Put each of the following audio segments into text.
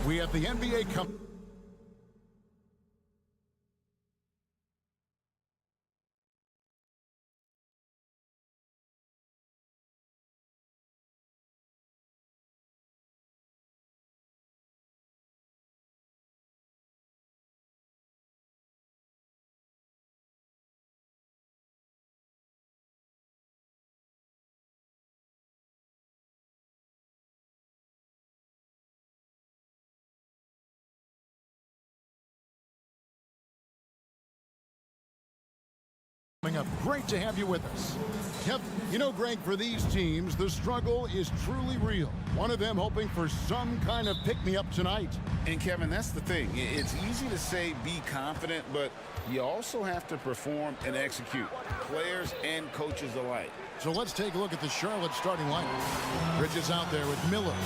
We have the NBA coming up. Great to have you with us. Yep, you know, Greg, for these teams, the struggle is truly real. One of them hoping for some kind of pick-me-up tonight. And, Kevin, that's the thing. It's easy to say be confident, but you also have to perform and execute, players and coaches alike. So let's take a look at the Charlotte starting lineup. Bridges out there with Miller.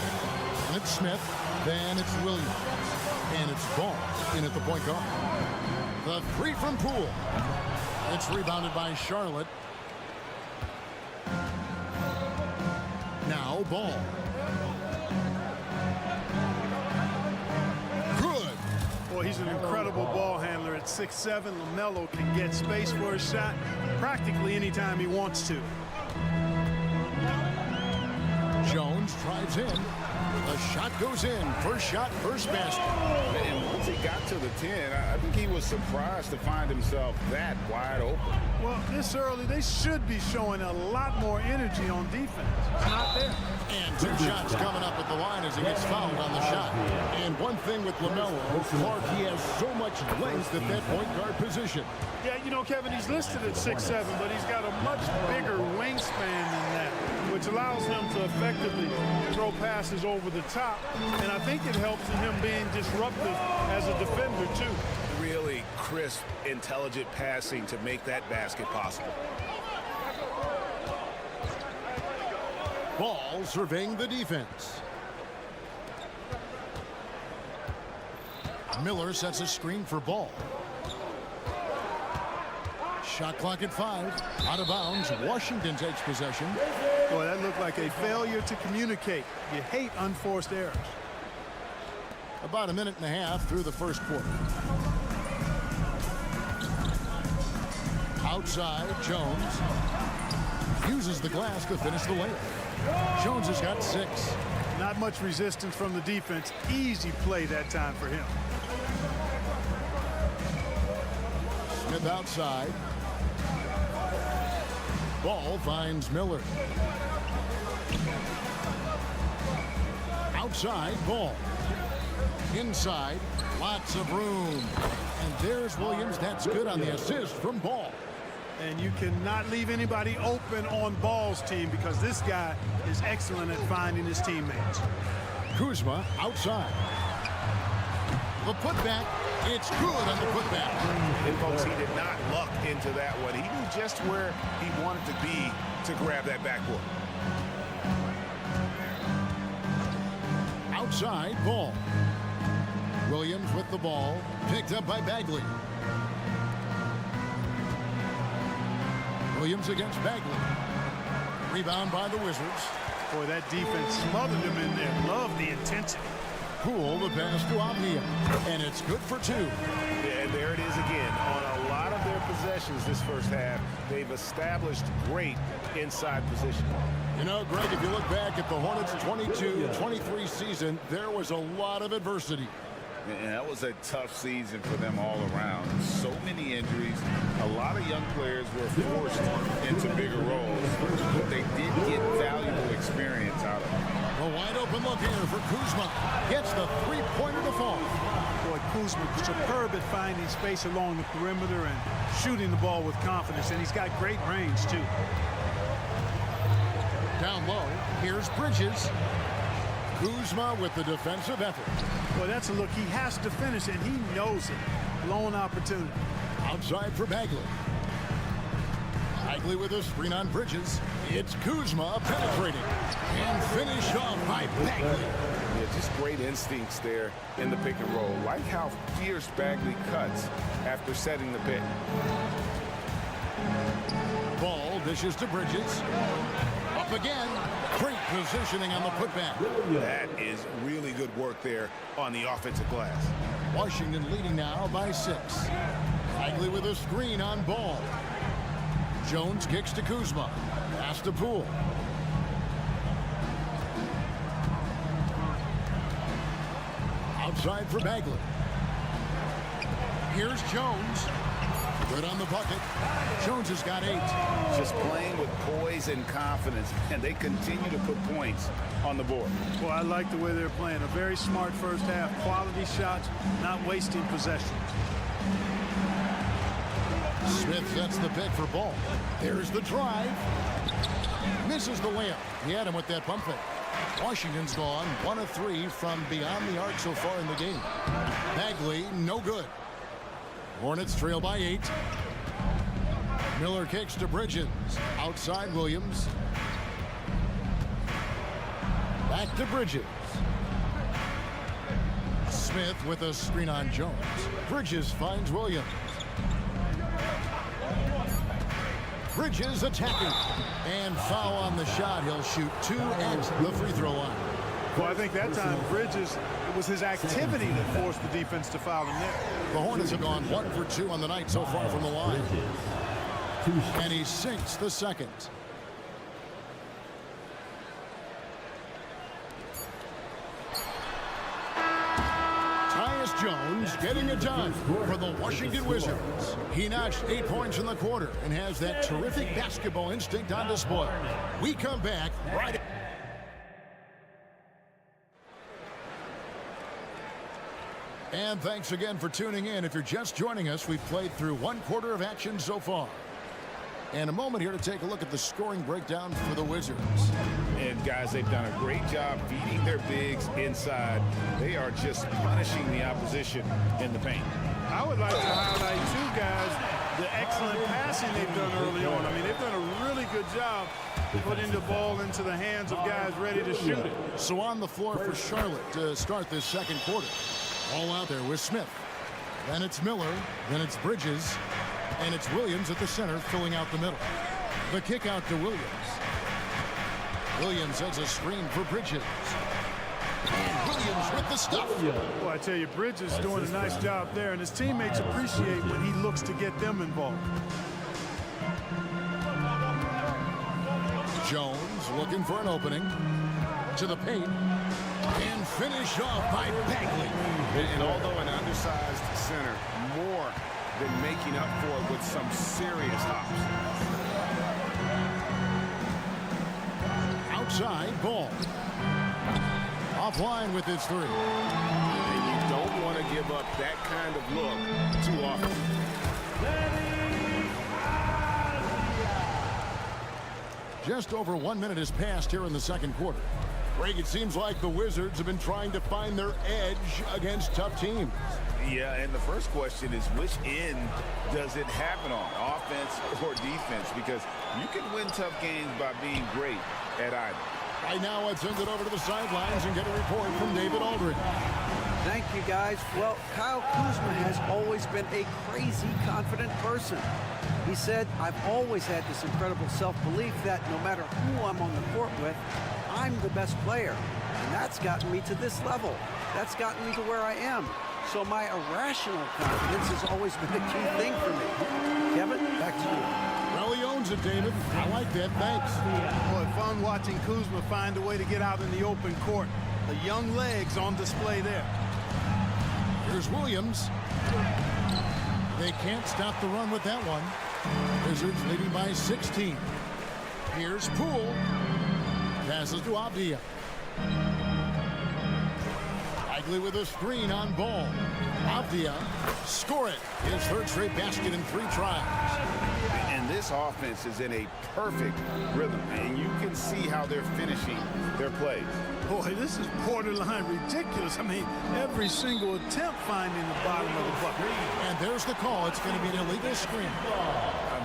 And it's Smith. Then it's Williams. And it's Ball in at the point guard. The three from Poole. It's rebounded by Charlotte. Now Ball. Good. Boy, he's an incredible ball handler at 6'7". LaMelo can get space for a shot practically anytime he wants to. Jones drives in. The shot goes in. First shot, first basket. And once he got to the 10, I think he was surprised to find himself that wide open. Well, this early, they should be showing a lot more energy on defense. It's not there. And two shots coming up at the line as he gets fouled on the shot. And one thing with LaMelo, Clark, he has so much length at that point guard position. Yeah, you know, Kevin, he's listed at 6'7", but he's got a much bigger wingspan than that, which allows him to effectively throw passes over the top. And I think it helps in him being disruptive as a defender, too. Really crisp, intelligent passing to make that basket possible. Ball surveying the defense. Miller sets a screen for Ball. Shot clock at 5. Out of bounds. Washington takes possession. Boy, that looked like a failure to communicate. You hate unforced errors. About a minute and a half through the first quarter. Outside, Jones uses the glass to finish the layup. Jones has got 6. Not much resistance from the defense. Easy play that time for him. Smith outside. Ball finds Miller. Outside, Ball. Inside, lots of room. And there's Williams. That's good on the assist from Ball. And you cannot leave anybody open on Ball's team because this guy is excellent at finding his teammates. Kuzma outside. The putback. It's good on the putback. And folks, he did not luck into that one. He knew just where he wanted to be to grab that backboard. Outside, Ball. Williams with the ball. Picked up by Bagley. Williams against Bagley. Rebound by the Wizards. Boy, that defense smothered him in there. Love the intensity. Poole the pass to Omnia. And it's good for 2. Yeah, and there it is again. On a lot of their possessions this first half, they've established great inside position. You know, Greg, if you look back at the Hornets' 22-23 season, there was a lot of adversity. And that was a tough season for them all around. So many injuries. A lot of young players were forced into bigger roles, but they did get valuable experience out of it. A wide open look here for Kuzma. Gets the three-pointer to fall. Boy, Kuzma superb at finding space along the perimeter and shooting the ball with confidence, and he's got great range, too. Down low, here's Bridges. Kuzma with the defensive effort. Well, that's a look. He has to finish, and he knows it. Lone opportunity. Outside for Bagley. Bagley with a screen on Bridges. It's Kuzma penetrating. And finished off by Bagley. Yeah, just great instincts there in the pick and roll. Like how fierce Bagley cuts after setting the pick. Ball dishes to Bridges. Up again. Great positioning on the putback. That is really good work there on the offensive glass. Washington leading now by 6. Bagley with a screen on Ball. Jones kicks to Kuzma. Pass to Poole. Outside for Bagley. Here's Jones. Good on the bucket. Jones has got 8. Just playing with poise and confidence, and they continue to put points on the board. Well, I like the way they're playing. A very smart first half. Quality shots, not wasting possessions. Smith sets the pick for Ball. There's the drive. Misses the layup. He had him with that pump fake. Washington's gone 1 of 3 from beyond the arc so far in the game. Bagley, no good. Hornets trail by 8. Miller kicks to Bridges. Outside Williams. Back to Bridges. Smith with a screen on Jones. Bridges finds Williams. Bridges attacking. And foul on the shot. He'll shoot 2 at the free throw line. Well, I think that time Bridges, it was his activity that forced the defense to foul him there. The Hornets have gone 1 for 2 on the night so far from the line. And he sinks the second. Tyus Jones getting it done for the Washington Wizards. He notched 8 points in the quarter and has that terrific basketball instinct on display. We come back right. And thanks again for tuning in. If you're just joining us, we've played through 1 quarter of action so far. And a moment here to take a look at the scoring breakdown for the Wizards. And guys, they've done a great job feeding their bigs inside. They are just punishing the opposition in the paint. I would like to highlight too, guys, the excellent passing they've done early on. I mean, they've done a really good job putting the ball into the hands of guys ready to shoot it. So on the floor for Charlotte to start this second quarter. All out there with Smith. Then it's Miller. Then it's Bridges. And it's Williams at the center filling out the middle. The kick out to Williams. Williams has a screen for Bridges. And Williams with the stuff. Well, I tell you, Bridges doing a nice job there, and his teammates appreciate when he looks to get them involved. Jones looking for an opening. To the paint. And finished off by Bagley. And although an undersized center, more than making up for it with some serious hops. Outside Ball. Offline with his 3. And you don't want to give up that kind of look too often. Just over 1 minute has passed here in the second quarter. Greg, it seems like the Wizards have been trying to find their edge against tough teams. Yeah, and the first question is, which end does it happen on, offense or defense? Because you can win tough games by being great at either. Right now, let's send it over to the sidelines and get a report from David Aldridge. Thank you, guys. Well, Kyle Kuzma has always been a crazy confident person. He said, I've always had this incredible self-belief that no matter who I'm on the court with, I'm the best player. And that's gotten me to this level. That's gotten me to where I am. So my irrational confidence has always been a key thing for me. Kevin, back to you. Well, he owns it, David. I like that. Thanks. Boy, fun watching Kuzma find a way to get out in the open court. The young legs on display there. Here's Williams. They can't stop the run with that one. Wizards leading by 16. Here's Poole. Passes to Avdia. Bagley with a screen on Ball. Avdia score it. His third straight basket in 3 tries. And this offense is in a perfect rhythm, and you can see how they're finishing their plays. Boy, this is borderline ridiculous. I mean, every single attempt finding the bottom of the bucket. And there's the call. It's going to be an illegal screen.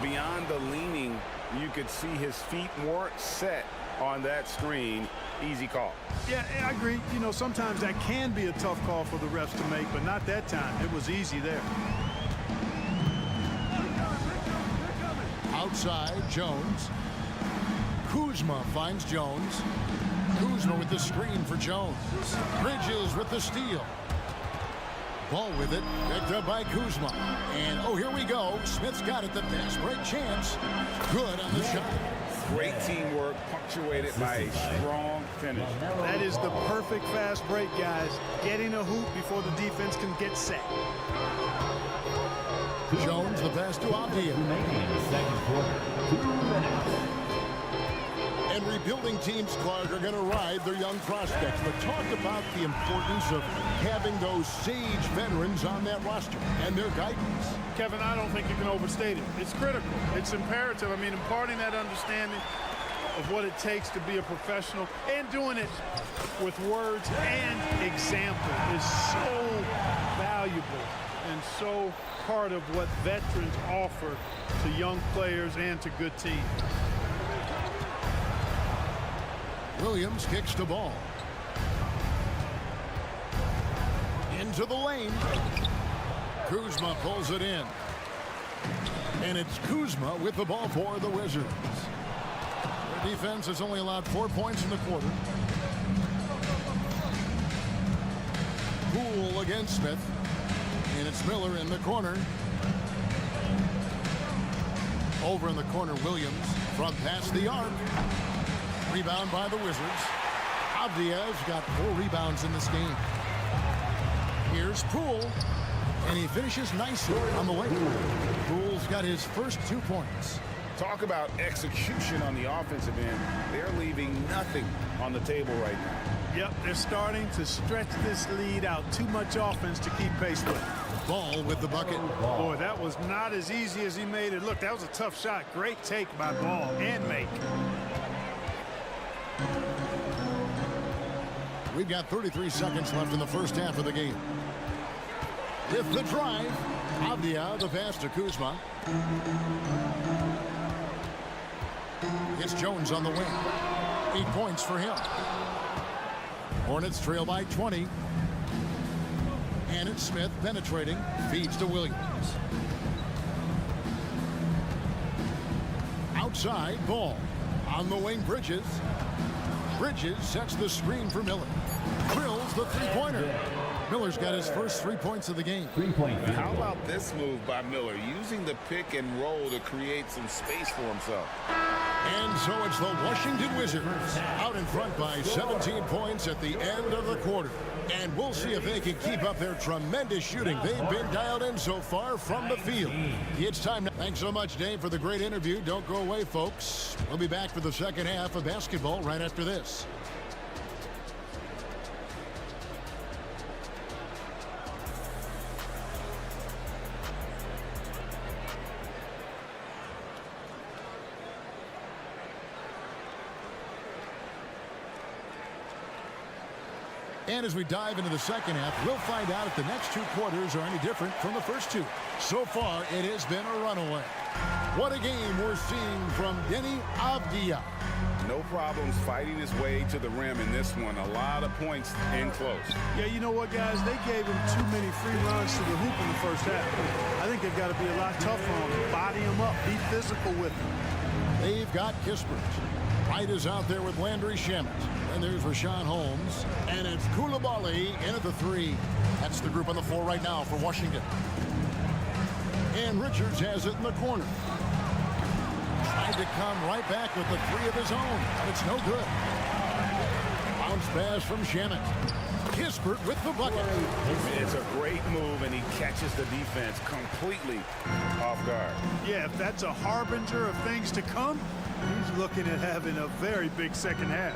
Beyond the leaning, you could see his feet more set on that screen. Easy call. Yeah, I agree. You know, sometimes that can be a tough call for the refs to make, but not that time. It was easy there. Outside, Jones. Kuzma finds Jones. Kuzma with the screen for Jones. Bridges with the steal. Ball with it, picked up by Kuzma. And, oh, here we go. Smith's got it, the fast break chance. Good on the shot. Great teamwork, punctuated by a strong finish. That is the perfect fast break, guys. Getting a hoop before the defense can get set. Jones, the pass to Avdia. Remaining in the second quarter. 2 minutes. And rebuilding teams, Clark, are going to ride their young prospects. But talk about the importance of having those sage veterans on that roster and their guidance. Kevin, I don't think you can overstate it. It's critical. It's imperative. I mean, imparting that understanding of what it takes to be a professional and doing it with words and example is so valuable and so part of what veterans offer to young players and to good teams. Williams kicks the ball. Into the lane. Kuzma pulls it in. And it's Kuzma with the ball for the Wizards. Their defense has only allowed 4 points in the quarter. Poole against Smith. And it's Miller in the corner. Over in the corner, Williams from past the arc. Rebound by the Wizards. Avdia's got 4 rebounds in this game. Here's Poole. And he finishes nicely on the way. Poole's got his first 2 points. Talk about execution on the offensive end. They're leaving nothing on the table right now. Yep, they're starting to stretch this lead out. Too much offense to keep pace with. Ball with the bucket. Boy, that was not as easy as he made it look. That was a tough shot. Great take by Ball and make. We've got 33 seconds left in the first half of the game. With the drive, Avdia, the pass to Kuzma. It's Jones on the wing. 8 points for him. Hornets trail by 20. And it's Smith penetrating, feeds to Williams. Outside, Ball. On the wing, Bridges. Bridges sets the screen for Miller. Drills the three-pointer. Miller's got his first 3 points of the game. 3-point. How about this move by Miller, using the pick and roll to create some space for himself? And so it's the Washington Wizards out in front by 17 points at the end of the quarter. And we'll see if they can keep up their tremendous shooting. They've been dialed in so far from the field. It's time now. Thanks so much, Dave, for the great interview. Don't go away, folks. We'll be back for the second half of basketball right after this. And as we dive into the second half, we'll find out if the next 2 quarters are any different from the first 2. So far, it has been a runaway. What a game we're seeing from Denny Avdia. No problems fighting his way to the rim in this one. A lot of points in close. Yeah, you know what, guys? They gave him too many free runs to the hoop in the first half. I think they've got to be a lot tougher on him. Body him up. Be physical with him. They've got Kispert. Wright is out there with Landry Shamet. And there's Rashawn Holmes. And it's Koulibaly in at the 3. That's the group on the floor right now for Washington. And Richards has it in the corner. Tried to come right back with the 3 of his own. But it's no good. Bounce pass from Shamet. Kispert with the bucket. It's a great move, and he catches the defense completely off guard. Yeah, if that's a harbinger of things to come, he's looking at having a very big second half.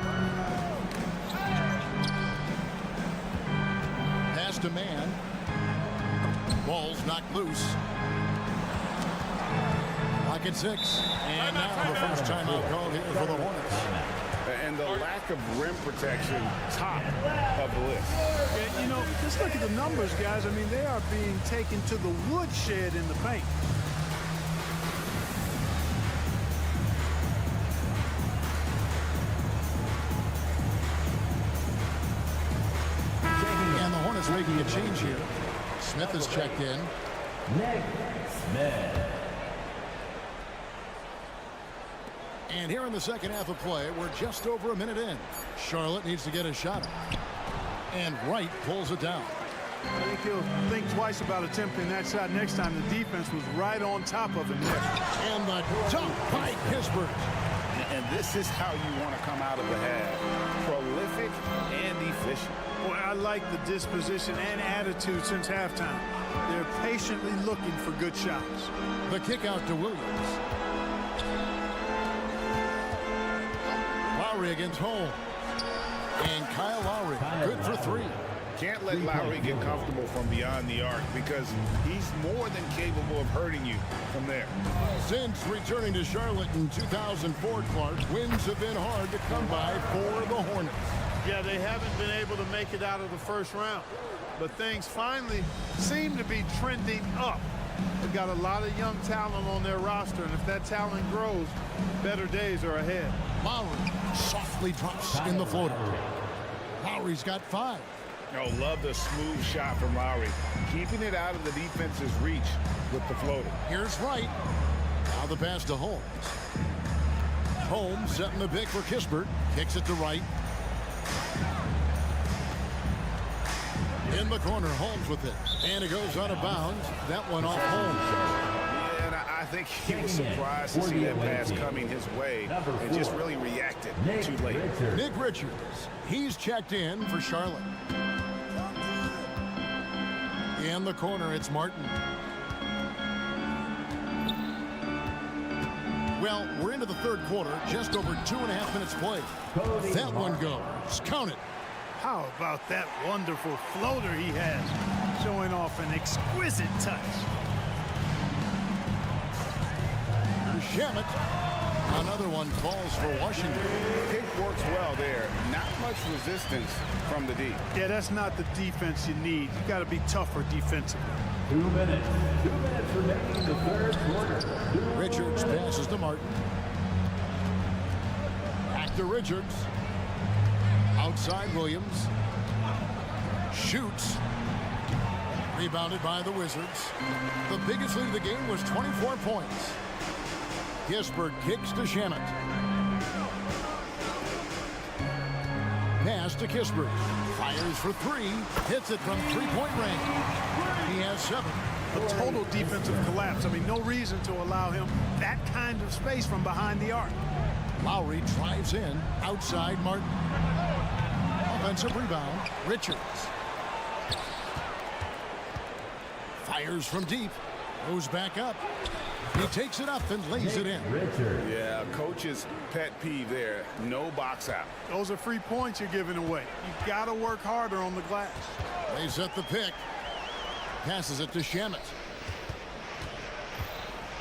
Pass to man. Ball's knocked loose. Clock at 6. And now the first timeout called here for the Hornets. And the lack of rim protection, top of the list. Yeah, you know, just look at the numbers, guys. I mean, they are being taken to the woodshed in the paint. And the Hornets making a change here. Smith is checked in. Nick Smith. And here in the second half of play, we're just over a minute in. Charlotte needs to get a shot up. And Wright pulls it down. I think he'll think twice about attempting that shot next time. The defense was right on top of him there. And the dunk by Kispert. And this is how you want to come out of the half. Prolific and efficient. Boy, I like the disposition and attitude since halftime. They're patiently looking for good shots. The kick out to Williams. Lowry against Holmes. And Kyle Lowry, good for three. Can't let Lowry get comfortable from beyond the arc because he's more than capable of hurting you from there. Since returning to Charlotte in 2004, Clark, wins have been hard to come by for the Hornets. Yeah, they haven't been able to make it out of the first round. But things finally seem to be trending up. They've got a lot of young talent on their roster, and if that talent grows, better days are ahead. Lowry softly drops in the floater. Lowry's got 5. Oh, love the smooth shot from Lowry. Keeping it out of the defense's reach with the floater. Here's Wright. Now the pass to Holmes. Holmes setting the pick for Kispert. Kicks it to Wright. In the corner, Holmes with it. And it goes out of bounds. That one off Holmes. Yeah, and I think he was surprised to see that pass coming his way and just really reacted too late. Nick Richards. He's checked in for Charlotte. In the corner, it's Martin. Well, we're into the third quarter, just over 2.5 minutes played. That one goes. Count it. How about that wonderful floater he has, showing off an exquisite touch. Shamet. Another one falls for Washington. Pick works well there. Not much resistance from the D. Yeah, that's not the defense you need. You got to be tougher defensively. 2 minutes. 2 minutes remaining in the third quarter. Richards passes to Martin. Back to Richards. Outside Williams. Shoots. Rebounded by the Wizards. The biggest lead of the game was 24 points. Kispert kicks to Shamet. Pass to Kispert. Fires for 3. Hits it from three-point range. He has 7. A total defensive collapse. I mean, no reason to allow him that kind of space from behind the arc. Lowry drives in. Outside Martin. Offensive rebound. Richards. Fires from deep. Goes back up. He takes it up and lays it in. Yeah, coach's pet peeve there. No box out. Those are free points you're giving away. You've got to work harder on the glass. They set the pick. Passes it to Shamet.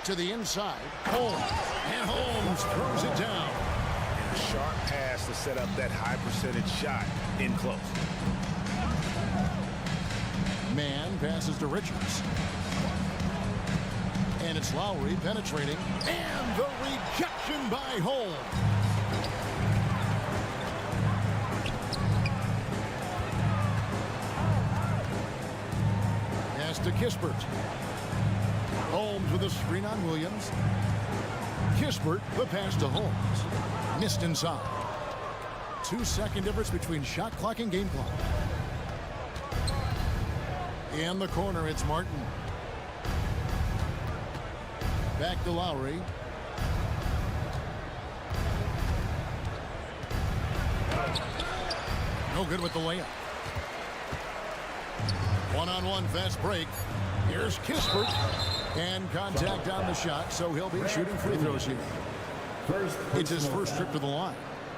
To the inside. Holmes. And Holmes throws it down. And a sharp pass to set up that high percentage shot in close. Man passes to Richards. And it's Lowry penetrating. And the rejection by Holmes. Pass to Kispert. Holmes with a screen on Williams. Kispert, the pass to Holmes. Missed inside. 2-second difference between shot clock and game clock. In the corner, it's Martin. Back to Lowry. No good with the layup. One-on-one fast break. Here's Kispert. And contact on the shot, so he'll be shooting free throws here. It's his first trip to the line.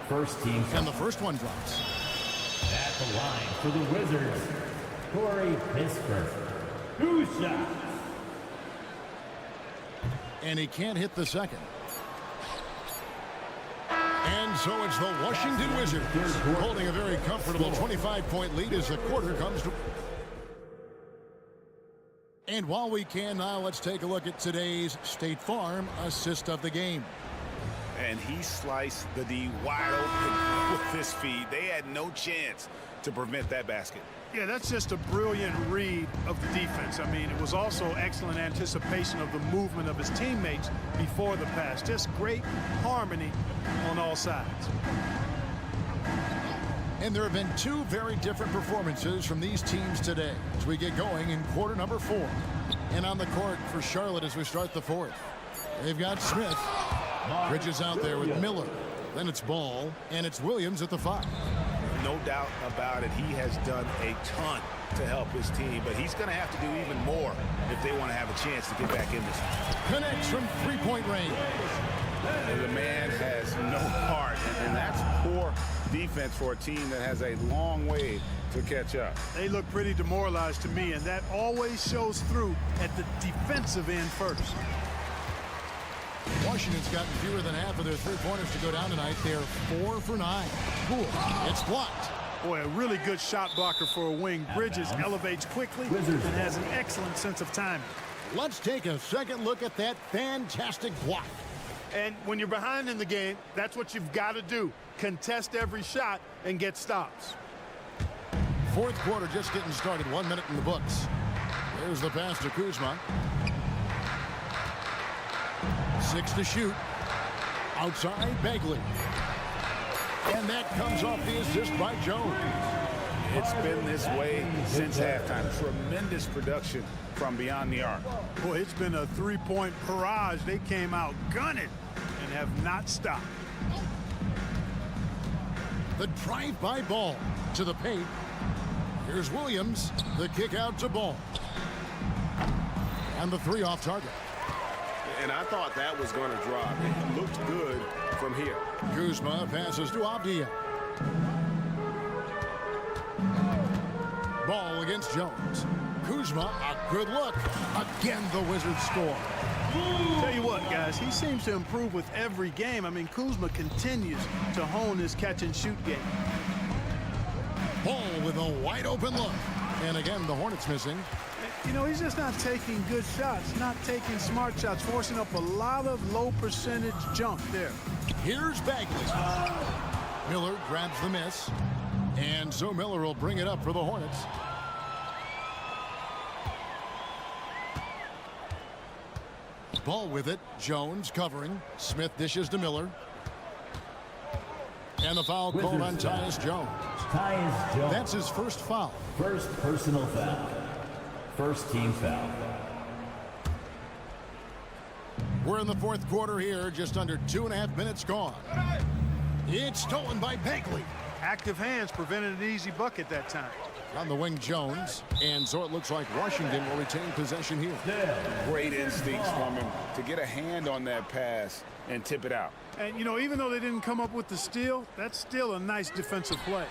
First team. And the first one drops. At the line for the Wizards, Corey Kispert. 2 shots. And he can't hit the second. And so it's the Washington Wizards holding a very comfortable 25-point lead as the quarter comes to. And while we can now, let's take a look at today's State Farm assist of the game. And he sliced the D wide open with this feed. They had no chance to prevent that basket. Yeah, that's just a brilliant read of the defense. I mean, it was also excellent anticipation of the movement of his teammates before the pass. Just great harmony on all sides. And there have been two very different performances from these teams today as we get going in quarter number 4. And on the court for Charlotte as we start the 4th. They've got Smith. Bridges out there with Miller. Then it's Ball, and it's Williams at the 5. No doubt about it. He has done a ton to help his team, but he's going to have to do even more if they want to have a chance to get back in this. Connects from three-point range. And the man has no heart, and that's poor defense for a team that has a long way to catch up. They look pretty demoralized to me, and that always shows through at the defensive end first. Washington's gotten fewer than half of their three-pointers to go down tonight. They're 4 for 9. Cool. It's blocked. Boy, a really good shot blocker for a wing. Bridges elevates quickly and has an excellent sense of timing. Let's take a second look at that fantastic block. And when you're behind in the game, that's what you've got to do. Contest every shot and get stops. 4th quarter just getting started. 1 minute in the books. There's the pass to Kuzma. 6 to shoot. Outside, Bagley. And that comes off the assist by Jones. It's been this way since halftime. Tremendous production from beyond the arc. Boy, it's been a three-point barrage. They came out gunning and have not stopped. The drive-by Ball to the paint. Here's Williams. The kick out to Ball. And the 3 off target. And I thought that was going to drop. It looked good from here. Kuzma passes to Avdia. Ball against Jones. Kuzma, a good look. Again, the Wizards score. Tell you what, guys, he seems to improve with every game. I mean, Kuzma continues to hone his catch-and-shoot game. Ball with a wide-open look. And again, the Hornets missing. You know, he's just not taking good shots, not taking smart shots, forcing up a lot of low-percentage junk there. Here's Bagley. Miller grabs the miss. And so Miller will bring it up for the Hornets. Ball with it. Jones covering. Smith dishes to Miller. And the foul called on Tyus Jones. Tyus Jones. That's his first foul. First personal foul. First team foul. We're in the 4th quarter here. Just under 2.5 minutes gone. It's stolen by Bagley. Active hands prevented an easy bucket that time. On the wing, Jones. And so it looks like Washington will retain possession here. Great instincts from him to get a hand on that pass and tip it out. And, you know, even though they didn't come up with the steal, that's still a nice defensive play.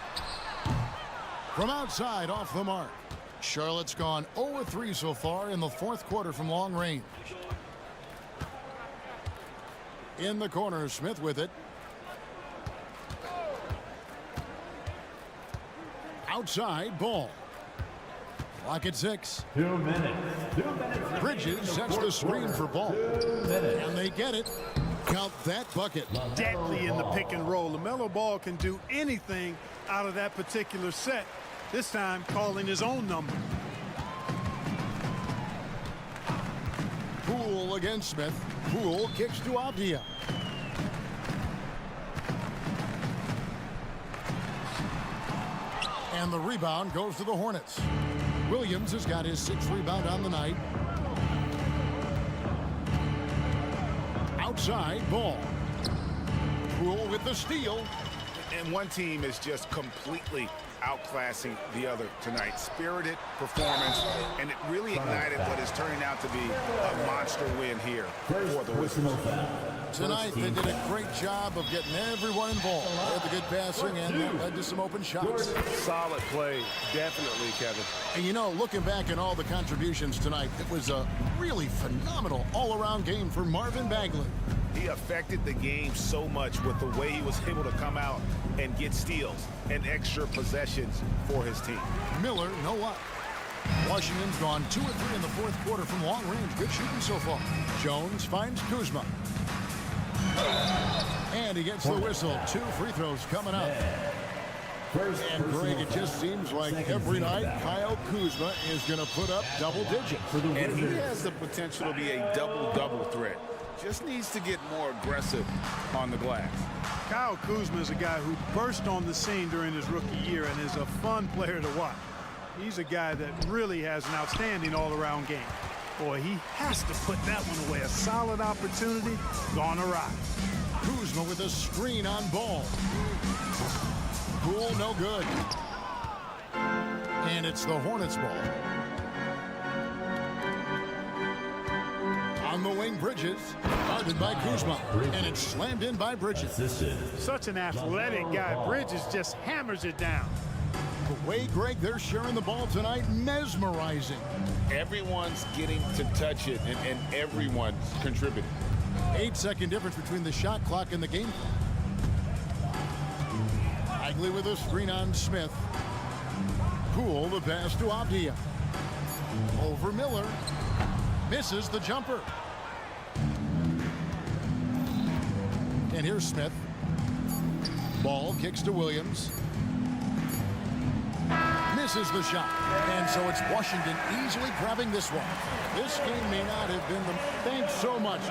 From outside, off the mark. Charlotte's gone 0-3 so far in the 4th quarter from long range. In the corner, Smith with it. Outside, Ball. Clock at 6. 2 minutes. 2 minutes. Bridges sets the screen for Ball. And they get it. Count that bucket. Deadly in the pick and roll. LaMelo Ball can do anything out of that particular set. This time calling his own number. Poole against Smith. Poole kicks to Avdia. And the rebound goes to the Hornets. Williams has got his 6th rebound on the night. Outside, Ball. Poole with the steal. And one team is just completely outclassing the other tonight. Spirited performance, and it really ignited what is turning out to be a monster win here for the Wizards. Tonight, they did a great job of getting everyone involved. They had the good passing, and that led to some open shots. Solid play, definitely, Kevin. And you know, looking back at all the contributions tonight, it was a really phenomenal all-around game for Marvin Bagley. He affected the game so much with the way he was able to come out and get steals and extra possessions for his team. Miller, no luck. Washington's gone 2 or 3 in the 4th quarter from long range. Good shooting so far. Jones finds Kuzma. And he gets the whistle. 2 free throws coming up. First And Greg, personal it just foul. seems like Second every team night foul. Kyle Kuzma is going to put up double digits. For the And he Wizards. has the potential to be a double-double threat. Just needs to get more aggressive on the glass. Kyle Kuzma is a guy who burst on the scene during his rookie year and is a fun player to watch. He's a guy that really has an outstanding all-around game. Boy, he has to put that one away. A solid opportunity gone awry. Kuzma with a screen on ball. Cool, no good. And it's the Hornets ball. On the wing, Bridges. Guarded by Kuzma. And it's slammed in by Bridges. Assisted. Such an athletic guy. Bridges just hammers it down. The way, Greg, they're sharing the ball tonight, mesmerizing. Everyone's getting to touch it, and everyone's contributing. 8-second difference between the shot clock and the game clock. Bagley with a screen on Smith. Poole, the pass to Avdia. Over Miller. Misses the jumper. And here's Smith. Ball kicks to Williams. Misses the shot. And so it's Washington easily grabbing this one. This game may not have been the... Thanks so much.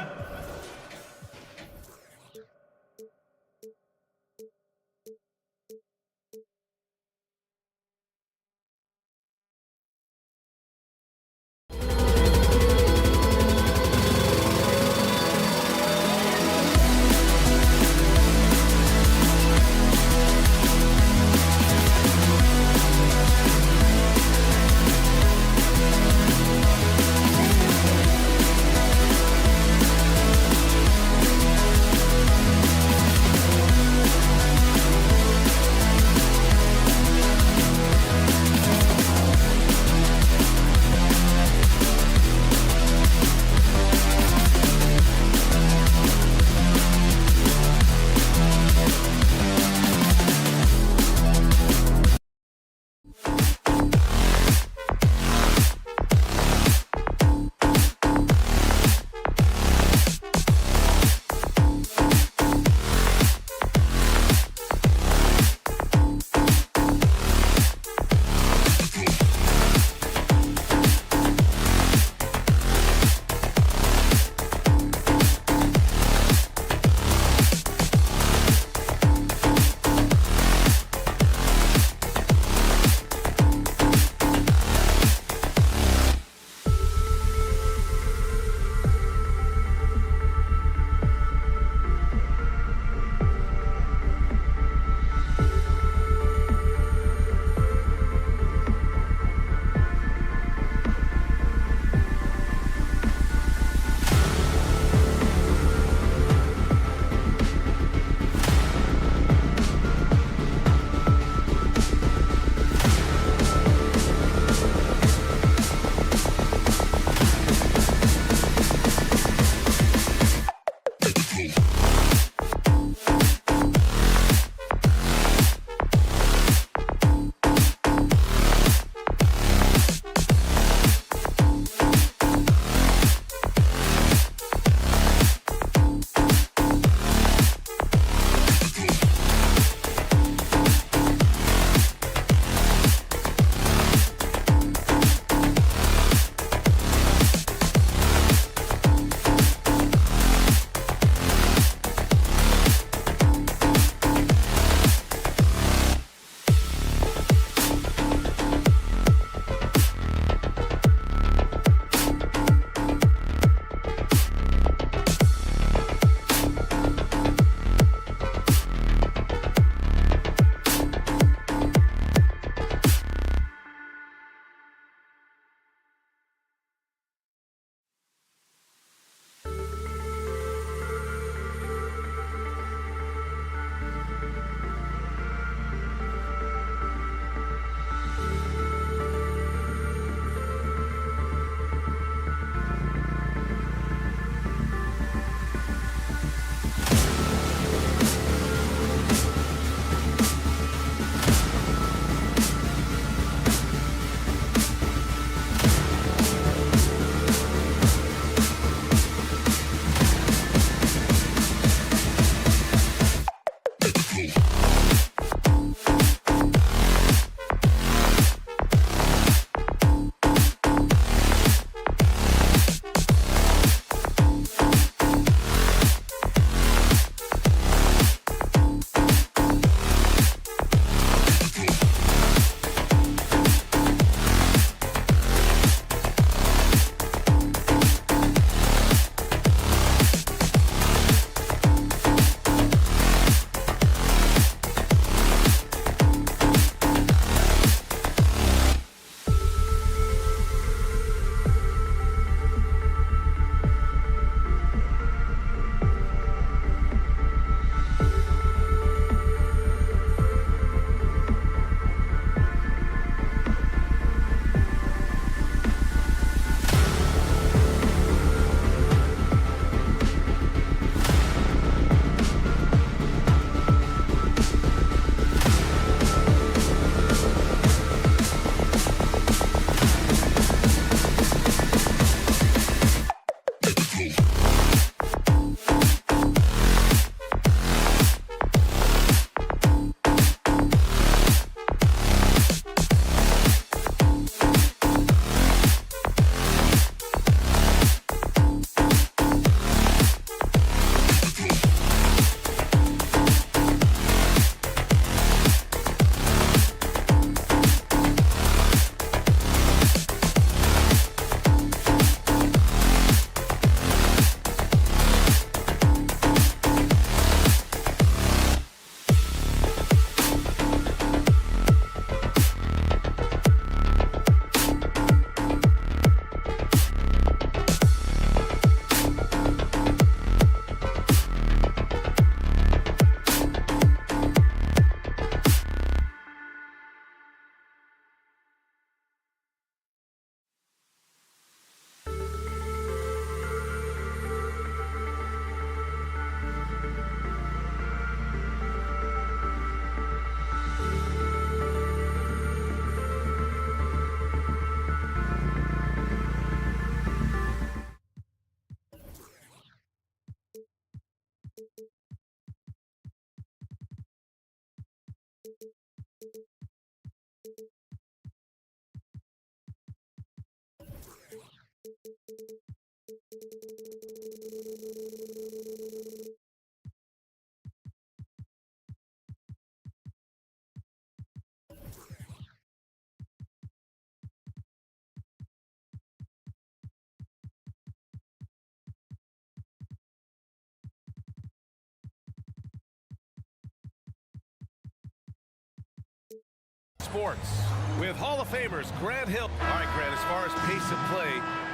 Sports with Hall of Famers Grant Hill. All right, Grant, as far as pace of play,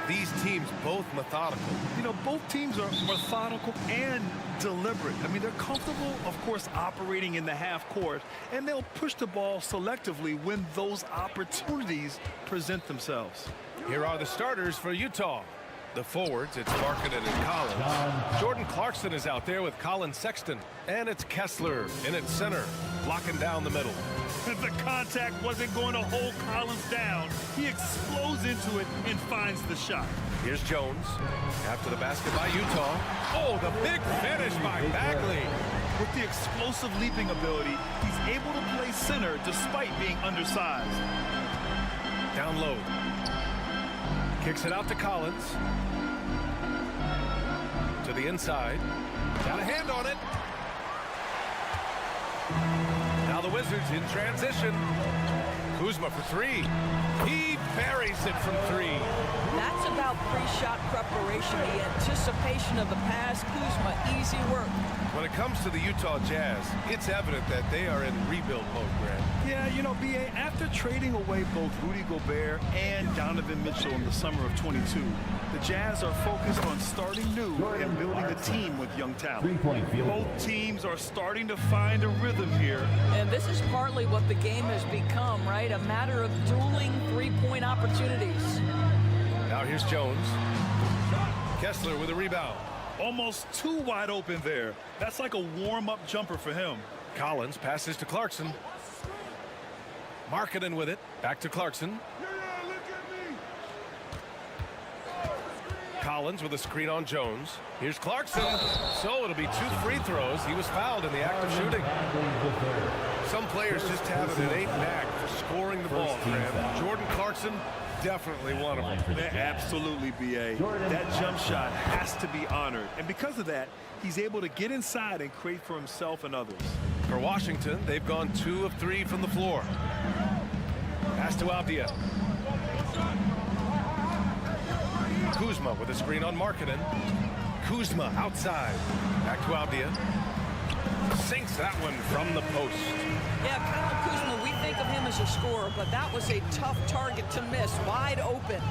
these teams both methodical. You know, both teams are methodical and deliberate. I mean, they're comfortable, of course, operating in the half court, and they'll push the ball selectively when those opportunities present themselves. Here are the starters for Utah. The forwards, it's Markkanen and Collins. Jordan Clarkson is out there with Colin Sexton. And it's Kessler in its center, blocking down the middle. The contact wasn't going to hold Collins down. He explodes into it and finds the shot. Here's Jones. After the basket by Utah. Oh, the big finish by Bagley. With the explosive leaping ability, he's able to play center despite being undersized. Down low. Kicks it out to Collins. To the inside. Got a hand on it. Now the Wizards in transition. Kuzma for three. He buries it from three. That's about pre-shot preparation, the anticipation of the pass. Kuzma, easy work. When it comes to the Utah Jazz, it's evident that they are in rebuild mode, Grant. Yeah, you know, B.A., after trading away both Rudy Gobert and Donovan Mitchell in the summer of 22, the Jazz are focused on starting new and building a team with young talent. Both teams are starting to find a rhythm here. And this is partly what the game has become, right? A matter of dueling three-point opportunities. Now here's Jones. Kessler with a rebound. Almost too wide open there. That's like a warm-up jumper for him. Collins passes to Clarkson. Markkanen with it. Back to Clarkson. Collins with a screen on Jones. Here's Clarkson. So it'll be 2 free throws. He was fouled in the act of shooting. Some players just have an innate knack for scoring the ball, Graham. Jordan Clarkson, definitely one of them. Absolutely, B.A. That jump shot has to be honored. And because of that, he's able to get inside and create for himself and others. For Washington, they've gone 2 of 3 from the floor. Pass to Avdia. Kuzma with a screen on Markkanen. Kuzma outside. Back to Avdia. Sinks that one from the post. Yeah, Kyle Kuzma, we think of him as a scorer, but that was a tough target to miss. Wide open.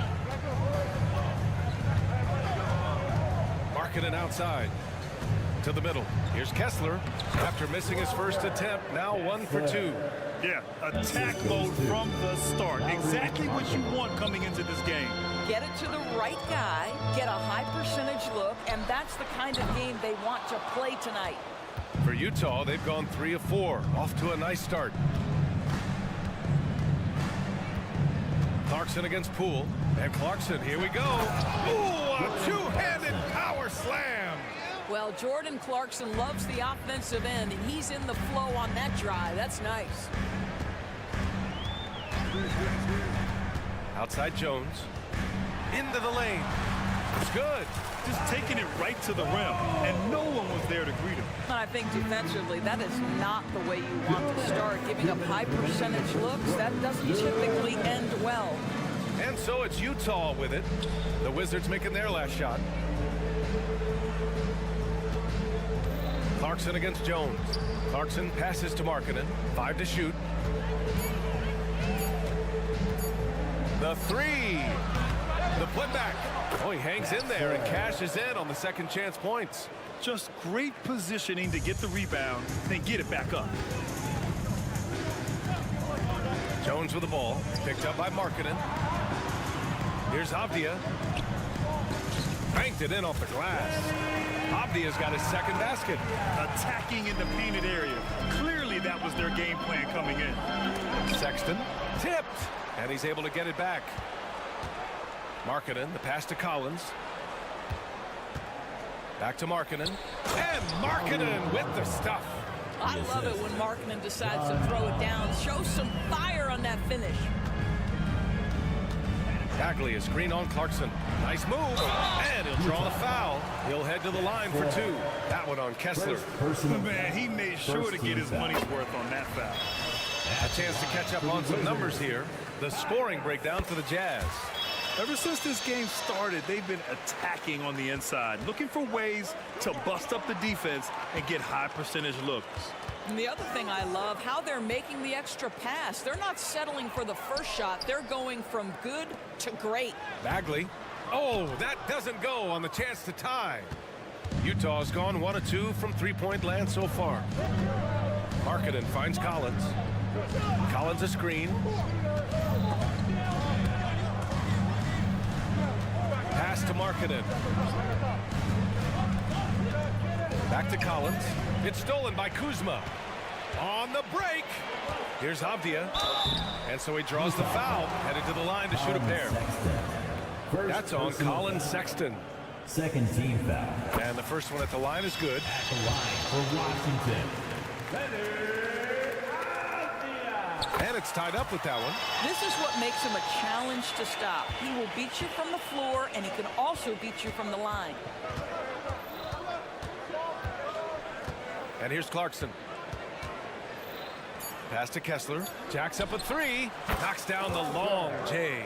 Markkanen outside. To the middle. Here's Kessler. After missing his first attempt, now 1 for 2. Yeah, attack mode from the start. Exactly what you want coming into this game. Get it to the right guy, get a high percentage look, and that's the kind of game they want to play tonight. For Utah, they've gone 3 of 4. Off to a nice start. Clarkson against Poole. And Clarkson, here we go. Ooh, a two-handed power slam. Well, Jordan Clarkson loves the offensive end, and he's in the flow on that drive. That's nice. Outside Jones. Into the lane. It's good. Just taking it right to the rim, and no one was there to greet him. I think defensively, that is not the way you want to start. Giving up high percentage looks, that doesn't typically end well. And so it's Utah with it. The Wizards making their last shot. Clarkson against Jones. Clarkson passes to Markkanen. 5 to shoot. The 3. The putback. Oh, he hangs in there and cashes in on the second chance points. Just great positioning to get the rebound, then get it back up. Jones with the ball. Picked up by Markkanen. Here's Avdia. Banked it in off the glass. Avdia's got his second basket. Attacking in the painted area. Clearly that was their game plan coming in. Sexton tipped, and he's able to get it back. Markkanen, the pass to Collins. Back to Markkanen. And Markkanen with the stuff. I love it when Markkanen decides to throw it down. Show some fire on that finish. Bagley, a screen on Clarkson. Nice move. And he'll draw the foul. He'll head to the line for 2. That one on Kessler. Man, he made sure to get his money's worth on that foul. A chance to catch up on some numbers here. The scoring breakdown for the Jazz. Ever since this game started, they've been attacking on the inside, looking for ways to bust up the defense and get high percentage looks. And the other thing I love, how they're making the extra pass. They're not settling for the first shot. They're going from good to great. Bagley. Oh, that doesn't go on the chance to tie. Utah's gone 1 of 2 from three-point land so far. Markkanen finds Collins. Collins a screen. Pass to Markkanen. Back to Collins. It's stolen by Kuzma. On the break. Here's Avdia. And so he draws the foul, headed to the line to shoot a pair. That's on Colin Sexton. Second team foul. And the first one at the line is good. At the line for Washington. And it's tied up with that one. This is what makes him a challenge to stop. He will beat you from the floor, and he can also beat you from the line. And here's Clarkson. Pass to Kessler. Jacks up a 3. Knocks down the long J.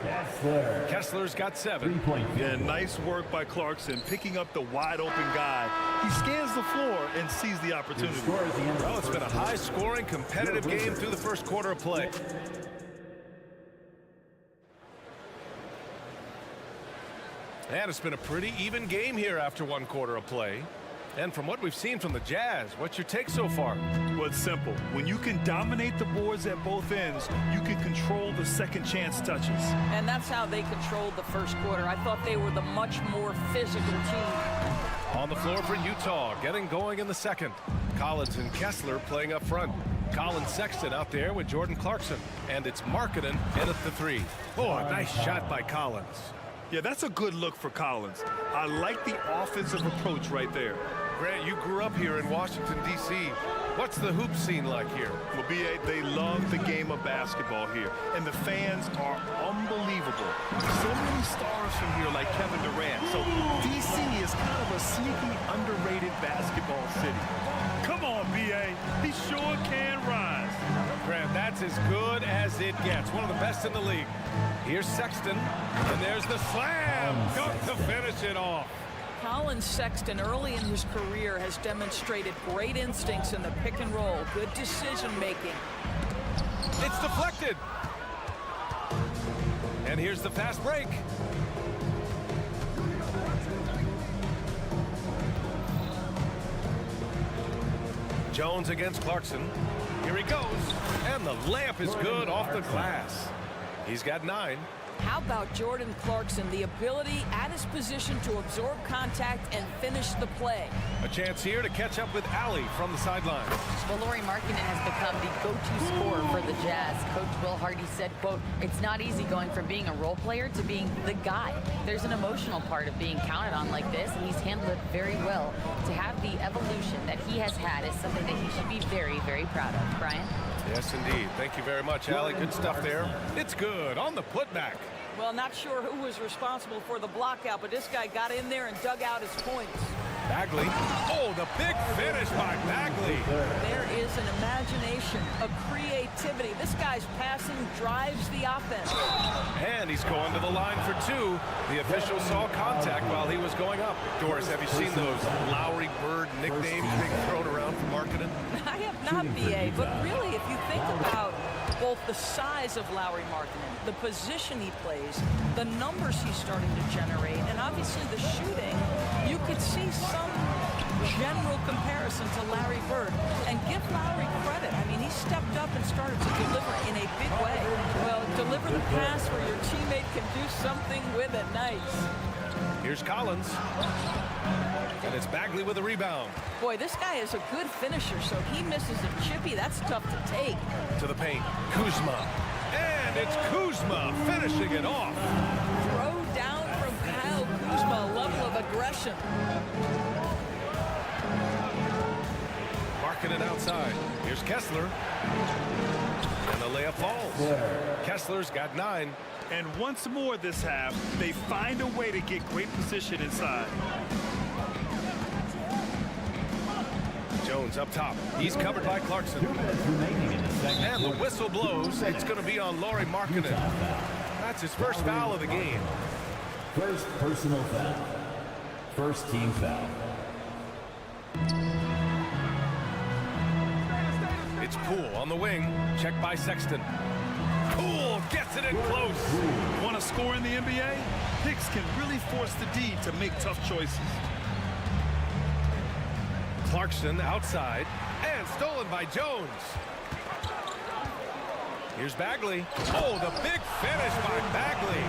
Kessler's got 7. Yeah, nice work by Clarkson, picking up the wide open guy. He scans the floor and sees the opportunity. Well, it's been a high-scoring, competitive game through the first quarter of play. And it's been a pretty even game here after 1 quarter of play. And from what we've seen from the Jazz, what's your take so far? Well, it's simple. When you can dominate the boards at both ends, you can control the second chance touches. And that's how they controlled the first quarter. I thought they were the much more physical team. On the floor for Utah, getting going in the second. Collins and Kessler playing up front. Colin Sexton out there with Jordan Clarkson. And it's Markkanen in at the 3. Oh, a nice shot by Collins. Yeah, that's a good look for Collins. I like the offensive approach right there. Grant, you grew up here in Washington, D.C. What's the hoop scene like here? Well, B.A., they love the game of basketball here, and the fans are unbelievable. So many stars from here, like Kevin Durant. So D.C. is kind of a sneaky, underrated basketball city. Come on, B.A., he sure can rise. Grant, that's as good as it gets. One of the best in the league. Here's Sexton, and there's the slam. Dunk to finish it off. Colin Sexton, early in his career, has demonstrated great instincts in the pick and roll, good decision-making. It's deflected. And here's the fast break. Jones against Clarkson. Here he goes. And the layup is good off the glass. He's got 9. How about Jordan Clarkson, the ability at his position to absorb contact and finish the play? A chance here to catch up with Allie from the sideline. Well, Lauri Markkanen has become the go-to scorer for the Jazz. Coach Will Hardy said, quote, "It's not easy going from being a role player to being the guy. There's an emotional part of being counted on like this, and he's handled it very well. To have the evolution that he has had is something that he should be very, very proud of." Brian? Yes, indeed. Thank you very much, Allie. Good stuff there. It's good on the putback. Well, not sure who was responsible for the block out, but this guy got in there and dug out his points. Bagley. Oh, the big finish by Bagley. There is an imagination, a creativity. This guy's passing drives the offense. And he's going to the line for 2. The official saw contact while he was going up. Doris, have you seen those Lowry Bird nicknames being thrown around for Markkanen? I have not, BA, but really, if you think about both the size of Lauri Markkanen, the position he plays, the numbers he's starting to generate, and obviously the shooting, you could see some general comparison to Larry Bird. And give Lowry credit. I mean, he stepped up and started to deliver in a big way. Well, deliver the pass where your teammate can do something with it. Nice. Here's Collins. And it's Bagley with a rebound. Boy, this guy is a good finisher, so he misses a chippy. That's tough to take. To the paint. Kuzma. And it's Kuzma finishing it off. Throw down from Kyle Kuzma, a level of aggression. Markkanen outside. Here's Kessler. And the layup falls. Kessler's got 9. And once more this half, they find a way to get great position inside. Jones up top. He's covered by Clarkson. And the whistle blows. It's going to be on Lauri Markkanen. That's his first foul of the game. First personal foul. First team foul. It's Poole on the wing. Checked by Sexton. Poole gets it in close. Want to score in the NBA? Picks can really force the D to make tough choices. Clarkson outside and stolen by Jones. Here's Bagley. Oh, the big finish by Bagley.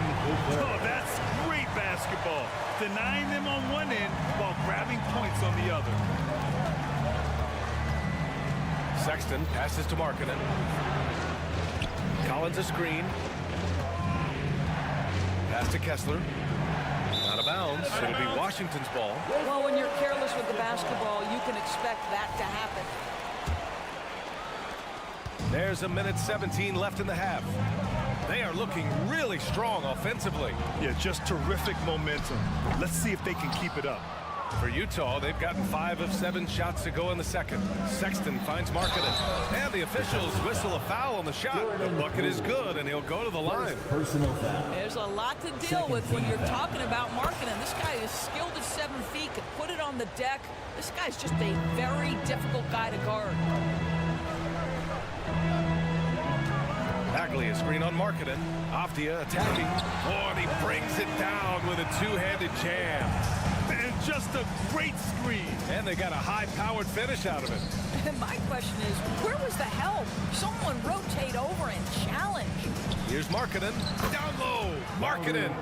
Oh, that's great basketball. Denying them on one end while grabbing points on the other. Sexton passes to Markkanen. Collins a screen. Pass to Kessler. Out of bounds. It'll be Washington's ball. Well, when you're careless with the basketball, you can expect that to happen. There's 1:17 left in the half. They are looking really strong offensively. Yeah, just terrific momentum. Let's see if they can keep it up. For Utah, they've gotten 5 of 7 shots to go in the second. Sexton finds Markkanen. And the officials whistle a foul on the shot. The bucket is good, and he'll go to the line. Personal foul. There's a lot to deal with when you're talking about Markkanen. This guy is skilled at 7 feet, can put it on the deck. This guy's just a very difficult guy to guard. Bagley, a screen on Markkanen. Afdia attacking. Oh, and he brings it down with a two-handed jam. And just a great screen. And they got a high-powered finish out of it. And my question is, where was the help? Someone rotate over and challenge. Here's Markkanen. Down low. Markkanen.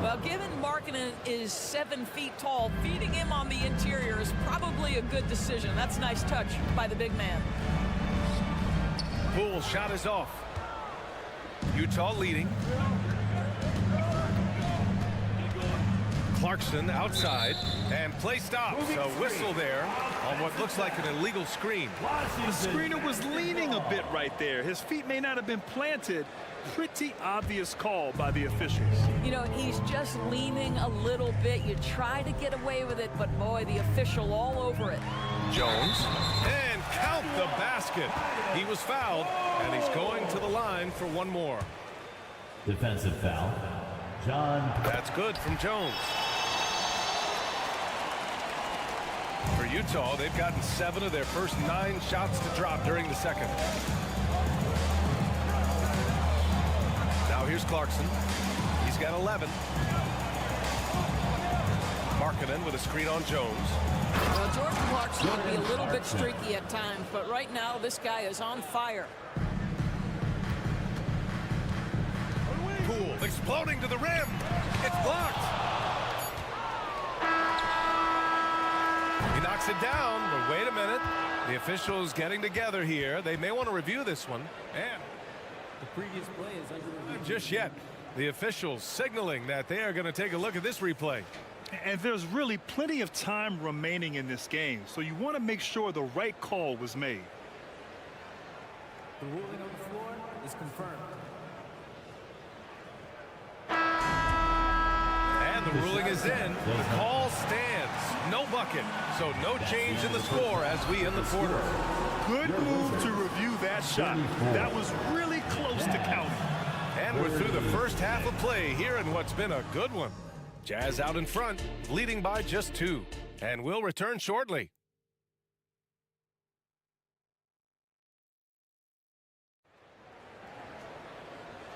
Well, given Markkanen is 7 feet tall, feeding him on the interior is probably a good decision. That's a nice touch by the big man. Poole's shot is off. Utah leading. Clarkson outside, and play stops. A whistle there on what looks like an illegal screen. The screener was leaning a bit right there. His feet may not have been planted. Pretty obvious call by the officials. You know, he's just leaning a little bit. You try to get away with it, but boy, the official all over it. Jones, and count the basket. He was fouled, and he's going to the line for one more. Defensive foul. John. That's good from Jones. For Utah, they've gotten 7 of their first 9 shots to drop during the second. Now here's Clarkson. He's got 11. Markkanen with a screen on Jones. Well, Jordan Clarkson can be a little bit streaky at times, but right now this guy is on fire. Poole exploding to the rim. It's blocked. He knocks it down, but wait a minute. The officials getting together here. They may want to review this one. And the previous play is under review. Just yet. The officials signaling that they are going to take a look at this replay. And there's really plenty of time remaining in this game, so you want to make sure the right call was made. The ruling on the floor is confirmed. And the ruling is in. The call stands. No bucket. So no change in the score as we end the quarter. Good move to review that shot. That was really close to counting. And we're through the first half of play here in what's been a good one. Jazz out in front, leading by just 2. And we'll return shortly.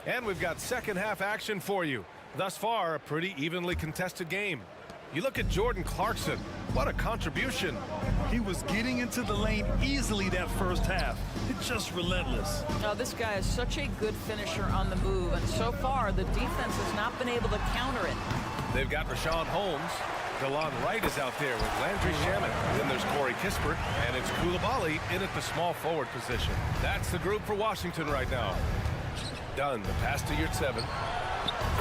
And we've got second half action for you. Thus far, a pretty evenly contested game. You look at Jordan Clarkson. What a contribution. He was getting into the lane easily that first half. It's just relentless. Now, this guy is such a good finisher on the move, and so far, the defense has not been able to counter it. They've got Rashawn Holmes. DeLon Wright is out there with Landry Shaman. Then there's Corey Kispert, and it's Koulibaly in at the small forward position. That's the group for Washington right now. Dunn, the pass to Yurtseven.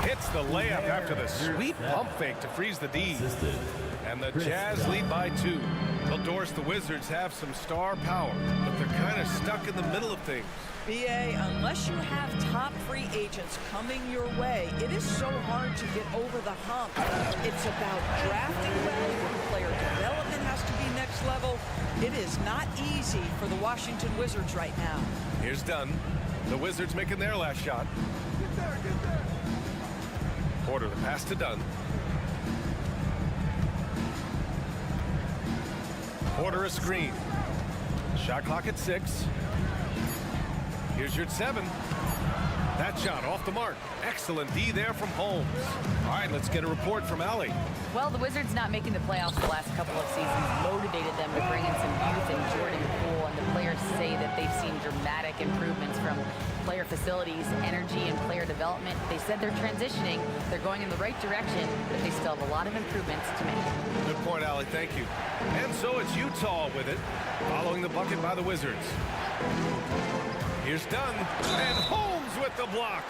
Hits the layup after the sweet pump fake to freeze the D. And the Jazz lead by 2. Well, Doris, the Wizards have some star power, but they're kind of stuck in the middle of things. BA, unless you have top free agents coming your way, it is so hard to get over the hump. It's about drafting well, player development has to be next level. It is not easy for the Washington Wizards right now. Here's Dunn. The Wizards making their last shot. Porter, the pass to Dunn. Porter a screen. Shot clock at 6. Here's your 7. That shot off the mark. Excellent D there from Holmes. All right, let's get a report from Allie. Well, the Wizards not making the playoffs the last couple of seasons motivated them to bring in some youth in Jordan Poole, and the players say that they've seen dramatic improvements from player facilities, energy, and player development. They said they're transitioning, they're going in the right direction, but they still have a lot of improvements to make. Good point, Allie. Thank you. And so it's Utah with it, following the bucket by the Wizards. Here's Dunn, and Holmes with the block.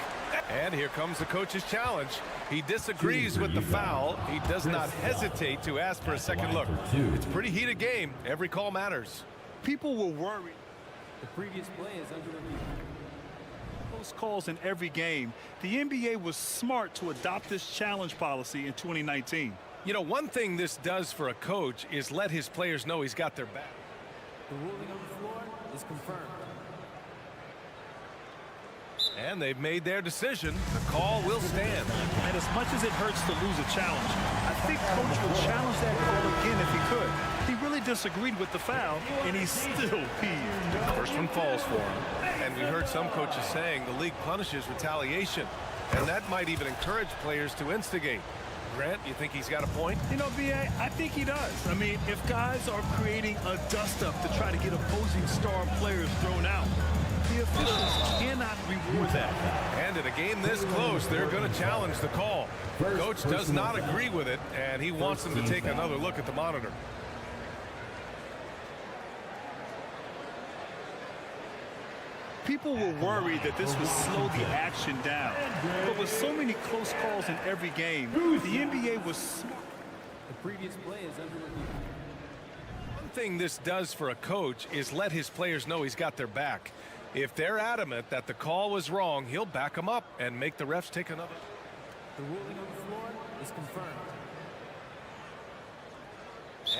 And here comes the coach's challenge. He disagrees with the foul. He does not hesitate to ask for a second look. It's a pretty heated game. Every call matters. People were worried. The previous play is under review. Close calls in every game. The NBA was smart to adopt this challenge policy in 2019. You know, one thing this does for a coach is let his players know he's got their back. The ruling on the floor is confirmed. And they've made their decision. The call will stand. And as much as it hurts to lose a challenge, I think Coach would challenge that call again if he could. He really disagreed with the foul, and he's still peeved. First one falls for him. And we heard some coaches saying the league punishes retaliation. And that might even encourage players to instigate. Grant, you think he's got a point? You know, B.A., I think he does. I mean, if guys are creating a dust-up to try to get opposing star players thrown out, the officials cannot reward that. And in a game this close, they're going to challenge the call. Coach does not agree with it, and he wants them to take another look at the monitor. People were worried that this would slow the action down. But with so many close calls in every game, the NBA was smart. The previous play is under review. One thing this does for a coach is let his players know he's got their back. If they're adamant that the call was wrong, he'll back them up and make the refs take another. The ruling on the floor is confirmed.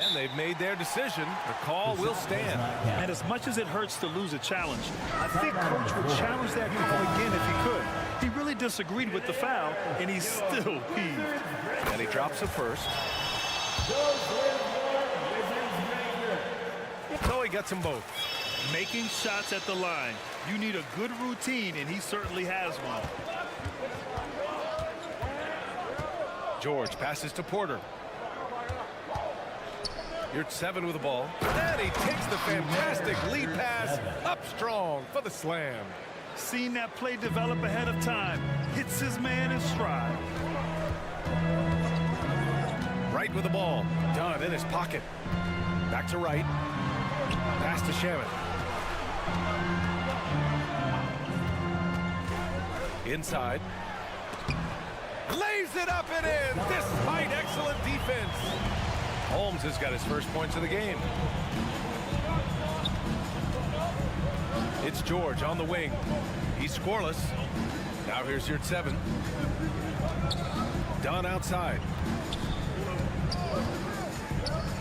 And they've made their decision. The call will stand. And as much as it hurts to lose a challenge, I think Coach would challenge that call again if he could. He really disagreed with the foul, and he's still peeved. And he drops it first. So he gets them both. Making shots at the line. You need a good routine, and he certainly has one. George passes to Porter. You're 7 with the ball. And he takes the fantastic lead pass up strong for the slam. Seen that play develop ahead of time. Hits his man in stride. Wright with the ball. Dunn in his pocket. Back to Wright. Pass to Shaman. Inside. Lays it up and in despite excellent defense. Holmes has got his first points of the game. It's George on the wing. He's scoreless. Now here's your 7. Dunn outside.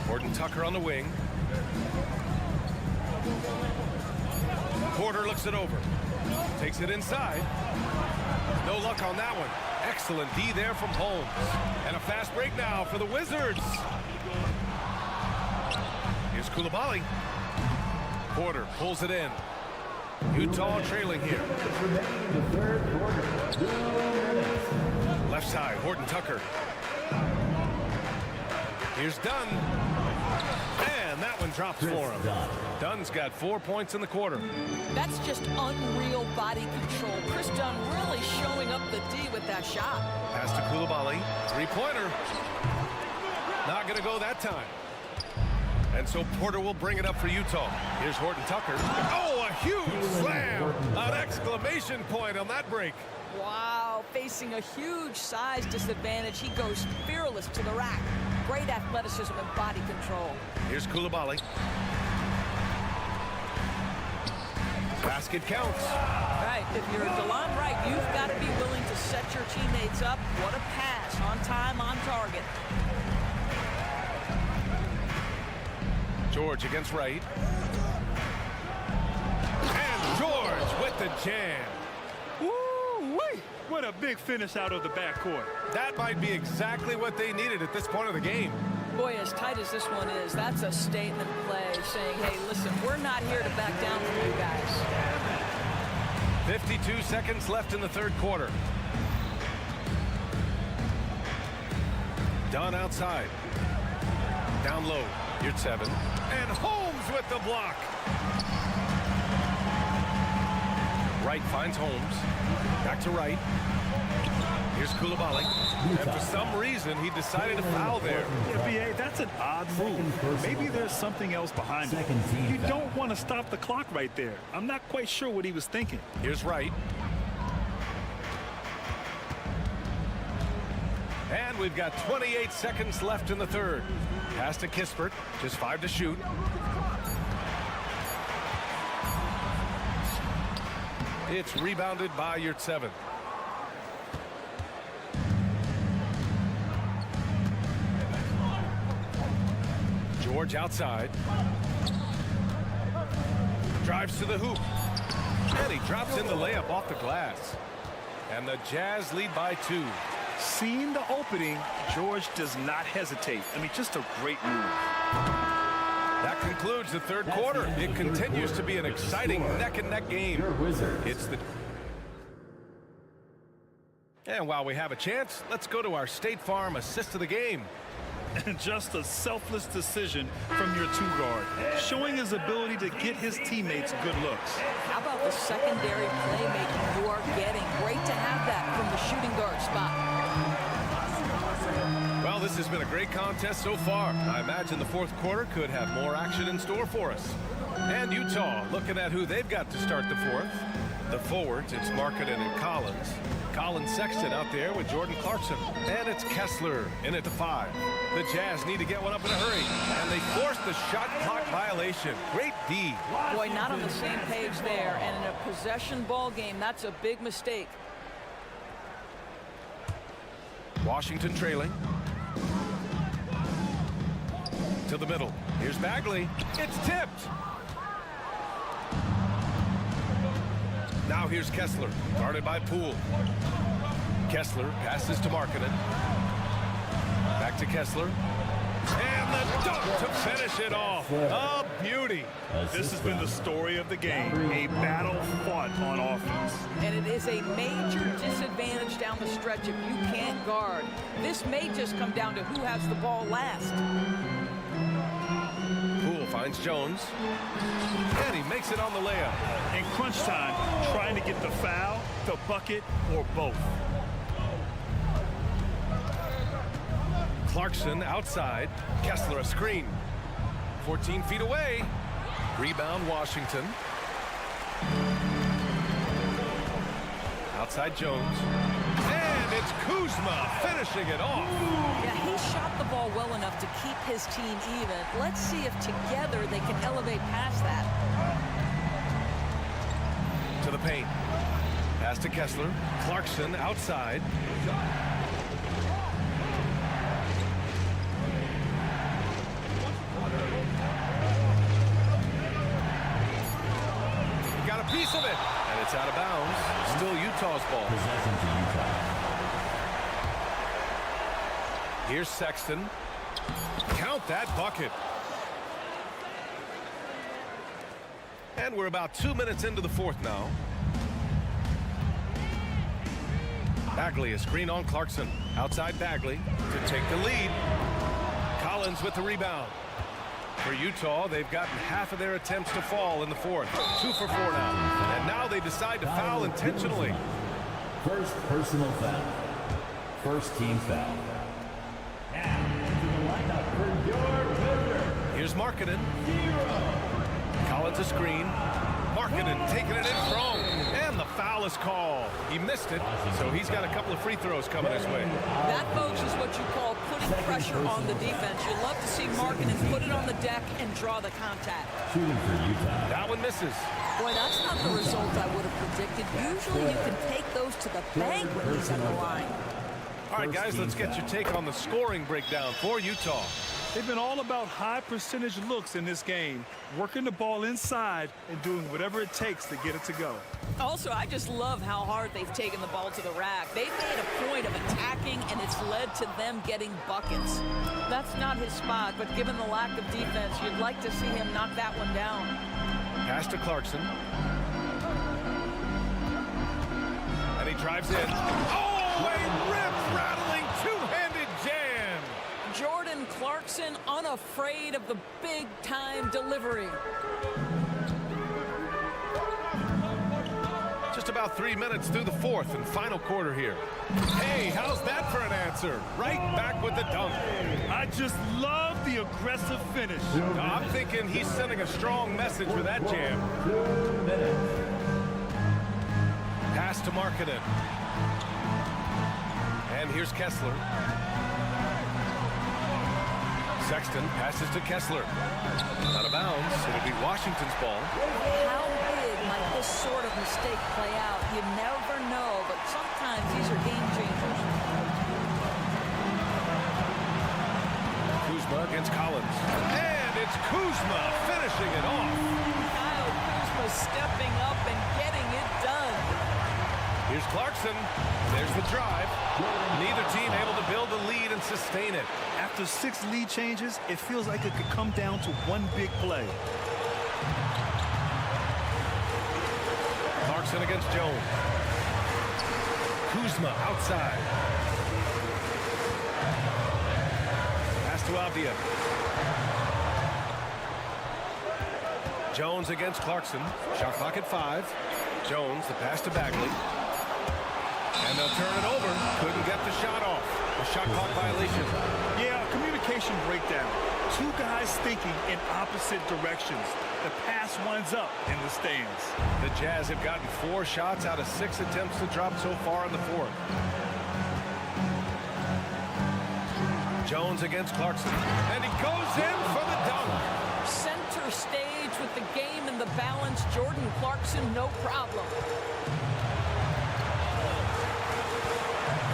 Horton Tucker on the wing. Porter looks it over. Takes it inside. No luck on that one. Excellent D there from Holmes. And a fast break now for the Wizards. Here's Coulibaly. Porter pulls it in. Utah trailing here. Left side, Horton Tucker. Here's Dunn. And that one drops for him. Dunn's got 4 points in the quarter. That's just unreal body control. Chris Dunn really showing up the D with that shot. Pass to Coulibaly. 3-pointer. Not going to go that time. And so Porter will bring it up for Utah. Here's Horton Tucker. Oh, a huge slam. An exclamation point on that break. Wow, facing a huge size disadvantage. He goes fearless to the rack. Great athleticism and body control. Here's Coulibaly. Basket counts. Right, if you're DeLon Wright, you've got to be willing to set your teammates up. What a pass, on time, on target. George against Wright. And George with the jam. Woo-wee! What a big finish out of the backcourt. That might be exactly what they needed at this point of the game. Boy, as tight as this one is, that's a statement play saying, hey, listen, we're not here to back down from you guys. 52 seconds left in the third quarter. Dunn outside. Down low. You're 7. And Holmes with the block. Wright finds Holmes. Back to Wright. Here's Coulibaly. And for some reason, he decided to foul there. Yeah, B.A., that's an odd move. Maybe there's something else behind it. You don't want to stop the clock right there. I'm not quite sure what he was thinking. Here's Wright. And we've got 28 seconds left in the third. Pass to Kispert. Just 5 to shoot. It's rebounded by Yurtseven. George outside. Drives to the hoop. And he drops in the layup off the glass. And the Jazz lead by 2. Seeing the opening, George does not hesitate. I mean, just a great move. That concludes the third quarter. It continues to be an exciting neck-and-neck game. It's the... And while we have a chance, let's go to our State Farm assist of the game. And just a selfless decision from your 2-guard, showing his ability to get his teammates good looks. How about the secondary playmaking you are getting? Great to have that from the shooting guard spot. Well, this has been a great contest so far. I imagine the fourth quarter could have more action in store for us. And Utah looking at who they've got to start the fourth. The forwards, it's Markkanen and Collins. Colin Sexton out there with Jordan Clarkson. And it's Kessler in at the 5. The Jazz need to get one up in a hurry. And they force the shot clock violation. Great D. Boy, not on the same page there. And in a possession ball game, that's a big mistake. Washington trailing. To the middle. Here's Bagley. It's tipped. Now here's Kessler, guarded by Poole. Kessler passes to Markkanen. Back to Kessler. And the dunk to finish it off. A beauty. This has been the story of the game. A battle fought on offense. And it is a major disadvantage down the stretch if you can't guard. This may just come down to who has the ball last. Poole finds Jones. And he makes it on the layup. In crunch time, trying to get the foul, the bucket, or both. Clarkson outside. Kessler a screen. 14 feet away. Rebound Washington. Outside Jones. And it's Kuzma finishing it off. Yeah, he shot the ball well enough to keep his team even. Let's see if together they can elevate past that. To the paint. Pass to Kessler. Clarkson outside. Got a piece of it. And it's out of bounds. Still Utah's ball. Possession to Utah. Here's Sexton. Count that bucket. And we're about 2 minutes into the fourth now. Bagley, a screen on Clarkson. Outside Bagley to take the lead. Collins with the rebound. For Utah, they've gotten half of their attempts to fall in the fourth. 2 for 4 now. And now they decide to foul intentionally. First personal foul. First team foul. Now, into the lineup for your Wizards. Here's Markkanen. Collins a screen. Markkanen taking it in strong. And the foul is called. He missed it, so he's got a couple of free throws coming his way. That, folks, is what you call putting pressure on the defense. You love to see Markkanen put it on the deck and draw the contact. Shooting for Utah. That one misses. Boy, that's not the result I would have predicted. Usually you can take those to the bank when he's on the line. All right, guys, let's get your take on the scoring breakdown for Utah. They've been all about high percentage looks in this game, working the ball inside and doing whatever it takes to get it to go. Also, I just love how hard they've taken the ball to the rack. They've made a point of attacking, and it's led to them getting buckets. That's not his spot, but given the lack of defense, you'd like to see him knock that one down. Pass to Clarkson. And he drives in. Oh, a rip-rattling two-handed jam. Jordan Clarkson unafraid of the big-time delivery. Just about 3 minutes through the fourth and final quarter here. Hey, how's that for an answer? Right back with the dunk. I just love the aggressive finish. I'm thinking he's sending a strong message with that jam. 2 minutes. Pass to Markkanen. And here's Kessler. Sexton passes to Kessler. Out of bounds. It'll be Washington's ball. How big might this sort of mistake play out? You never know, but sometimes these are game changers. Kuzma against Collins. And it's Kuzma finishing it off. Kyle Kuzma stepping up and getting it done. Here's Clarkson. There's the drive. Neither team able to build a lead and sustain it. After 6 lead changes, it feels like it could come down to one big play. Clarkson against Jones. Kuzma outside. Pass to Avdia. Jones against Clarkson. Shot clock at 5. Jones, the pass to Bagley. And they'll turn it over. Couldn't get the shot off. A shot clock violation. Yeah, communication breakdown. 2 guys thinking in opposite directions. The pass winds up in the stands. The Jazz have gotten 4 shots out of 6 attempts to drop so far in the fourth. Jones against Clarkson. And he goes in for the dunk. Center stage with the game in the balance. Jordan Clarkson, no problem.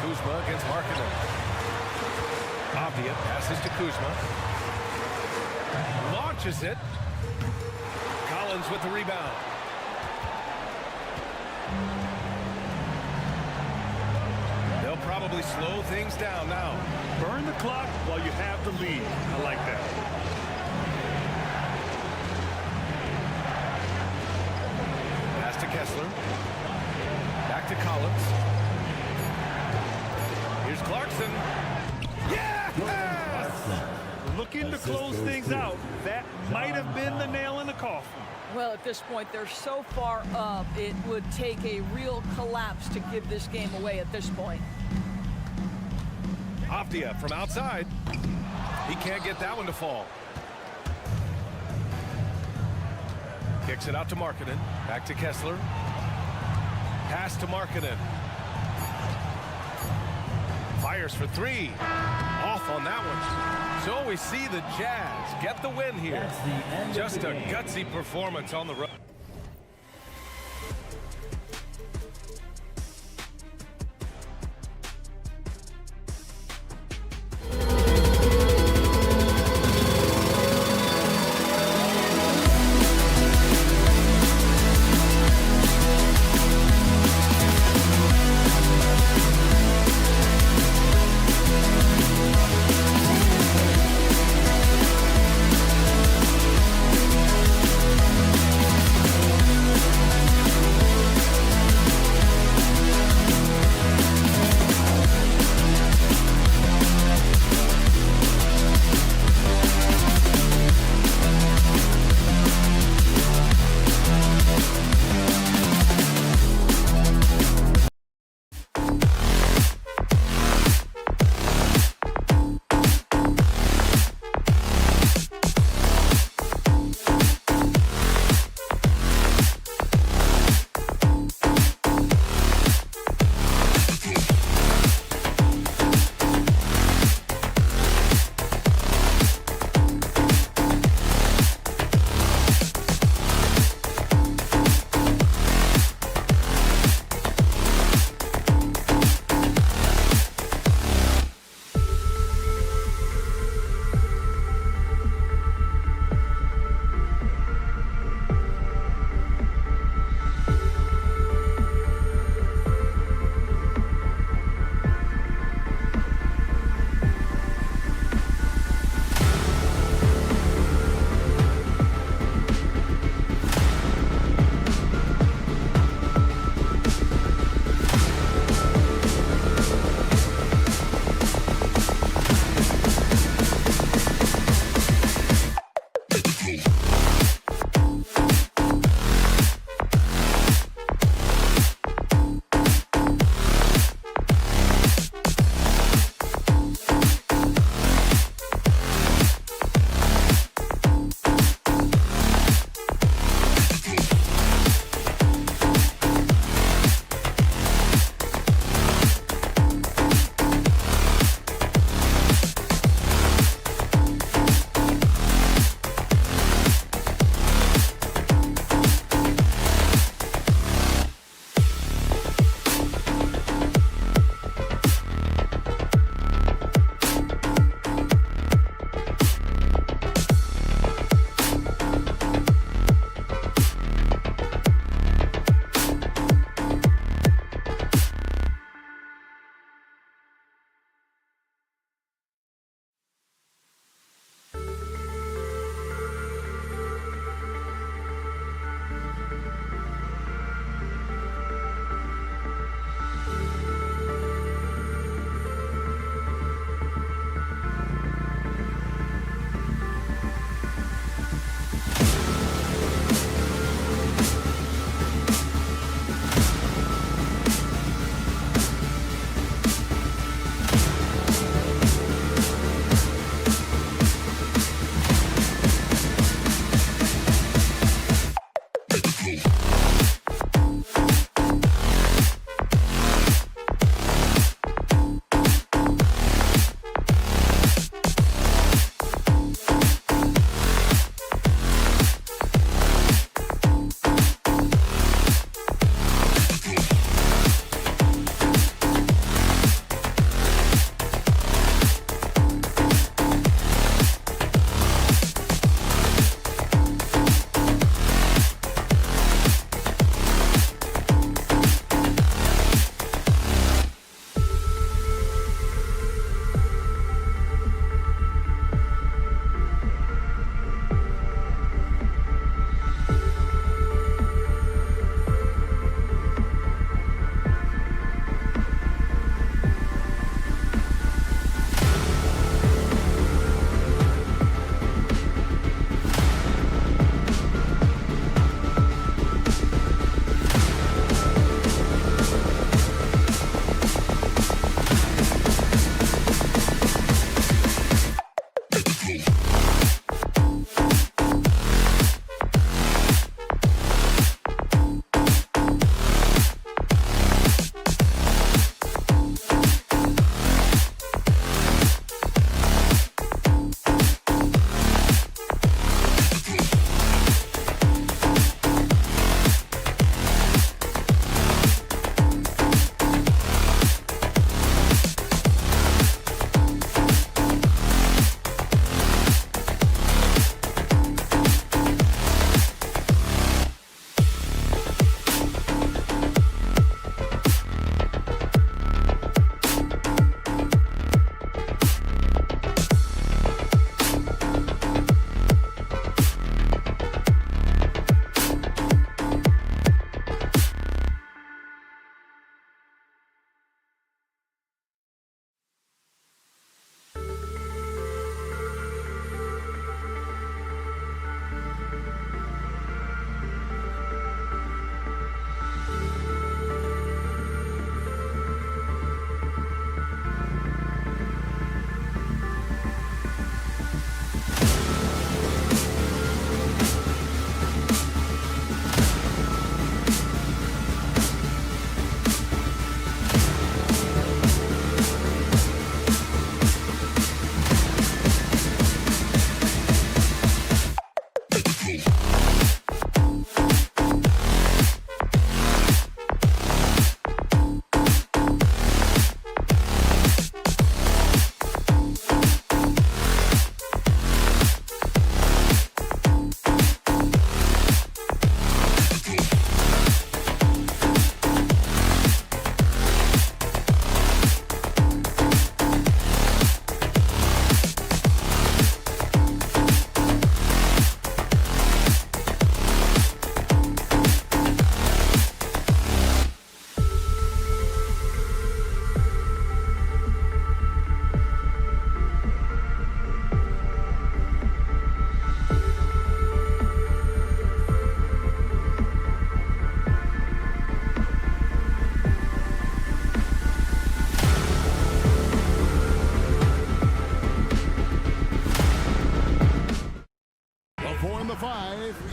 Kuzma against Markkanen. Avdia passes to Kuzma. Launches it. Collins with the rebound. They'll probably slow things down now. Burn the clock while you have the lead. I like that. Pass to Kessler. Back to Collins. Here's Clarkson. Yeah! Looking to close things out. That might have been the nail in the coffin. Well, at this point, they're so far up, it would take a real collapse to give this game away at this point. Avdia from outside. He can't get that one to fall. Kicks it out to Markkanen. Back to Kessler. Pass to Markkanen. Fires for 3. Off on that one. So we see the Jazz get the win here. Just a gutsy performance on the road.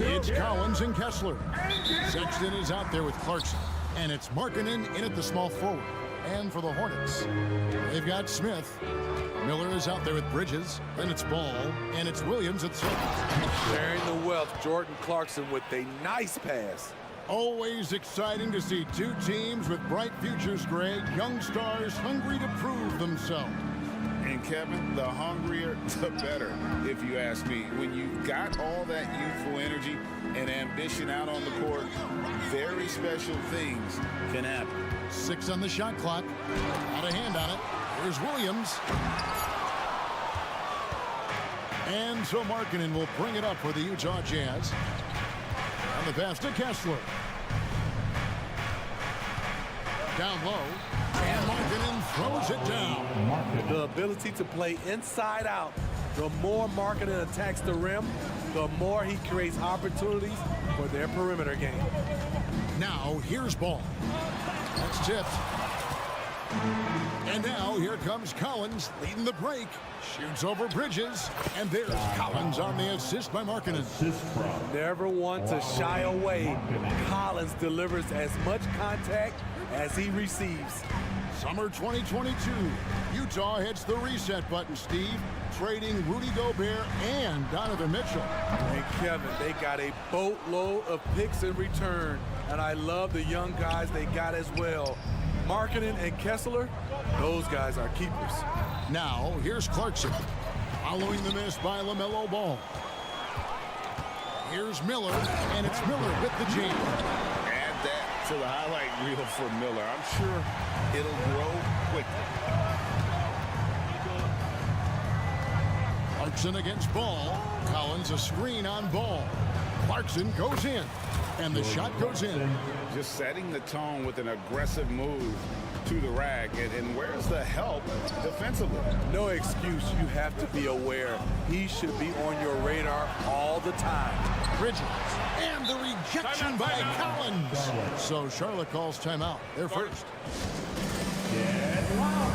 It's Collins and Kessler. Sexton is out there with Clarkson. And it's Markkanen in at the small forward. And for the Hornets, they've got Smith. Miller is out there with Bridges. Then it's Ball. And it's Williams at second. Sharing the wealth, Jordan Clarkson with a nice pass. Always exciting to see two teams with bright futures, Greg. Young stars hungry to prove themselves. And Kevin, the hungrier, the better, if you ask me. When you've got all that youthful energy and ambition out on the court, very special things can happen. 6 on the shot clock. Out of hand on it. Here's Williams. And so Markkanen will bring it up for the Utah Jazz. And the pass to Kessler. Down low. And Markkanen throws it down. The ability to play inside out. The more Markkanen attacks the rim, the more he creates opportunities for their perimeter game. Now here's Ball. That's tipped. And now here comes Collins leading the break. Shoots over Bridges. And there's Collins on the assist by Markkanen. Never one to shy away. Collins delivers as much contact as he receives. Summer 2022. Utah hits the reset button, Steve. Trading Rudy Gobert and Donovan Mitchell. And Kevin, they got a boatload of picks in return. And I love the young guys they got as well. Markkanen and Kessler, those guys are keepers. Now, here's Clarkson. Following the miss by LaMelo Ball. Here's Miller, and it's Miller with the jam. Add that to the highlight reel for Miller. I'm sure it'll grow quickly. Clarkson against Ball. Collins a screen on Ball. Clarkson goes in, and the shot goes in. Just setting the tone with an aggressive move to the rack. And where's the help defensively? No excuse. You have to be aware. He should be on your radar all the time. Bridges. And the rejection by Collins. So Charlotte calls timeout. They're first. Get loud.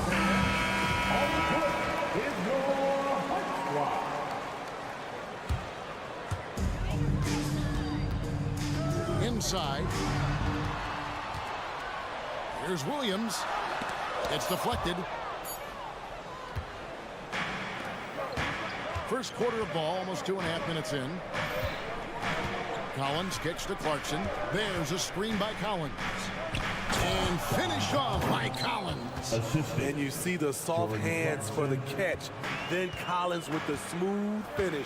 On the court is your hot squad. Inside. Here's Williams. It's deflected. First quarter of ball, almost 2.5 minutes in. Collins kicks to Clarkson. There's a screen by Collins. And finished off by Collins. And you see the soft hands for the catch. Then Collins with the smooth finish.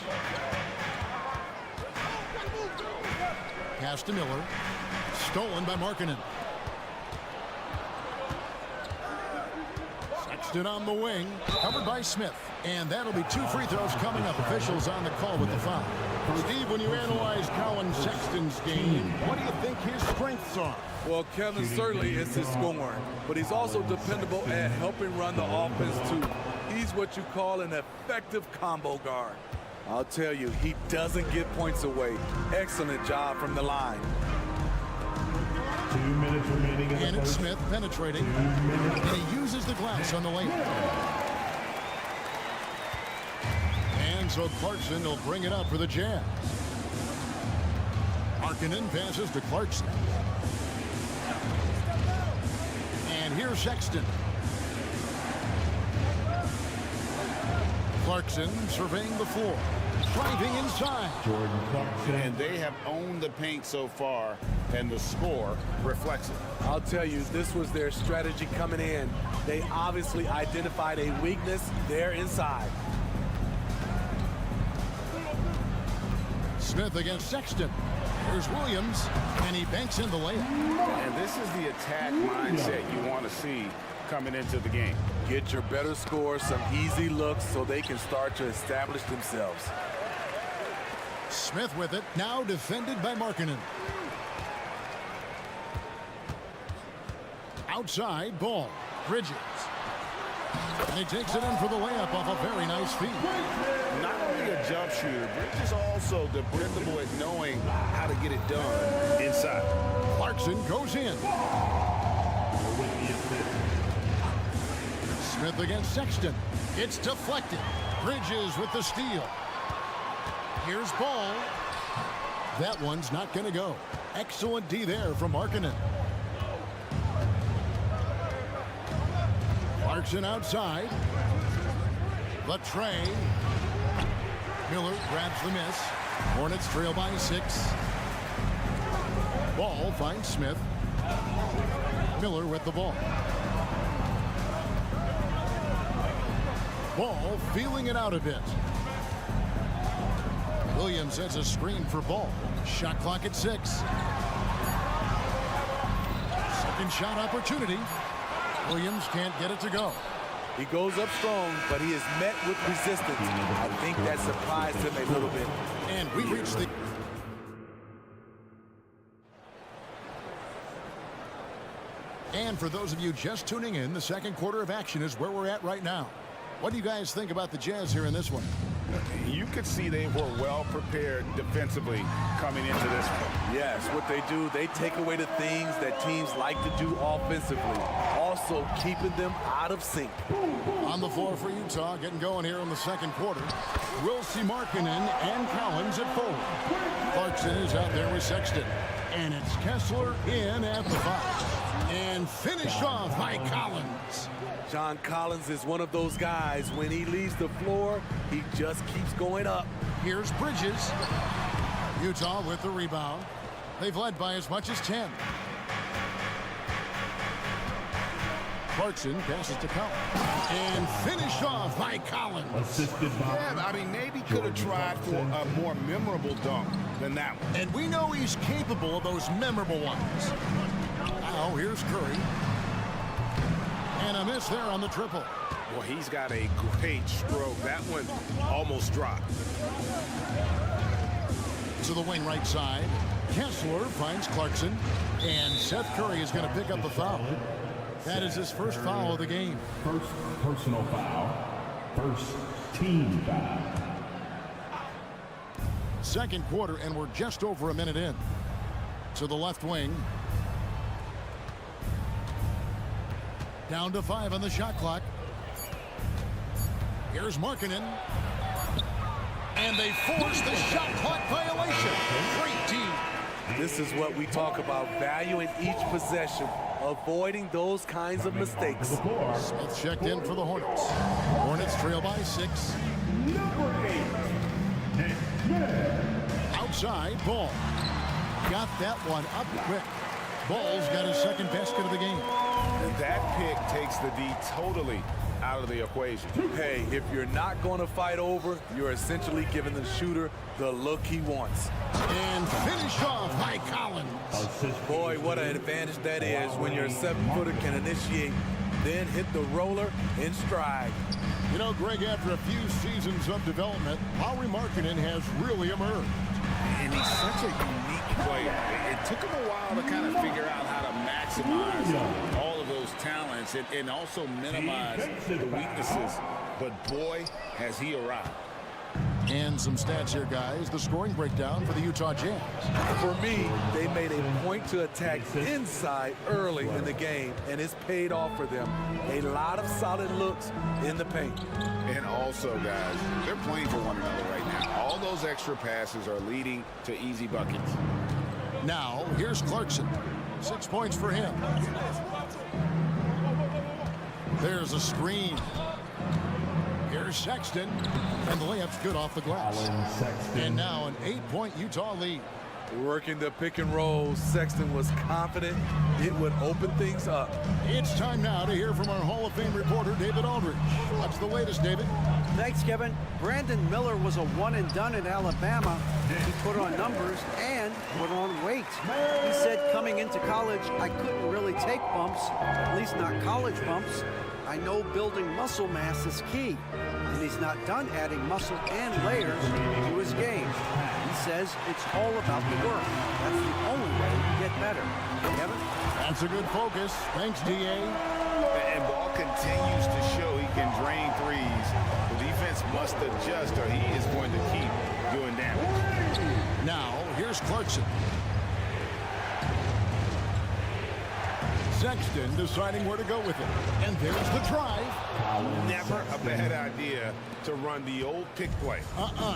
Pass to Miller. Stolen by Markkanen. Sexton on the wing. Covered by Smith. And that'll be 2 free throws coming up. Officials on the call with the foul. Steve, when you analyze Collins Sexton's game, what do you think his strengths are? Well, Kevin, certainly it's his scoring, but he's also dependable at helping run the offense too. He's what you call an effective combo guard. I'll tell you, he doesn't give points away. Excellent job from the line. 2 minutes remaining in the And it's first. Smith penetrating. And he uses the glass on the lane. And so Clarkson will bring it up for the Jazz. Markkanen passes to Clarkson. And here's Sexton. Clarkson surveying the floor. Driving inside. Jordan Clarkson. And they have owned the paint so far, and the score reflects it. I'll tell you, this was their strategy coming in. They obviously identified a weakness there inside. Smith against Sexton. Here's Williams, and he banks in the layup. And this is the attack mindset you want to see coming into the game. Get your better scores, some easy looks so they can start to establish themselves. Smith with it, now defended by Markkanen. Outside, Ball. Bridges. And he takes it in for the layup off a very nice feed. Not only a jump shooter, Bridges also dependable at knowing how to get it done inside. Clarkson goes in. Smith against Sexton. It's deflected. Bridges with the steal. Here's Ball. That one's not going to go. Excellent D there from Markkanen. Clarkson outside. The tray. Miller grabs the miss. Hornets trail by 6. Ball finds Smith. Miller with the ball. Ball feeling it out a bit. Williams has a screen for Ball. Shot clock at 6. Second shot opportunity. Williams can't get it to go. He goes up strong, but he is met with resistance. I think that surprised him a little bit. And we reach the... And for those of you just tuning in, the second quarter of action is where we're at right now. What do you guys think about the Jazz here in this one? You could see they were well prepared defensively coming into this one. Yes, what they do, they take away the things that teams like to do offensively, also keeping them out of sync. On the floor for Utah, getting going here in the second quarter. We'll see Markkanen and Collins at forward. Clarkson is out there with Sexton. And it's Kessler in at the 5. And finished off by Collins. John Collins is one of those guys, when he leaves the floor, he just keeps going up. Here's Bridges. Utah with the rebound. They've led by as much as 10. Clarkson passes to Collins. And finished off by Collins. Yeah, I mean, maybe could have tried for a more memorable dunk than that one. And we know he's capable of those memorable ones. Now here's Curry. And a miss there on the triple. Well, he's got a great stroke. That one almost dropped. To the wing right side. Kessler finds Clarkson. And Seth Curry is going to pick up a foul. That is his first foul of the game. First personal foul. First team foul. Second quarter, and we're just over a minute in. To the left wing. Down to 5 on the shot clock. Here's Markkanen. And they force the shot clock violation. Great team. This is what we talk about, valuing each possession, avoiding those kinds of mistakes. Smith checked in for the Hornets. Hornets trail by 6. Number 8. Outside, Ball. Got that one up quick. Ball's got his second basket of the game. And that pick takes the D totally out of the equation. Hey, if you're not going to fight over, you're essentially giving the shooter the look he wants. And finish off by Collins. Boy, what an advantage that is when your 7-footer can initiate, then hit the roller in stride. You know, Greg, after a few seasons of development, Lauri Markkanen has really emerged. And he's such a unique player. It took him a while to kind of figure out how to maximize all of those talents and also minimize the weaknesses. But boy, has he arrived. And some stats here, guys. The scoring breakdown for the Utah Jazz. For me, they made a point to attack inside early in the game, and it's paid off for them. A lot of solid looks in the paint. And also, guys, they're playing for one another right now. All those extra passes are leading to easy buckets. Now, here's Clarkson. 6 points for him. There's a screen. Here's Sexton. And the layup's good off the glass. And now an 8-point Utah lead. Working the pick and roll, Sexton was confident it would open things up. It's time now to hear from our Hall of Fame reporter, David Aldridge. What's the latest, David? Thanks, Kevin. Brandon Miller was a one-and-done in Alabama. He put on numbers and put on weight. He said coming into college, I couldn't really take bumps, at least not college bumps. I know building muscle mass is key, and he's not done adding muscle and layers to his game. He says it's all about the work. That's the only way to get better. Kevin? That's a good focus. Thanks, D.A. And Ball continues to show he can drain threes. The defense must adjust or he is going to keep doing damage. Now, here's Clarkson. Sexton deciding where to go with it. And there's the drive. Never a bad idea to run the old pick play.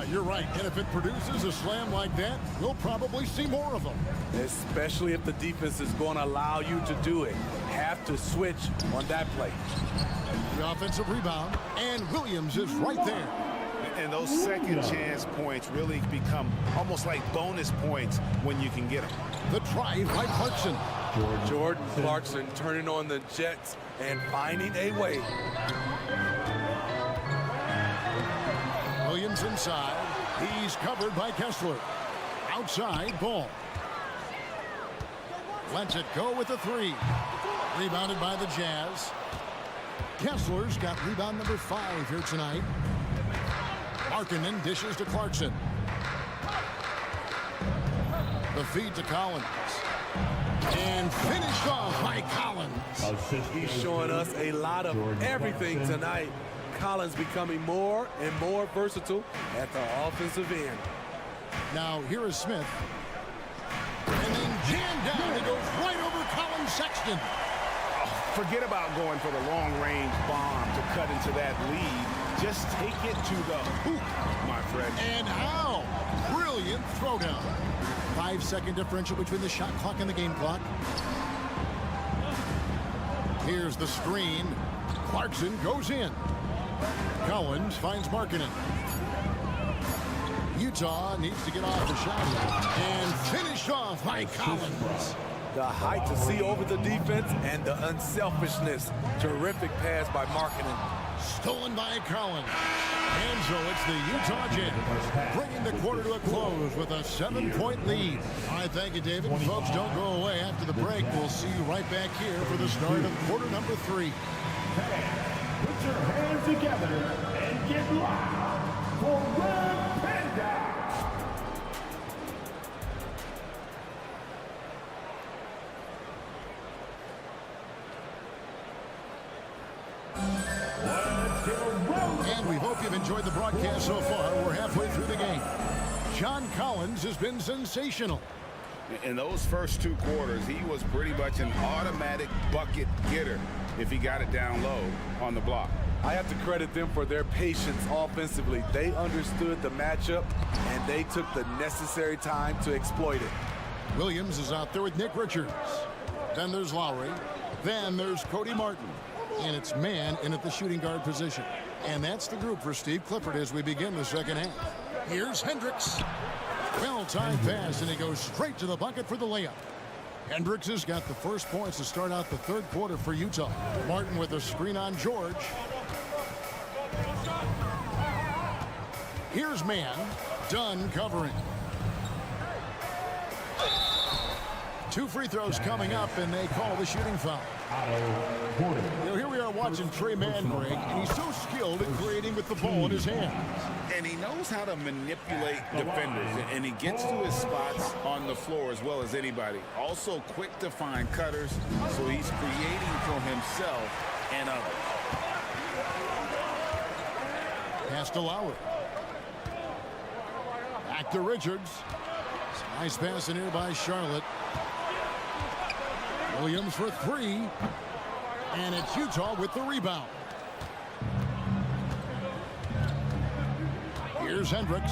You're right. And if it produces a slam like that, we'll probably see more of them. Especially if the defense is going to allow you to do it. Have to switch on that play. The offensive rebound, and Williams is right there. And those second chance points really become almost like bonus points when you can get them. The drive by Clarkson. Jordan Clarkson turning on the Jets and finding a way. Williams inside. He's covered by Kessler. Outside, ball. Lets it go with the three. Rebounded by the Jazz. Kessler's got rebound number 5 here tonight. Markkanen dishes to Clarkson. The feed to Collins. And finished off by Collins. He's showing us a lot of everything tonight. Collins becoming more and more versatile at the offensive end. Now here is Smith. And then jammed down. It goes right over Collins Sexton. Forget about going for the long-range bomb to cut into that lead. Just take it to the hoop, my friend. And how? Brilliant throwdown. 5-second differential between the shot clock and the game clock. Here's the screen. Clarkson goes in. Collins finds Markkanen. Utah needs to get off the shot and finish off by Collins. The height to see over the defense and the unselfishness. Terrific pass by Markkanen. Stolen by Collins. And so it's the Utah Jazz bringing the quarter to a close with a 7-point lead. All right, thank you, David. Folks, don't go away after the break. We'll see you right back here for the start of quarter number 3. Put your hands together and get loud for Red Panda. And we hope you've enjoyed the broadcast so far. We're halfway through the game. John Collins has been sensational. In those first 2 quarters, he was pretty much an automatic bucket getter if he got it down low on the block. I have to credit them for their patience offensively. They understood the matchup, and they took the necessary time to exploit it. Williams is out there with Nick Richards. Then there's Lowry. Then there's Cody Martin. And it's man in at the shooting guard position. And that's the group for Steve Clifford as we begin the second half. Here's Hendricks. Well-timed pass, and he goes straight to the bucket for the layup. Hendricks has got the first points to start out the third quarter for Utah. Martin with a screen on George. Here's man. Dunn covering. 2 free throws coming up, and they call the shooting foul. You know, here we are watching Trey Mann, Greg, and he's so skilled at creating with the ball in his hands. And he knows how to manipulate defenders, and he gets to his spots on the floor as well as anybody. Also quick to find cutters, so he's creating for himself and others. Pass to Lowry. Back to Richards. Nice pass in here by Charlotte. Williams for 3. And it's Utah with the rebound. Here's Hendricks.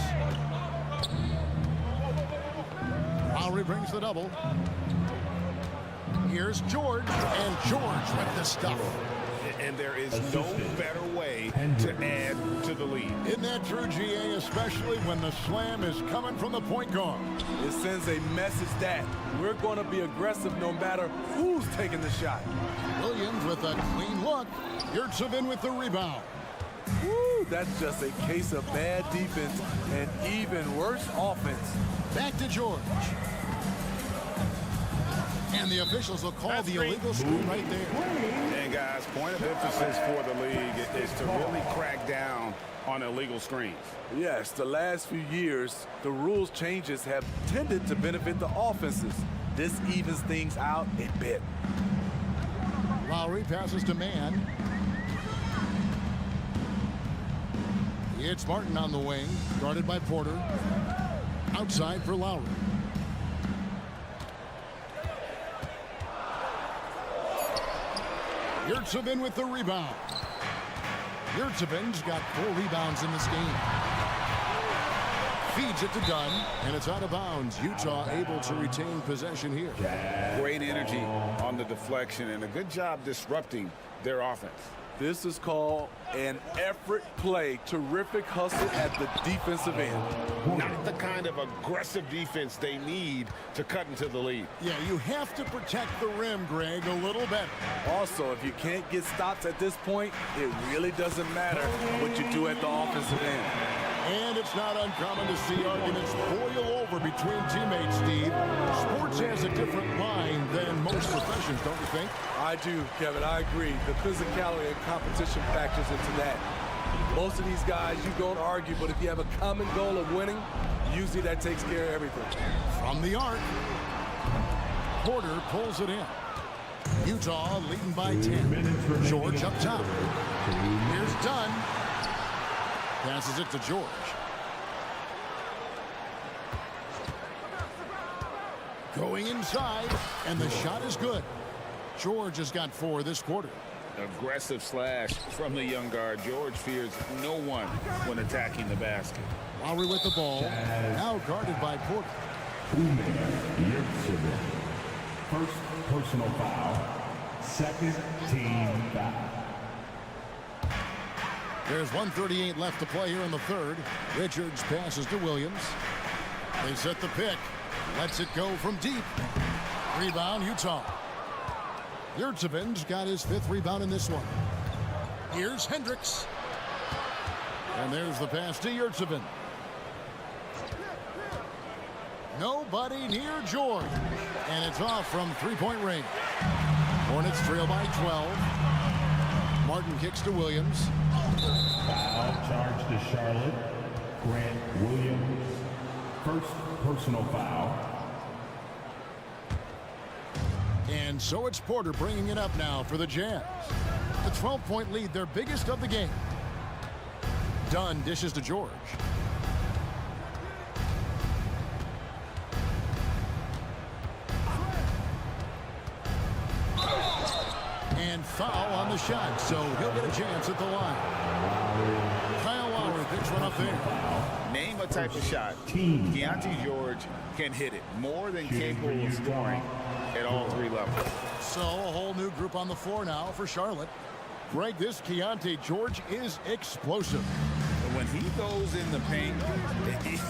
Lowry brings the double. Here's George. And George with the stuff. And there is no better way to add to the lead. Isn't that true, GA? Especially when the slam is coming from the point guard. It sends a message that we're going to be aggressive no matter who's taking the shot. Williams with a clean look. Yurtsevin with the rebound. Woo, that's just a case of bad defense and even worse offense. Back to George. And the officials will call the illegal screen right there. And guys, point of emphasis for the league is to really crack down on illegal screens. Yes, the last few years, the rules changes have tended to benefit the offenses. This evens things out a bit. Lowry passes to Mann. It's Martin on the wing, guarded by Porter. Outside for Lowry. Yurtsevin with the rebound. Yurtsevin's got 4 rebounds in this game. Feeds it to Dunn, and it's out of bounds. Utah able to retain possession here. Great energy on the deflection and a good job disrupting their offense. This is called an effort play. Terrific hustle at the defensive end. Not the kind of aggressive defense they need to cut into the lead. Yeah, you have to protect the rim, Greg, a little better. Also, if you can't get stops at this point, it really doesn't matter what you do at the offensive end. And it's not uncommon to see arguments boil over between teammates, Steve. Sports has a different line than most professions, don't you think? I do, Kevin. I agree. The physicality and competition factors into that. Most of these guys, you don't argue, but if you have a common goal of winning, usually that takes care of everything. From the arc, Porter pulls it in. Utah leading by 10. George up top. Here's Dunn. Passes it to George. Going inside, and the shot is good. George has got 4 this quarter. Aggressive slash from the young guard. George fears no one when attacking the basket. Lowry with the ball, now guarded by Porter. First personal foul, second team foul. There's 1:38 left to play here in the third. Richards passes to Williams. They set the pick. Lets it go from deep. Rebound, Utah. Yurtsevin's got his 5th rebound in this one. Here's Hendricks. And there's the pass to Yurtsevin. Nobody near George. And it's off from 3-point range. Hornets trail by 12. Martin kicks to Williams. Foul charge to Charlotte. Grant Williams. First personal foul. And so it's Porter bringing it up now for the Jazz. The 12-point lead, their biggest of the game. Dunn dishes to George. And foul on the shot, so he'll get a chance at the line. Kyle Lowry picks one up there. Name a type of shot. Keontae George can hit it. More than capable of scoring at all 3 levels. So a whole new group on the floor now for Charlotte. Greg, this Keontae George is explosive. When he goes in the paint,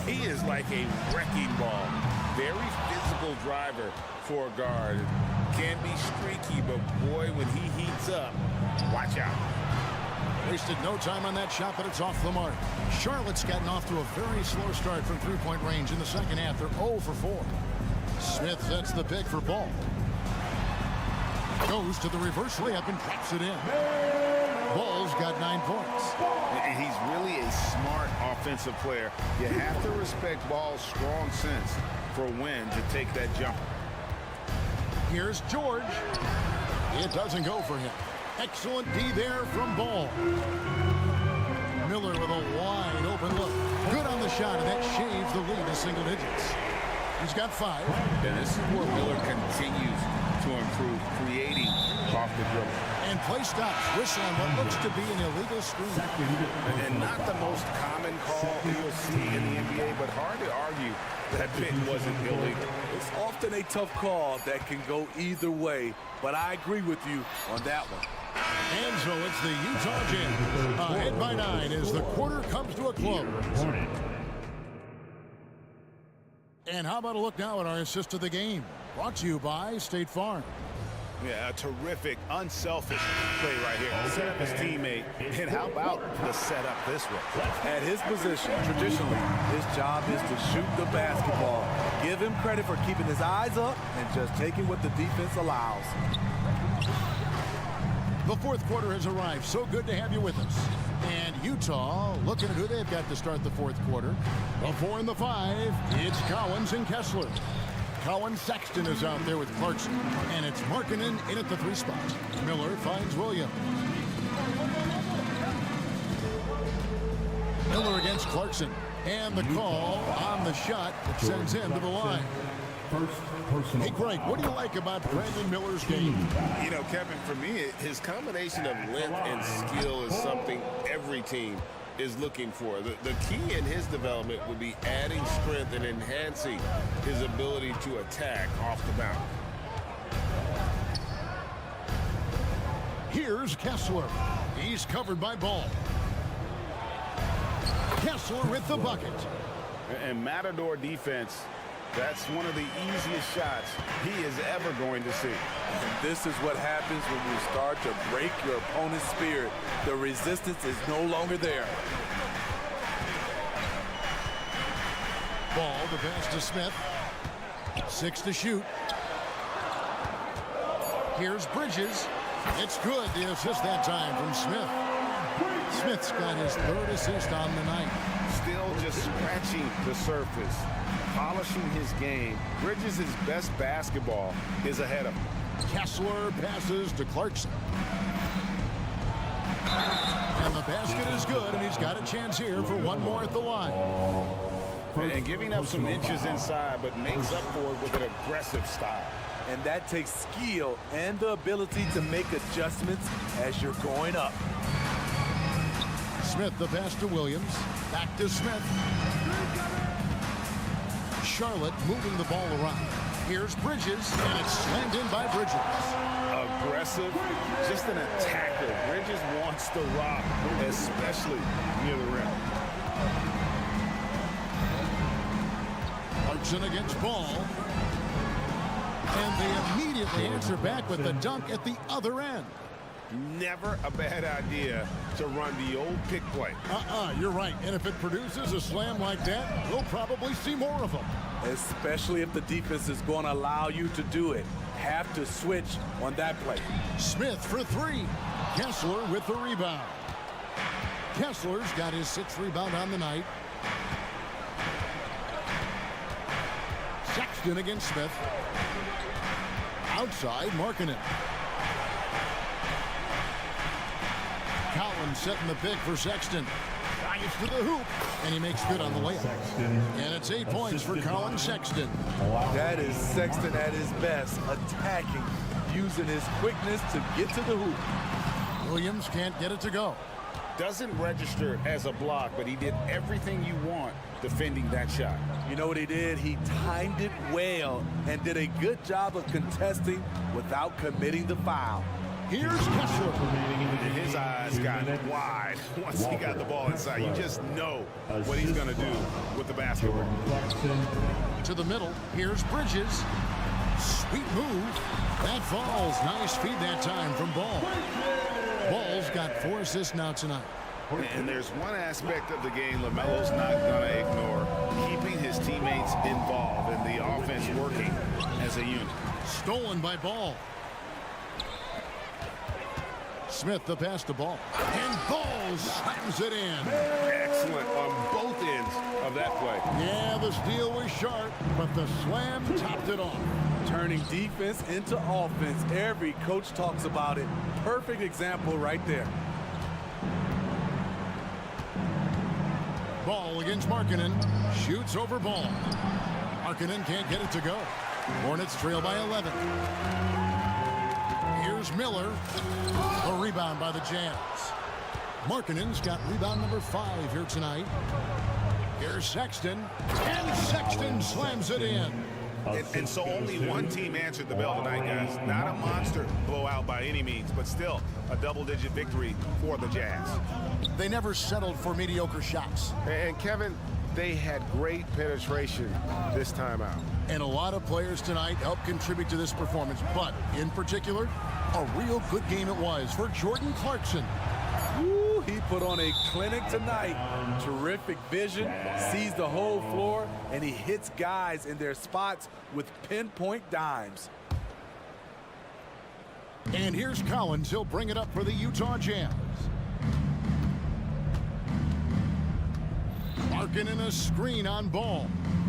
he is like a wrecking ball. Very physical driver for a guard. Can be streaky, but boy, when he heats up, watch out. Wasted no time on that shot, but it's off the mark. Charlotte's gotten off to a very slow start from 3-point range in the second half. They're 0 for 4. Smith sets the pick for Ball. Goes to the reverse layup and drops it in. Ball's got 9 points. And he's really a smart offensive player. You have to respect Ball's strong sense for when to take that jumper. Here's George. It doesn't go for him. Excellent D there from Ball. Miller with a wide open look. Good on the shot, and that shaves the lead to single digits. He's got 5. And this is where Miller continues to improve, creating off the dribble. And play stops. Whistle on what looks to be an illegal screen. And not the most common call you'll see in the NBA, but hard to argue that pick wasn't illegal. It's often a tough call that can go either way, but I agree with you on that one. And so it's the Utah Jazz ahead by 9 as the quarter comes to a close. And how about a look now at our assist of the game? Brought to you by State Farm. Yeah, a terrific, unselfish play right here. Set up his teammate, and how about the setup this way? At his position, traditionally, his job is to shoot the basketball. Give him credit for keeping his eyes up and just taking what the defense allows. The fourth quarter has arrived. So good to have you with us. And Utah looking at who they've got to start the fourth quarter. The 4 and the 5, it's Collins and Kessler. Cowan Sexton is out there with Clarkson, and it's Markkanen in at the 3 spot. Miller finds Williams. Miller against Clarkson, and the call on the shot that sends him to the line. First personal. Hey, Greg, what do you like about Brandon Miller's game? You know, Kevin, for me, his combination of length and skill is something every team is looking for. The key in his development would be adding strength and enhancing his ability to attack off the bounce. Here's Kessler. He's covered by Ball. Kessler with the bucket. And Matador defense, that's one of the easiest shots he is ever going to see. And this is what happens when you start to break your opponent's spirit. The resistance is no longer there. Ball, the pass to Smith. 6 to shoot. Here's Bridges. It's good. The assist that time from Smith. Smith's got his 3rd assist on the night. Still just scratching the surface, polishing his game. Bridges' best basketball is ahead of him. Kessler passes to Clarkson. And the basket is good, and he's got a chance here for one more at the line. And giving up some inches inside, but makes up for it with an aggressive style. And that takes skill and the ability to make adjustments as you're going up. Smith, the pass to Williams. Back to Smith. Charlotte moving the ball around. Here's Bridges, and it's slammed in by Bridges. Aggressive, just an attacker. Bridges wants to rock, especially near the rim. Clarkson against Ball. And they immediately answer back with the dunk at the other end. Never a bad idea to run the old pick play. You're right. And if it produces a slam like that, we'll probably see more of them. Especially if the defense is going to allow you to do it. Have to switch on that play. Smith for 3. Kessler with the rebound. Kessler's got his 6th rebound on the night. Sexton against Smith. Outside, Markkanen. Collins setting the pick for Sexton. Drives to the hoop, and he makes good on the layup. And it's 8 points for Colin Sexton. That is Sexton at his best, attacking, using his quickness to get to the hoop. Williams can't get it to go. Doesn't register as a block, but he did everything you want defending that shot. You know what he did? He timed it well and did a good job of contesting without committing the foul. Here's Kessler. His eyes got wide once he got the ball inside. You just know what he's going to do with the basketball. To the middle. Here's Bridges. Sweet move. That falls. Nice feed that time from Ball. Ball's got 4 assists now tonight. And there's one aspect of the game LaMelo's not going to ignore, keeping his teammates involved and the offense working as a unit. Stolen by Ball. Smith, the pass to Ball. And Ball slams it in. Excellent on both ends of that play. Yeah, the steal was sharp, but the slam topped it off. Turning defense into offense. Every coach talks about it. Perfect example right there. Ball against Markkanen. Shoots over Ball. Markkanen can't get it to go. Hornets trail by 11. Here's Miller. A rebound by the Jazz. Markkanen's got rebound number 5 here tonight. Here's Sexton. And Sexton slams it in. And so only one team answered the bell tonight, guys. Not a monster blowout by any means, but still a double-digit victory for the Jazz. They never settled for mediocre shots. And Kevin, they had great penetration this time out. And a lot of players tonight helped contribute to this performance, but in particular, a real good game it was for Jordan Clarkson. Woo, he put on a clinic tonight. Terrific vision, sees the whole floor, and he hits guys in their spots with pinpoint dimes. And here's Collins. He'll bring it up for the Utah Jazz. Markkanen a screen on Ball.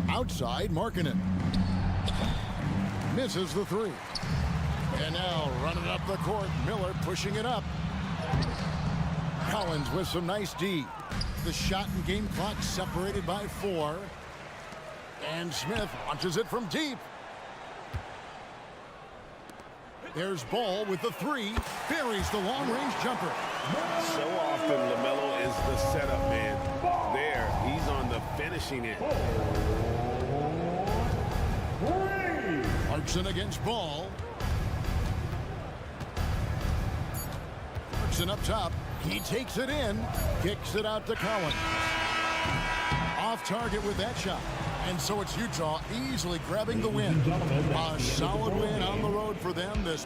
Outside, Markkanen. Misses the 3. And now running up the court, Miller pushing it up. Collins with some nice D. The shot and game clock separated by 4. And Smith launches it from deep. There's Ball with the three. Buries the long-range jumper. So often, LaMelo is the setup man. There, he's on the finishing end. Clarkson against Ball. Clarkson up top. He takes it in. Kicks it out to Collins. Off target with that shot. And so it's Utah easily grabbing the win. A solid win on the road for them this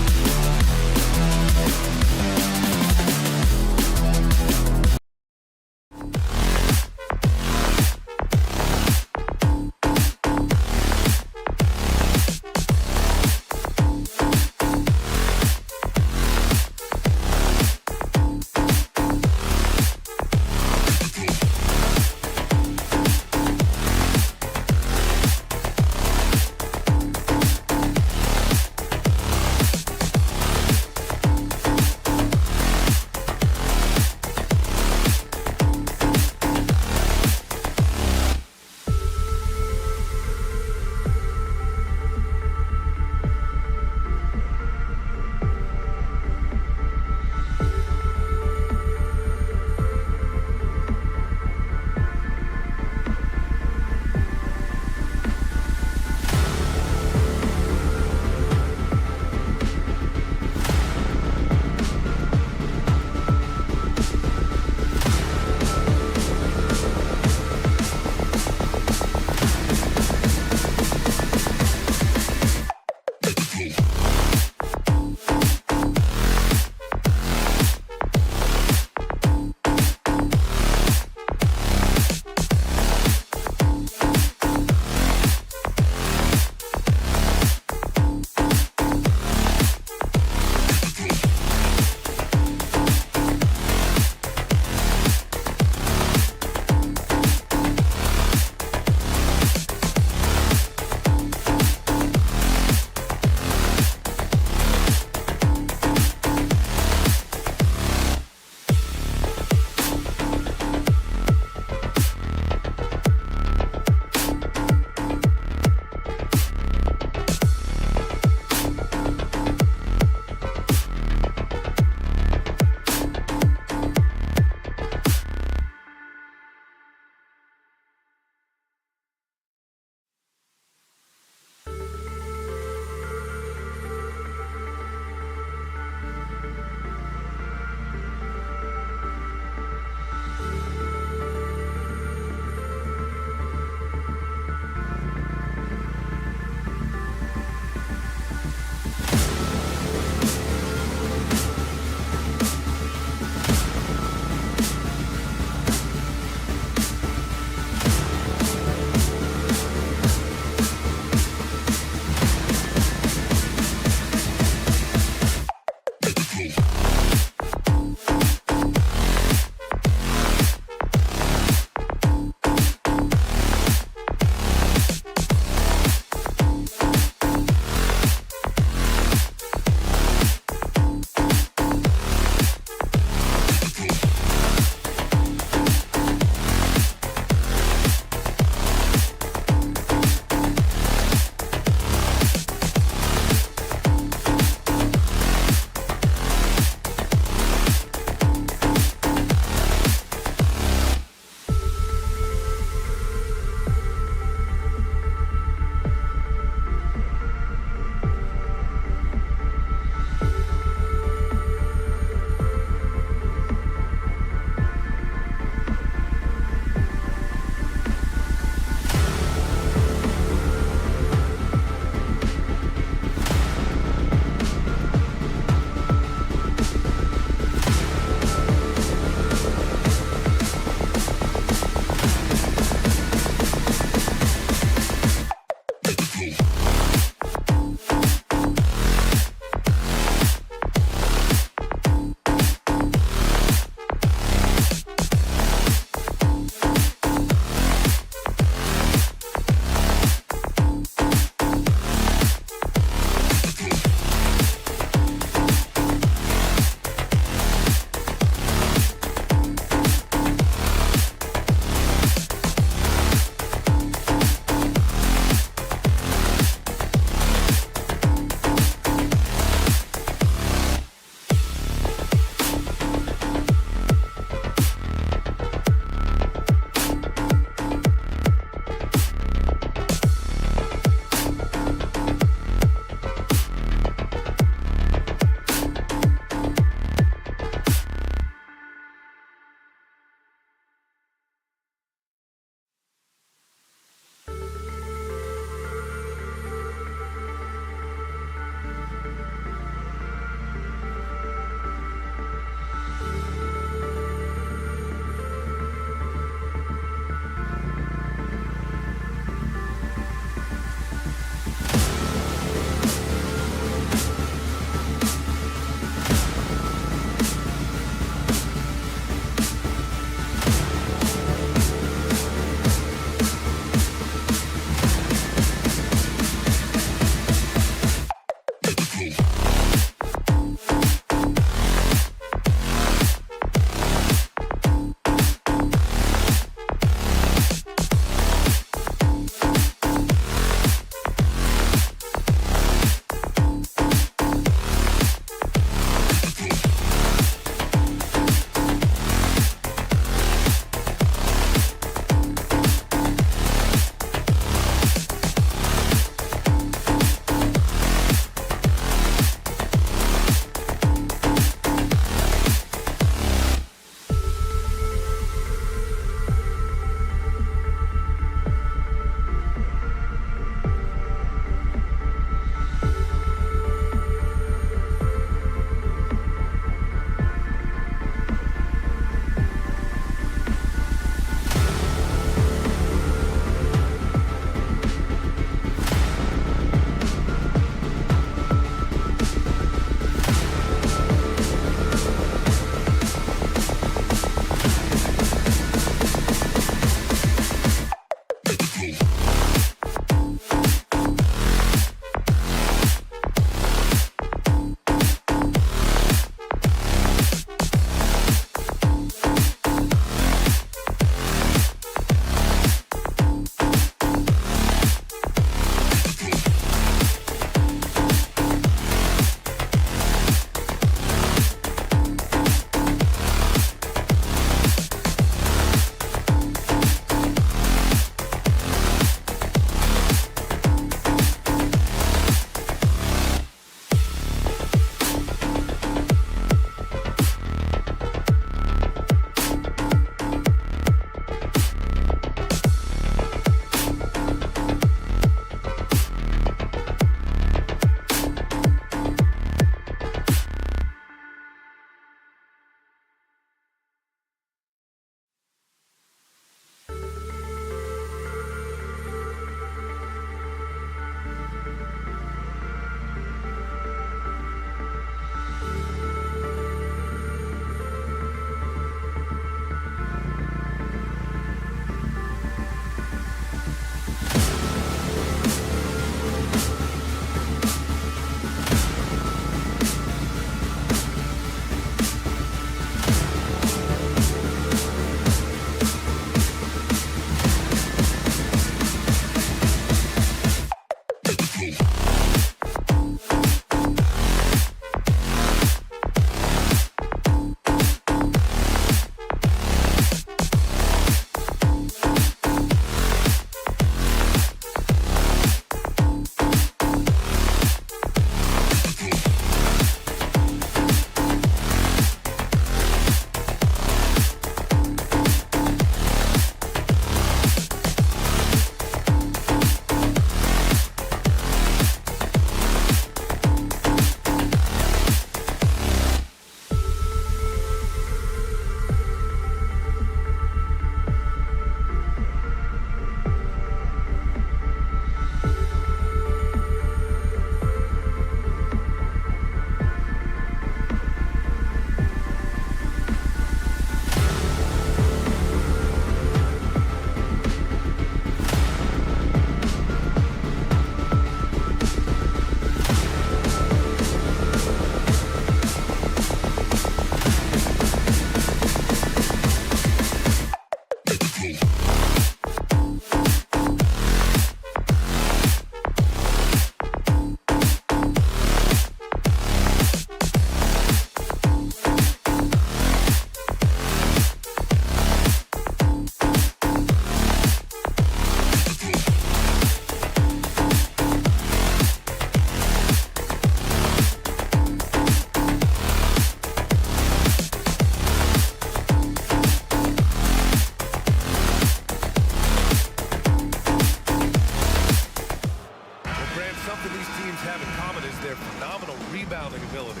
is their phenomenal rebounding ability.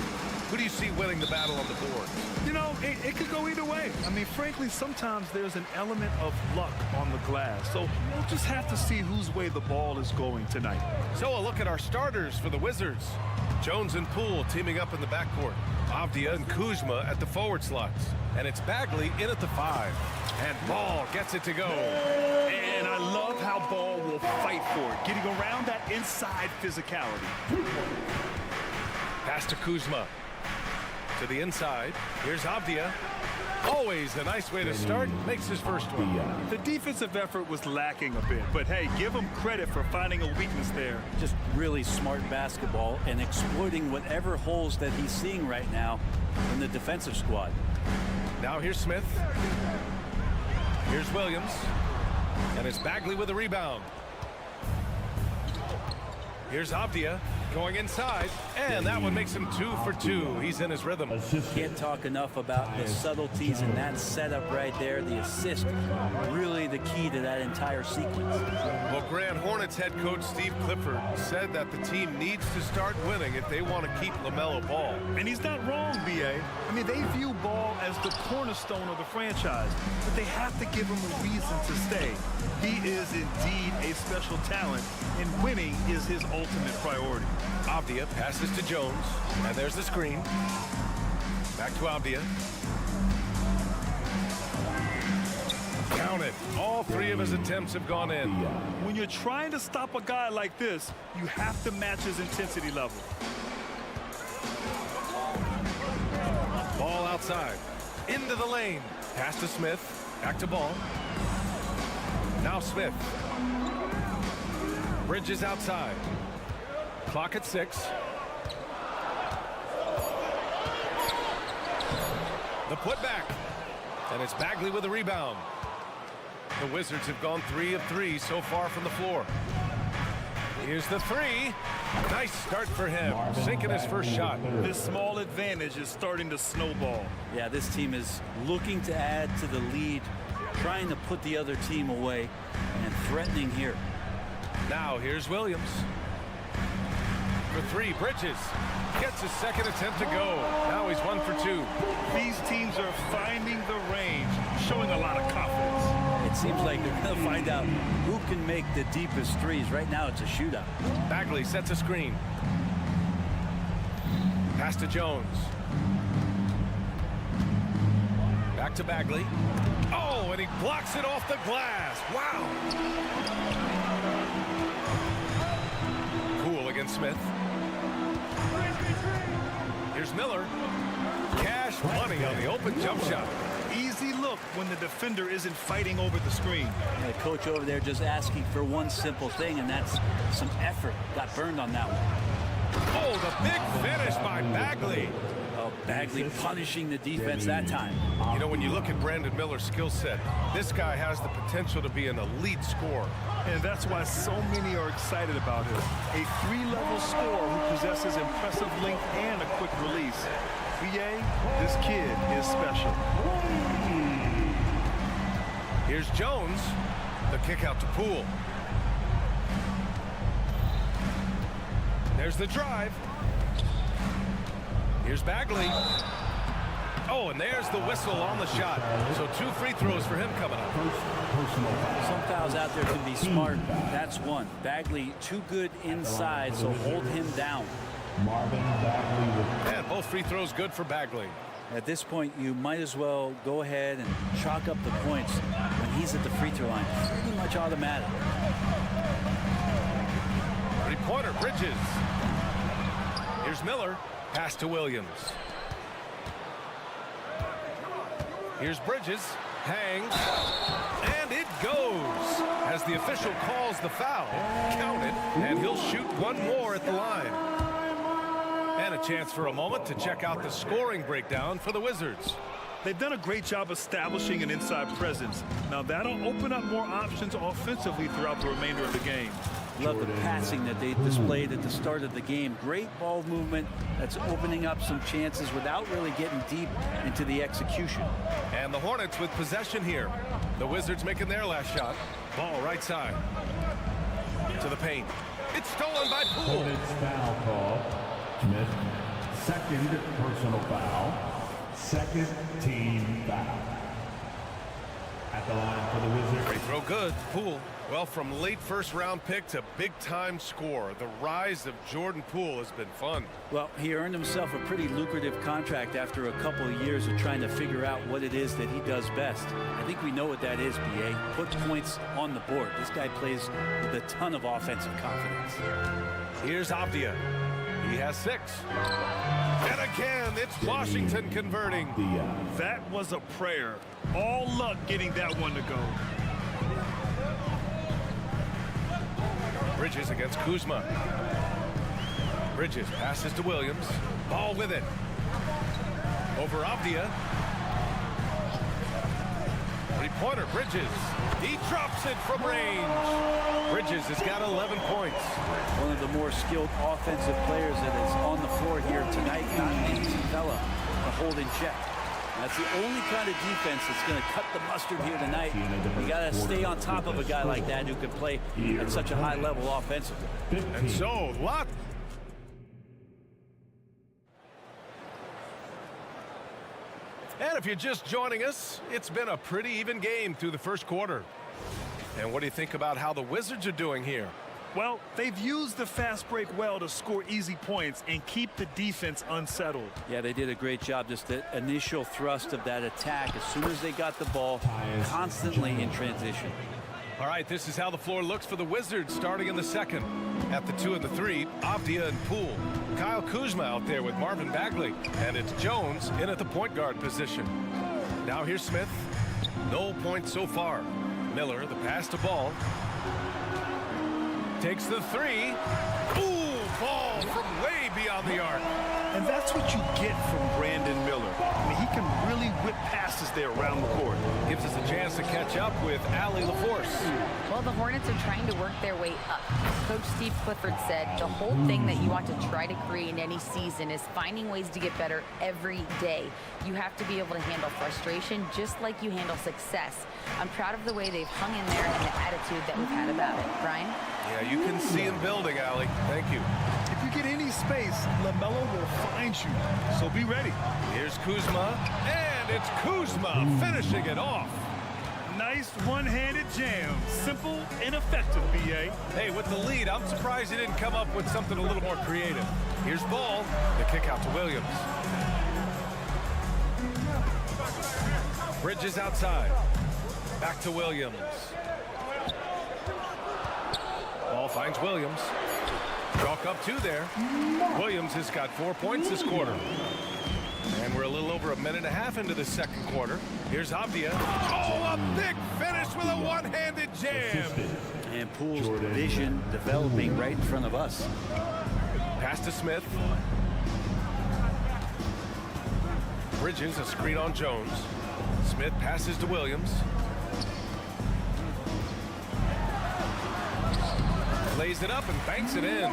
Who do you see winning the battle on the board? You know, it could go either way. I mean, frankly, sometimes there's an element of luck on the glass. So we'll just have to see whose way the ball is going tonight. So a look at our starters for the Wizards. Jones and Poole teaming up in the backcourt. Avdia and Kuzma at the forward slots. And it's Bagley in at the 5. And Ball gets it to go. And I love how Ball will fight for it, getting around that inside physicality. Pass to Kuzma. To the inside. Here's Avdia. Always a nice way to start. Makes his first one. The defensive effort was lacking a bit, but hey, give him credit for finding a weakness there. Just really smart basketball and exploiting whatever holes that he's seeing right now in the defensive squad. Now here's Smith. Here's Williams. And it's Bagley with a rebound. Here's Avdia going inside, and that one makes him 2 for 2. He's in his rhythm. Can't talk enough about the subtleties in that setup right there. The assist, really the key to that entire sequence. Well, Grand Hornets head coach Steve Clifford said that the team needs to start winning if they want to keep LaMelo Ball. And he's not wrong, B.A. I mean, they view Ball as the cornerstone of the franchise, but they have to give him a reason to stay. He is indeed a special talent, and winning is his ultimate priority. Avdia passes to Jones, and there's the screen. Back to Avdia. Count it. All 3 of his attempts have gone in. When you're trying to stop a guy like this, you have to match his intensity level. Ball outside. Into the lane. Pass to Smith. Back to Ball. Now Smith. Bridges outside. Clock at 6. The putback. And it's Bagley with a rebound. The Wizards have gone 3 of 3 so far from the floor. Here's the 3. Nice start for him. Sinking his first shot. This small advantage is starting to snowball. Yeah, this team is looking to add to the lead, trying to put the other team away, and threatening here. Now here's Williams. For 3, Bridges gets his second attempt to go. Now he's 1 for 2. These teams are finding the range, showing a lot of confidence. It seems like they're going to find out who can make the deepest threes. Right now it's a shootout. Bagley sets a screen. Pass to Jones. Back to Bagley. Oh, and he blocks it off the glass. Wow. Poole against Smith. Here's Miller. Cash money on the open jump shot. Easy look when the defender isn't fighting over the screen. The coach over there just asking for one simple thing, and that's some effort. Got burned on that one. Oh, the big finish by Bagley. Oh, Bagley punishing the defense that time. You know, when you look at Brandon Miller's skill set, this guy has the potential to be an elite scorer. And that's why so many are excited about him. A 3-level scorer who possesses impressive length and a quick release. B.A., this kid is special. Here's Jones. The kick out to Poole. There's the drive. Here's Bagley. Oh, and there's the whistle on the shot. So 2 free throws for him coming up. Some fouls out there can be smart. That's one. Bagley too good inside, so hold him down. And both free throws good for Bagley. At this point, you might as well go ahead and chalk up the points when he's at the free throw line. Pretty much automatic. 3-pointer, Bridges. Here's Miller. Pass to Williams. Here's Bridges. Hangs. And it goes. As the official calls the foul. Count it. And he'll shoot 1 more at the line. And a chance for a moment to check out the scoring breakdown for the Wizards. They've done a great job establishing an inside presence. Now that'll open up more options offensively throughout the remainder of the game. Love the passing that they displayed at the start of the game. Great ball movement that's opening up some chances without really getting deep into the execution. And the Hornets with possession here. The Wizards making their last shot. Ball right side. To the paint. It's stolen by Poole. Hornets foul call. Smith, second personal foul. Second team foul. At the line for the Wizards. Free throw good. Poole. Well, from late first-round pick to big-time scorer, the rise of Jordan Poole has been fun. Well, he earned himself a pretty lucrative contract after a couple of years of trying to figure out what it is that he does best. I think we know what that is, B.A. Put points on the board. This guy plays with a ton of offensive confidence. Here's Avdia. He has 6. And again, it's Washington converting. That was a prayer. All luck getting that one to go. Bridges against Kuzma. Bridges passes to Williams. Ball with it. Over Avdia. Three-pointer, Bridges. He drops it from range. Bridges has got 11 points. One of the more skilled offensive players that is on the floor here tonight. Not an easy fella to hold in check. That's the only kind of defense that's going to cut the mustard here tonight. You got to stay on top of a guy like that who can play at such a high level offensively. And so, what? And if you're just joining us, it's been a pretty even game through the first quarter. And what do you think about how the Wizards are doing here? Well, they've used the fast break well to score easy points and keep the defense unsettled. Yeah, they did a great job. Just the initial thrust of that attack as soon as they got the ball, constantly in transition. All right, this is how the floor looks for the Wizards starting in the second. At the 2 and the 3, Avdia and Poole. Kyle Kuzma out there with Marvin Bagley. And it's Jones in at the point guard position. Now here's Smith. No points so far. Miller, the pass to Ball. Takes the 3. Ooh, Ball from way beyond the arc. And that's what you get from Brandon Miller. I mean, he can really whip passes there around the court. Gives us a chance to catch up with Allie LaForce. Well, the Hornets are trying to work their way up. Coach Steve Clifford said the whole thing that you want to try to create in any season is finding ways to get better every day. You have to be able to handle frustration just like you handle success. I'm proud of the way they've hung in there and the attitude that we've had about it. Brian? Yeah, you can see him building, Allie. Thank you. If you get any space, LaMelo will find you. So be ready. Here's Kuzma, and it's Kuzma finishing it off. Nice one-handed jam. Simple and effective, B.A. Hey, with the lead, I'm surprised he didn't come up with something a little more creative. Here's Ball, the kick out to Williams. Bridges outside. Back to Williams. Ball finds Williams. Chalk up 2 there. Williams has got 4 points this quarter. And we're a little over a minute and a half into the second quarter. Here's Avdia. Oh, a big finish with a one-handed jam. And Poole's vision developing right in front of us. Pass to Smith. Bridges, a screen on Jones. Smith passes to Williams. Lays it up and banks it in.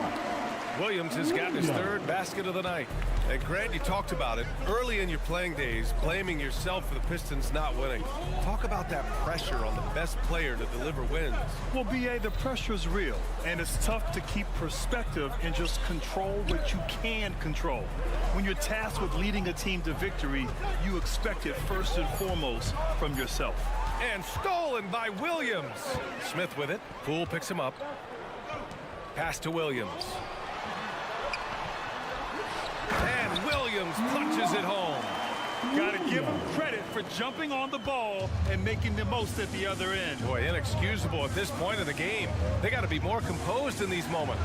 Williams has gotten his 3rd basket of the night. And Grant, you talked about it early in your playing days, blaming yourself for the Pistons not winning. Talk about that pressure on the best player to deliver wins. Well, B.A., the pressure's real, and it's tough to keep perspective and just control what you can control. When you're tasked with leading a team to victory, you expect it first and foremost from yourself. And stolen by Williams. Smith with it. Poole picks him up. Pass to Williams. And Williams punches it home. Got to give him credit for jumping on the ball and making the most at the other end. Boy, inexcusable at this point of the game. They got to be more composed in these moments.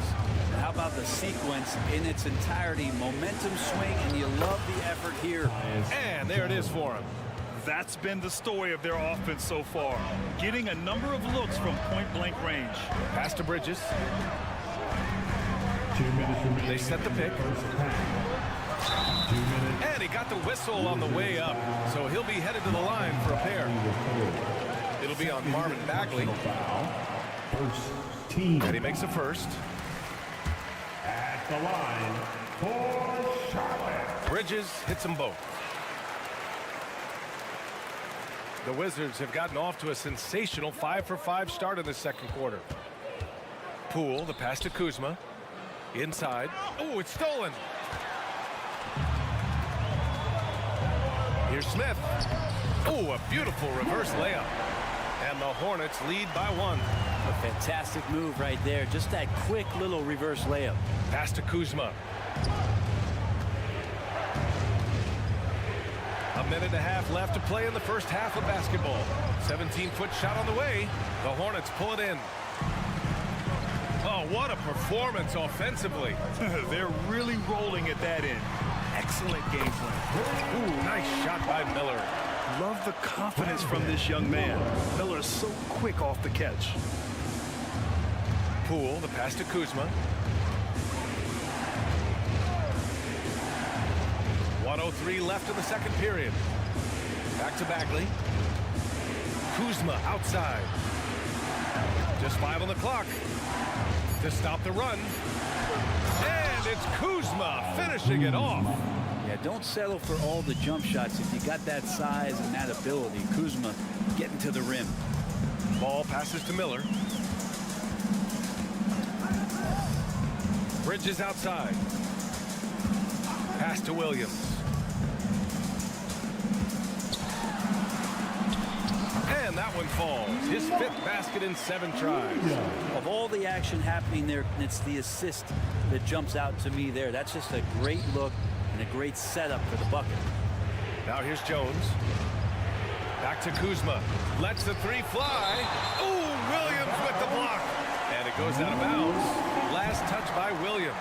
How about the sequence in its entirety? Momentum swing, and you love the effort here. And there it is for him. That's been the story of their offense so far. Getting a number of looks from point-blank range. Pass to Bridges. 2 minutes remaining. They set the pick. 2 minutes. And he got the whistle on the way up, so he'll be headed to the line for a pair. It'll be on Marvin Bagley. First team. And he makes a first. At the line for Charlotte. Bridges hits them both. The Wizards have gotten off to a sensational 5-for-5 start in the second quarter. Poole, the pass to Kuzma. Inside. Oh, it's stolen. Here's Smith. Oh, a beautiful reverse layup. And the Hornets lead by 1. A fantastic move right there. Just that quick little reverse layup. Pass to Kuzma. A minute and a half left to play in the first half of basketball. 17-foot shot on the way. The Hornets pull it in. Oh, what a performance offensively. They're really rolling at that end. Excellent game plan. Ooh, nice shot by Miller. Love the confidence from this young man. Miller is so quick off the catch. Poole, the pass to Kuzma. 1:03 left in the second period. Back to Bagley. Kuzma outside. Just 5 on the clock to stop the run. And it's Kuzma finishing it off. Yeah, don't settle for all the jump shots if you got that size and that ability. Kuzma getting to the rim. Ball passes to Miller. Bridges outside. Pass to Williams. And that one falls. His 5th basket in 7 tries. Of all the action happening there, it's the assist that jumps out to me there. That's just a great look and a great setup for the bucket. Now here's Jones. Back to Kuzma. Lets the 3 fly. Ooh, Williams with the block. And it goes out of bounds. Last touch by Williams.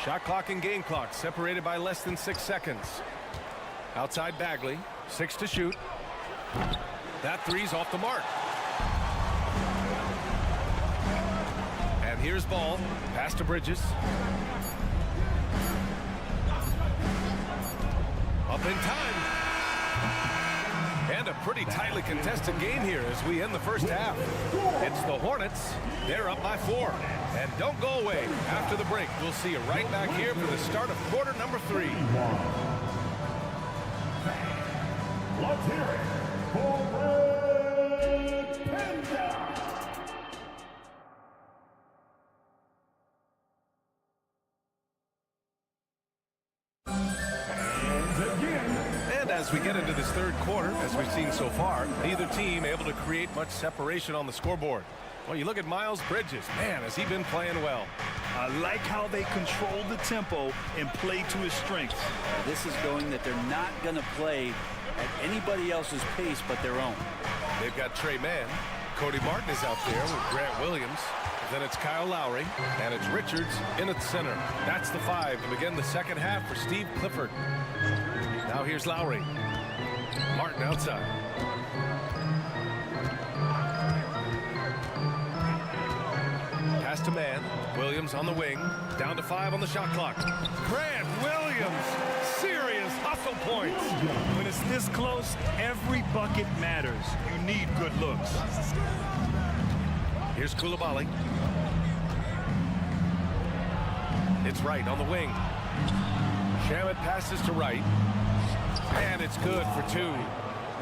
Shot clock and game clock separated by less than 6 seconds. Outside Bagley. 6 to shoot. That 3's off the mark. And here's Ball. Pass to Bridges. Up in time. And a pretty tightly contested game here as we end the first half. It's the Hornets. They're up by 4. And don't go away. After the break, we'll see you right back here for the start of quarter number 3. Let's hear it for Red Panda. And as we get into this third quarter, as we've seen so far, neither team able to create much separation on the scoreboard. Well, you look at Miles Bridges. Man, has he been playing well. I like how they control the tempo and play to his strengths. This is going that they're not going to play at anybody else's pace but their own. They've got Trey Mann. Cody Martin is out there with Grant Williams. Then it's Kyle Lowry, and it's Richards in at center. That's the 5 to begin the second half for Steve Clifford. Now here's Lowry. Martin outside. Pass to Mann. Williams on the wing. Down to 5 on the shot clock. Grant Williams. Serious hustle points. When it's this close, every bucket matters. You need good looks. Here's Coulibaly. It's Wright on the wing. Shamet passes to Wright. And it's good for 2.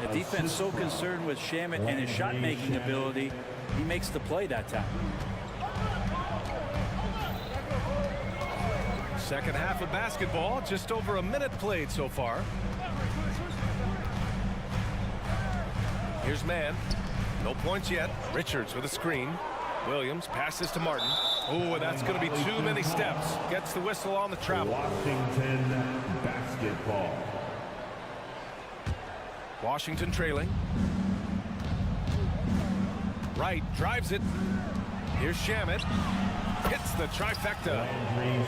The defense so concerned with Shamet and his shot-making ability, he makes the play that time. Second half of basketball, just over a minute played so far. Here's Mann. No points yet. Richards with a screen. Williams passes to Martin. Oh, and that's going to be too many steps. Gets the whistle on the travel. Washington basketball. Washington trailing. Wright drives it. Here's Shamet. Hits the trifecta.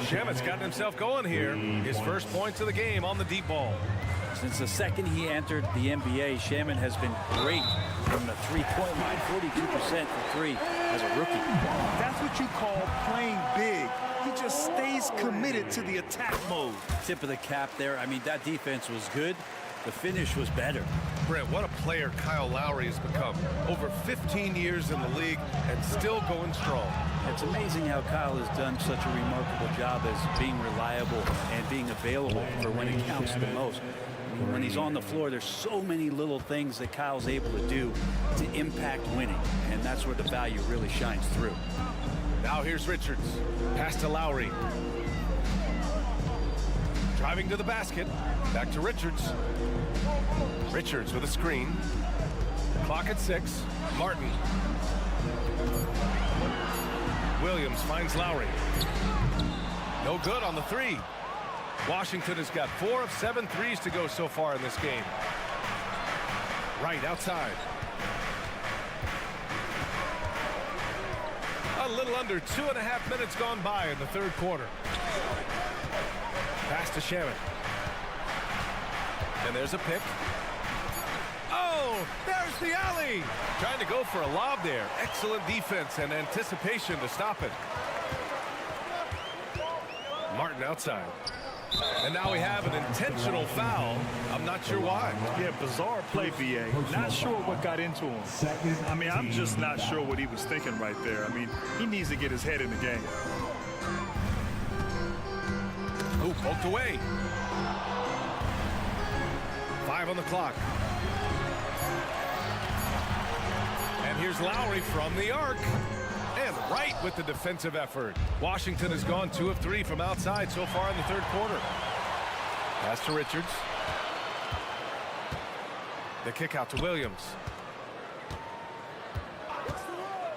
Shamet's gotten himself going here. His first points of the game on the deep ball. Since the second he entered the NBA, Shamet has been great from the three-point line. 42% for 3 as a rookie. That's what you call playing big. He just stays committed to the attack mode. Tip of the cap there. I mean, that defense was good. The finish was better. Brent, what a player Kyle Lowry has become. Over 15 years in the league and still going strong. It's amazing how Kyle has done such a remarkable job as being reliable and being available for when it counts the most. mean, when he's on the floor, there's so many little things that Kyle's able to do to impact winning, and that's where the value really shines through. Now here's Richards. Pass to Lowry. Driving to the basket. Back to Richards. Richards with a screen. Clock at 6. Martin. Williams finds Lowry. No good on the 3. Washington has got 4 of 7 threes to go so far in this game. Right outside. A little under 2.5 minutes gone by in the third quarter. Pass to Shaman. And there's a pick. Oh, there's the alley. Trying to go for a lob there. Excellent defense and anticipation to stop it. Martin outside. And now we have an intentional foul. I'm not sure why. Yeah, bizarre play, BA. Not sure what got into him. I mean, I'm just not sure what he was thinking right there. I mean, he needs to get his head in the game. Ooh, poked away. 5 on the clock. And here's Lowry from the arc. And right with the defensive effort. Washington has gone 2 of 3 from outside so far in the third quarter. Pass to Richards. The kick out to Williams.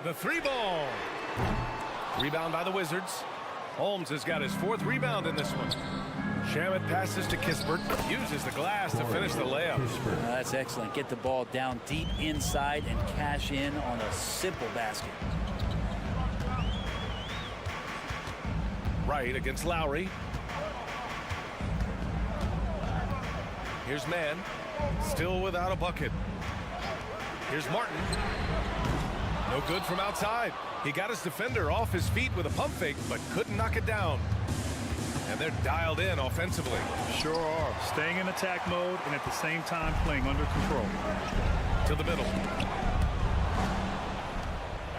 The 3-ball. Rebound by the Wizards. Holmes has got his 4th rebound in this one. Shamet passes to Kispert. Uses the glass to finish the layup. That's excellent. Get the ball down deep inside and cash in on a simple basket. Right against Lowry. Here's Mann. Still without a bucket. Here's Martin. No good from outside. He got his defender off his feet with a pump fake, but couldn't knock it down. And they're dialed in offensively. Sure are. Staying in attack mode and at the same time playing under control. To the middle.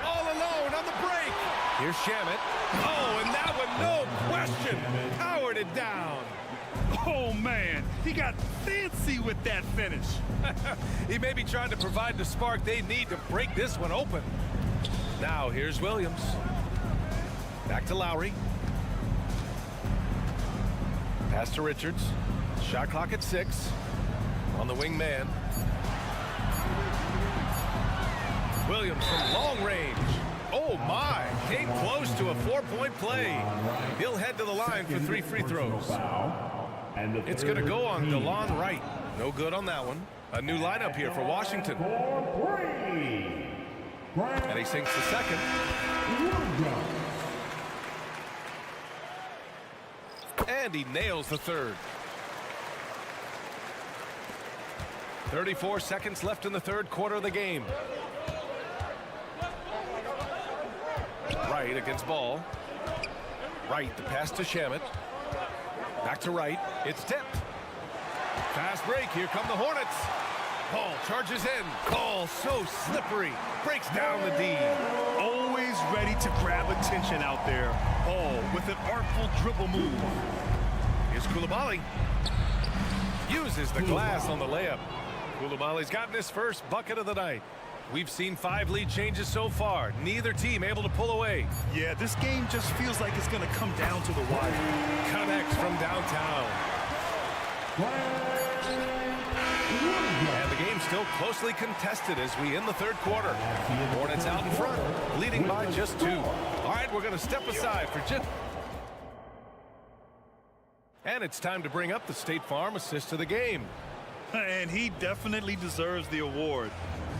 All alone on the break. Here's Shamet. Oh, and that one, no question, powered it down. Oh, man, he got fancy with that finish. He may be trying to provide the spark they need to break this one open. Now here's Williams. Back to Lowry. Pass to Richards. Shot clock at 6. On the wing man. Williams from long range. Oh my, came close to a 4-point play. He'll head to the line for 3 free throws. It's going to go on DeLon Wright. No good on that one. A new lineup here for Washington. And he sinks the second. And he nails the third. 34 seconds left in the third quarter of the game. Wright against Ball. Wright, the pass to Shamet. Back to Wright. It's tipped. Fast break. Here come the Hornets. Ball charges in. Ball so slippery. Breaks down the D. Always ready to grab attention out there. Ball with an artful dribble move. Here's Coulibaly. Uses the glass on the layup. Coulibaly's gotten his first bucket of the night. We've seen 5 lead changes so far. Neither team able to pull away. Yeah, this game just feels like it's going to come down to the wire. Connects from downtown. And the game's still closely contested as we end the third quarter. Hornets out in front, leading by just 2. All right, we're going to step aside for just... And it's time to bring up the State Farm assist of the game. And he definitely deserves the award.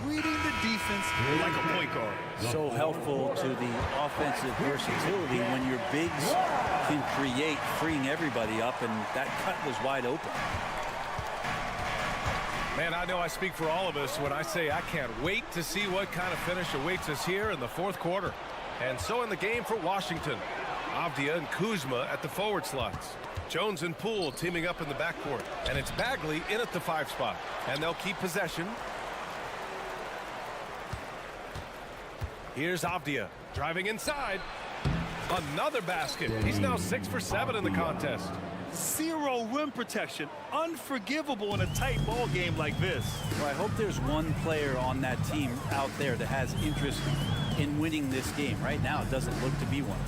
Reading the defense like a point guard. So helpful to the offensive versatility when your bigs can create, freeing everybody up, and that cut was wide open. Man, I know I speak for all of us when I say I can't wait to see what kind of finish awaits us here in the fourth quarter. And so in the game for Washington, Avdia and Kuzma at the forward slots. Jones and Poole teaming up in the backcourt. And it's Bagley in at the 5 spot. And they'll keep possession. Here's Avdia driving inside. Another basket. He's now 6 for 7 in the contest. Zero rim protection. Unforgivable in a tight ball game like this. Well, I hope there's one player on that team out there that has interest in winning this game. Right now, it doesn't look to be one.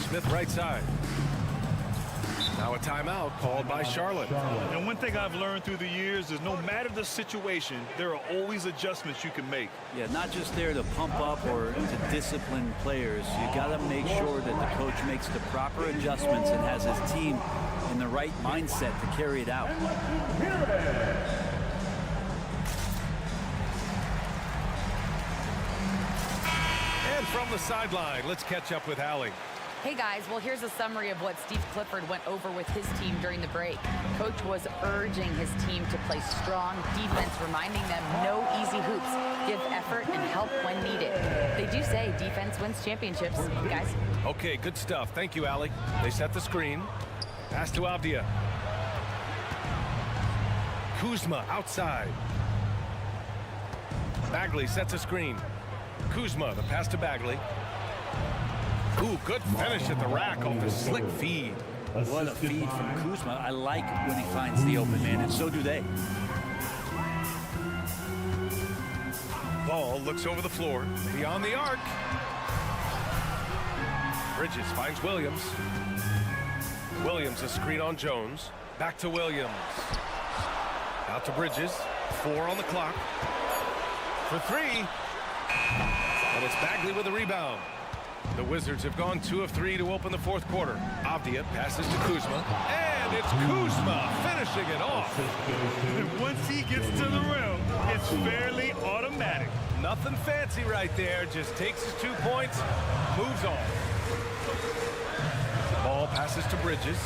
Smith right side. Now a timeout called by Charlotte. And one thing I've learned through the years is no matter the situation, there are always adjustments you can make. Yeah, not just there to pump up or to discipline players. You got to make sure that the coach makes the proper adjustments and has his team in the right mindset to carry it out. And from the sideline, let's catch up with Allie. Hey guys, well here's a summary of what Steve Clifford went over with his team during the break. Coach was urging his team to play strong defense, reminding them no easy hoops, give effort and help when needed. They do say defense wins championships, guys. Okay, good stuff. Thank you, Allie. They set the screen. Pass to Avdia. Kuzma outside. Bagley sets a screen. Kuzma, the pass to Bagley. Ooh, good finish at the rack off the slick feed. What a feed from Kuzma. I like when he finds the open man, and so do they. Ball looks over the floor, beyond the arc. Bridges finds Williams. Williams a screen on Jones. Back to Williams. Out to Bridges. 4 on the clock. For 3. And it's Bagley with a rebound. The Wizards have gone 2 of 3 to open the fourth quarter. Avdia passes to Kuzma. And it's Kuzma finishing it off. And once he gets to the rim, it's fairly automatic. Nothing fancy right there. Just takes his 2 points, moves on. Ball passes to Bridges.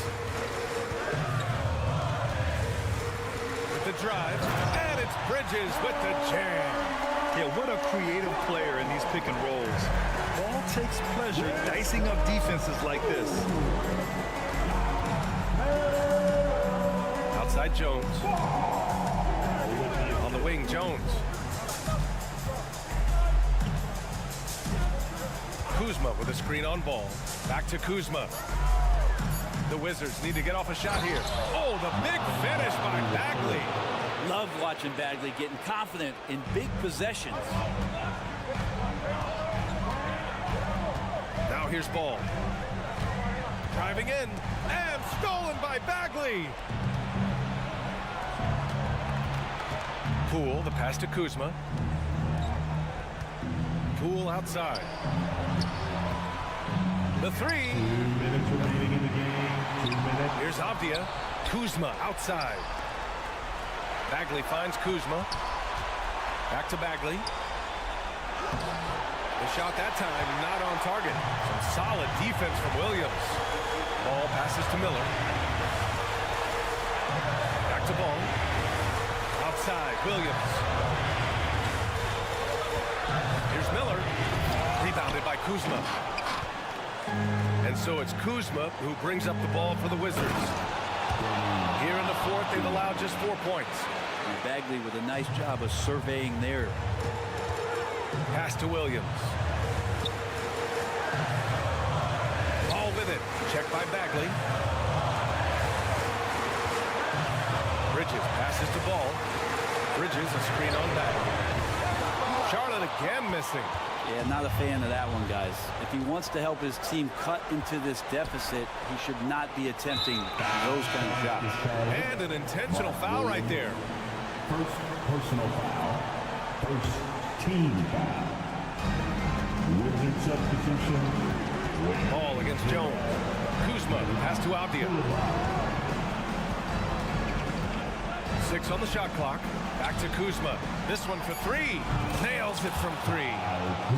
With the drive. And it's Bridges with the jam. Yeah, what a creative player in these pick and rolls. Ball takes pleasure dicing up defenses like this. Outside Jones. On the wing, Jones. Kuzma with a screen on ball. Back to Kuzma. The Wizards need to get off a shot here. Oh, the big finish by Bagley. Love watching Bagley getting confident in big possessions. Now here's Ball. Driving in and stolen by Bagley. Poole, the pass to Kuzma. Poole outside. The 3. 2 minutes remaining in the game. 2 minutes. Here's Avdia. Kuzma outside. Bagley finds Kuzma. Back to Bagley. The shot that time not on target. Some solid defense from Williams. Ball passes to Miller. Back to Ball. Outside, Williams. Here's Miller. Rebounded by Kuzma. And so it's Kuzma who brings up the ball for the Wizards. Here in the fourth, they've allowed just 4 points. And Bagley with a nice job of surveying there. Pass to Williams. Ball with it. Checked by Bagley. Bridges passes to Ball. Bridges a screen on Bagley. Charlotte again missing. Yeah, not a fan of that one, guys. If he wants to help his team cut into this deficit, he should not be attempting those kind of shots. And an intentional foul right there. First personal foul. First team foul. Wizard substitution. Ball against Jones. Kuzma, pass to Avdia. 6 on the shot clock. Back to Kuzma. This one for 3. Nails it from 3.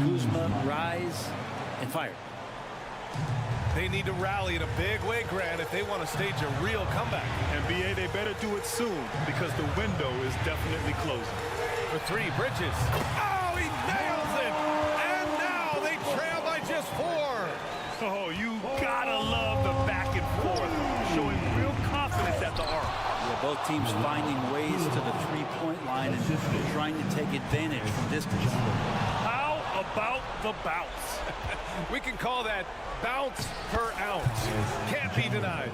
Kuzma, rise, and fire. They need to rally in a big way, Grant, if they want to stage a real comeback. And BA, they better do it soon because the window is definitely closing. For 3, Bridges. Oh, he nails it! And now they trail by just 4. Oh, you gotta love the back and forth, showing real confidence at the arc. Yeah, both teams finding ways to the three-point line and trying to take advantage from distance. How about the bounce? We can call that bounce per ounce. Can't be denied.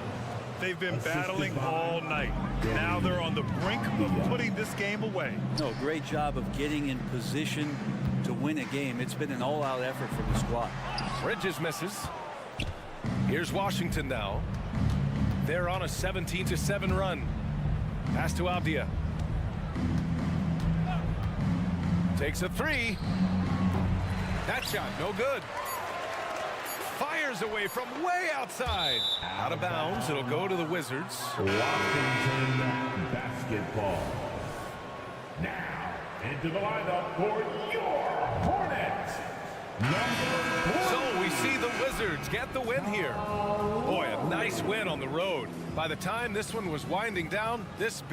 They've been battling all night. Now they're on the brink of putting this game away. No, great job of getting in position to win a game. It's been an all-out effort from the squad. Bridges misses. Here's Washington now. They're on a 17-7 run. Pass to Abdia. Takes a three. That shot, no good. Fires away from way outside. Out of bounds, it'll go to the Wizards. Washington basketball. Now, into the lineup for your Hornets. So we see the Wizards get the win here. Boy, a nice win on the road. By the time this one was winding down, this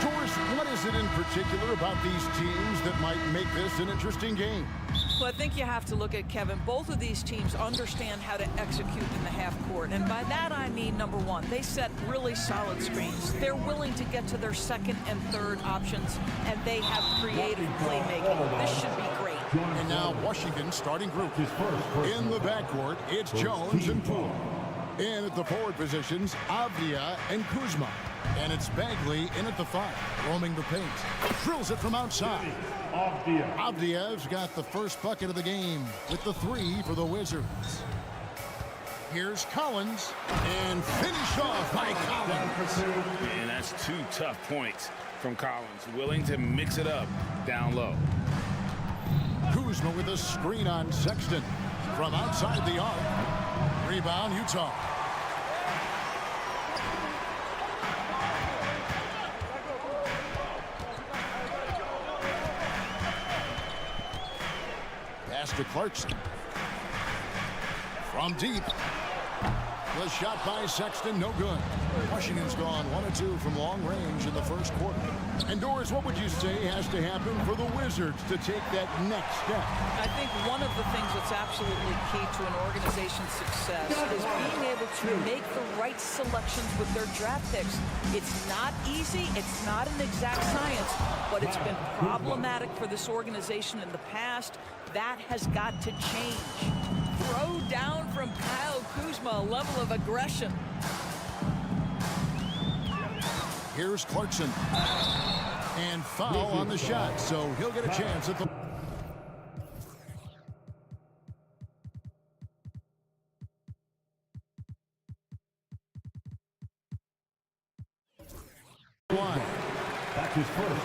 George, what is it in particular about these teams that might make this an interesting game? Well, I think you have to look at, Kevin, both of these teams understand how to execute in the half court. And by that, I mean, number one, they set really solid screens. They're willing to get to their second and third options, and they have creative playmaking. This should be great. And now Washington's starting group. In the backcourt, it's Jones and Poole. In at the forward positions, Avdia and Kuzma. And it's Bagley in at the 5, roaming the paint. Drills it from outside. Avdia's got the first bucket of the game with the 3 for the Wizards. Here's Collins, and finished off by Collins. And that's 2 tough points from Collins, willing to mix it up down low. Kuzma with a screen on Sexton from outside the arc. Rebound, Utah. Pass to Clarkson. From deep. The shot by Sexton, no good. Washington's gone 1 of 2 from long range in the first quarter. And Doris, what would you say has to happen for the Wizards to take that next step? I think one of the things that's absolutely key to an organization's success is being able to make the right selections with their draft picks. It's not easy, it's not an exact science, but it's been problematic for this organization in the past. That has got to change. Throw down from Kyle Kuzma, a level of aggression. Here's Clarkson. And foul on the shot, so he'll get a chance at the...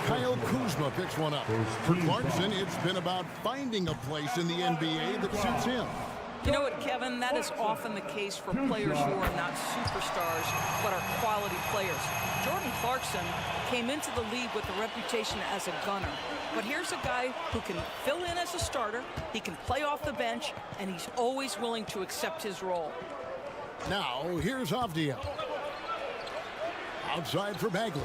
Kyle Kuzma picks one up. For Clarkson, it's been about finding a place in the NBA that suits him. You know what, Kevin? That is often the case for players who are not superstars, but are quality players. Jordan Clarkson came into the league with a reputation as a gunner. But here's a guy who can fill in as a starter, he can play off the bench, and he's always willing to accept his role. Now, here's Avdia. Outside for Bagley.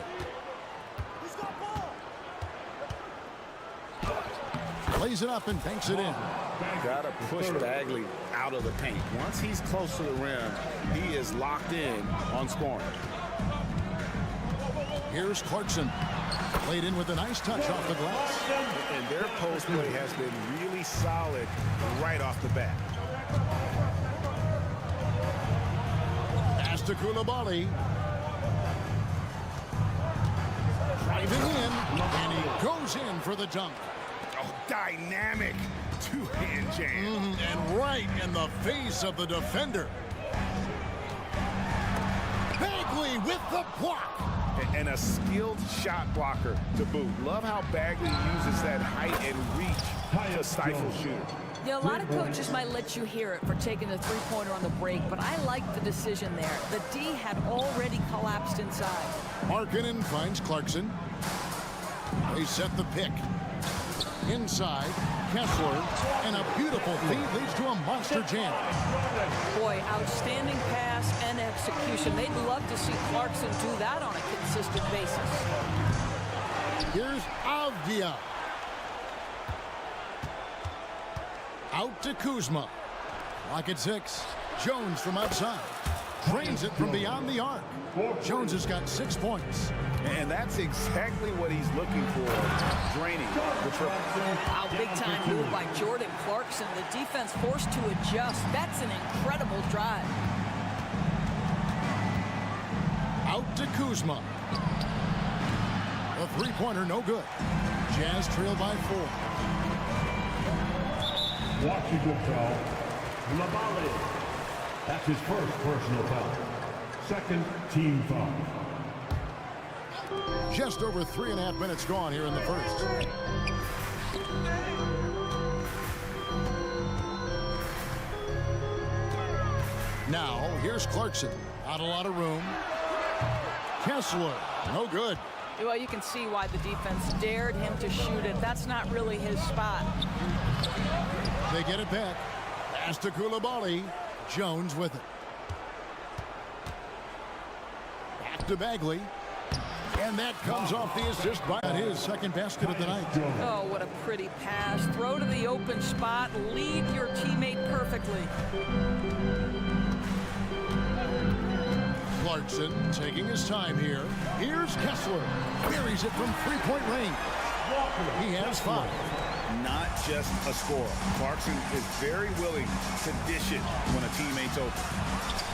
Plays it up and banks it in. Got to push Bagley out of the paint. Once he's close to the rim, he is locked in on scoring. Here's Clarkson. Played in with a nice touch off the glass. And their post play has been really solid right off the bat. Pass to Koulibaly. Driving in, and he goes in for the dunk. Oh, dynamic two-hand jam. And right in the face of the defender. Bagley with the block. and a skilled shot blocker to boot. Love how Bagley uses that height and reach to stifle shooters. Yeah, a lot of coaches might let you hear it for taking the three-pointer on the break, but I like the decision there. The D had already collapsed inside. Markkanen finds Clarkson. They set the pick. Inside, Kessler, and a beautiful feed leads to a monster jam. Boy, outstanding pass and execution. They'd love to see Clarkson do that on a consistent basis. Here's Avdia. Out to Kuzma. Clock at 6. Jones from outside. Drains it from beyond the arc. Jones has got 6 points. And that's exactly what he's looking for, draining the triple. Wow, big-time move by Jordan Clarkson. The defense forced to adjust. That's an incredible drive. Out to Kuzma. The three-pointer, no good. Jazz trail by 4. Washington foul. Lavalley. That's his first personal foul. Second team foul. Just over 3.5 minutes gone here in the first. Now, here's Clarkson. Not a lot of room. Kessler, no good. Well, you can see why the defense dared him to shoot it. That's not really his spot. They get it back. Pass to Coulibaly. Jones with it. Back to Bagley. And that comes off the assist by his second basket of the night. Oh, what a pretty pass. Throw to the open spot. Lead your teammate perfectly. Clarkson taking his time here. Here's Kessler. Buries it from three-point range. He has 5. Not just a scorer. Clarkson is very willing to dish it when a teammate's open.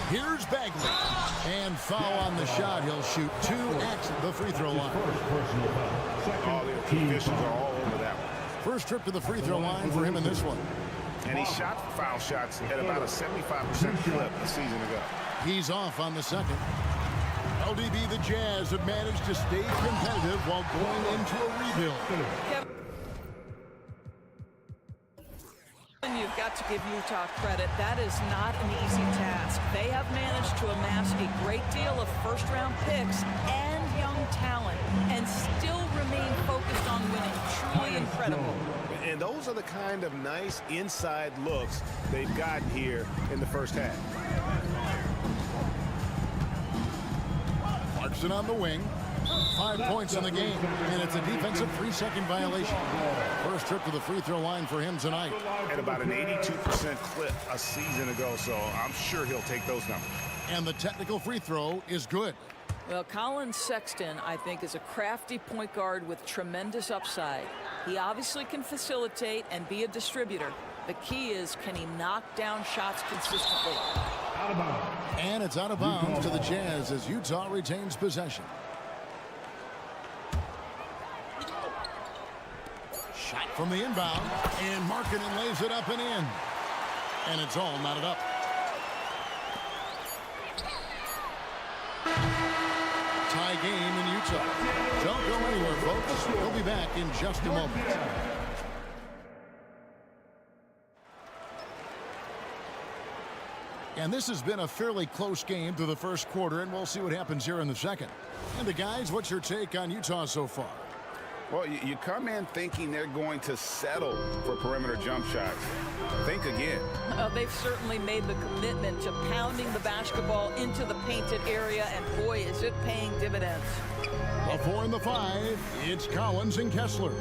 Here's Bagley. And foul on the shot. He'll shoot 2 at the free throw line. All the officials are all over that one. First trip to the free throw line for him in this one. And he shot foul shots at about a 75% clip a season ago. He's off on the second. LDB, the Jazz have managed to stay competitive while going into a rebuild. You've got to give Utah credit. That is not an easy task. They have managed to amass a great deal of first-round picks and young talent and still remain focused on winning. Truly incredible. And those are the kind of nice inside looks they've gotten here in the first half. Clarkson on the wing. 5 points in the game, and it's a defensive 3-second violation. First trip to the free throw line for him tonight. At about an 82% clip a season ago, so I'm sure he'll take those numbers. And the technical free throw is good. Well, Colin Sexton, I think, is a crafty point guard with tremendous upside. He obviously can facilitate and be a distributor. The key is, can he knock down shots consistently? Out of bounds. And it's out of bounds to the Jazz as Utah retains possession. Shot from the inbound, and Markkanen lays it up and in. And it's all knotted up. Tie game in Utah. Don't go anywhere, folks. We'll be back in just a moment. And this has been a fairly close game through the first quarter, and we'll see what happens here in the second. And the guys, what's your take on Utah so far? Well, you come in thinking they're going to settle for perimeter jump shots. Think again. They've certainly made the commitment to pounding the basketball into the painted area, and boy, is it paying dividends. The 4 and the 5, it's Collins and Kessler.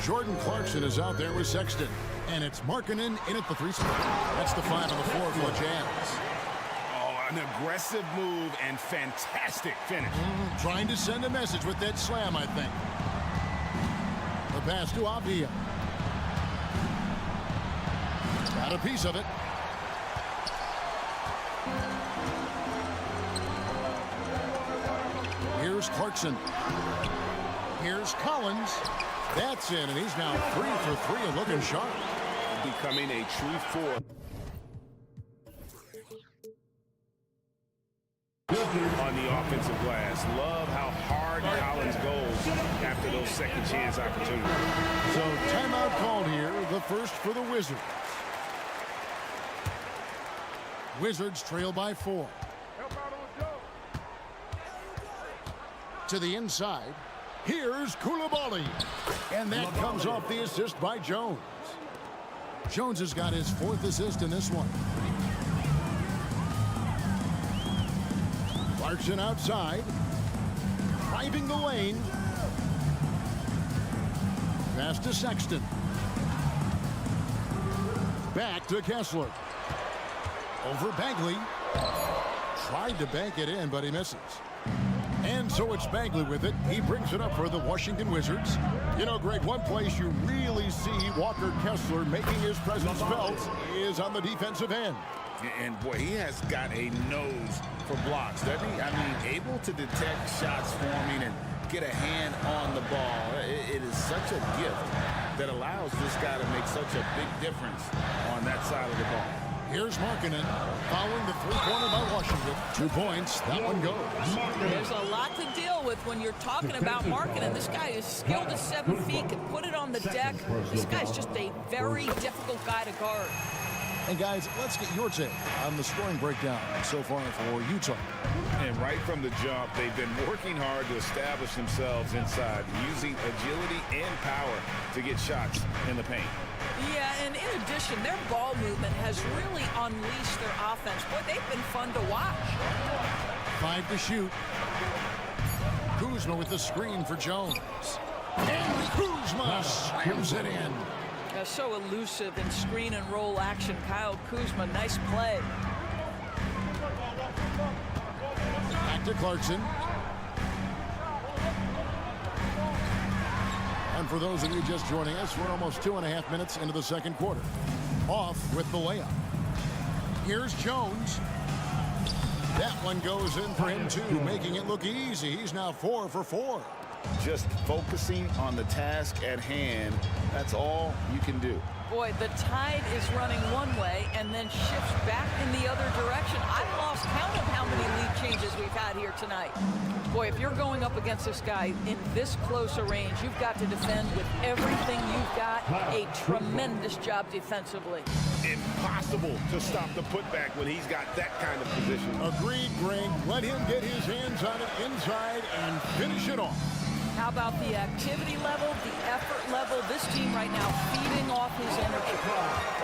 Jordan Clarkson is out there with Sexton, and it's Markkanen in at the 3 spot. That's the 5 and the 4 for the Jazz. Oh, an aggressive move and fantastic finish. Trying to send a message with that slam, I think. The pass to Avdia. Got a piece of it. Here's Clarkson. Here's Collins. That's in, and he's now 3 for 3 and looking sharp. Becoming a true 4. On on the offensive glass. Love how hard Collins goes after those second chance opportunities. So timeout called here, the first for the Wizards. Wizards trail by 4. To the inside. Here's Koulibaly. And that comes off the assist by Jones. Jones has got his 4th assist in this one. Clarkson outside. Driving the lane. Pass to Sexton. Back to Kessler. Over Bagley. Tried to bank it in, but he misses. And so it's Bagley with it. He brings it up for the Washington Wizards. You know, Greg, one place you really see Walker Kessler making his presence felt is on the defensive end. And boy, he has got a nose for blocks, doesn't he? I mean, able to detect shots forming and get a hand on the ball. It is such a gift that allows this guy to make such a big difference on that side of the ball. Here's Markkanen following the three-pointer by Washington. 2 points. That one goes. There's a lot to deal with when you're talking about Markkanen. This guy is skilled at 7 feet, can put it on the deck. This guy's just a very difficult guy to guard. And guys, let's get your take on the scoring breakdown so far for Utah. And right from the jump, they've been working hard to establish themselves inside, using agility and power to get shots in the paint. Yeah, and in addition, their ball movement has really unleashed their offense. Boy, they've been fun to watch. 5 to shoot. Kuzma with the screen for Jones. And Kuzma slams it in. So elusive in screen and roll action. Kyle Kuzma, nice play. Back to Clarkson. And for those of you just joining us, we're almost 2.5 minutes into the second quarter. Off with the layup. Here's Jones. That one goes in for him too, making it look easy. He's now 4 for 4. Just focusing on the task at hand, that's all you can do. Boy, the tide is running one way and then shifts back in the other direction. I've lost count of how many lead changes we've had here tonight. Boy, if you're going up against this guy in this close a range, you've got to defend with everything you've got. A tremendous job defensively. Impossible to stop the putback when he's got that kind of position. Agreed, Greg. Let him get his hands on it inside and finish it off. How about the activity level, the effort level? This team right now feeding off his energy.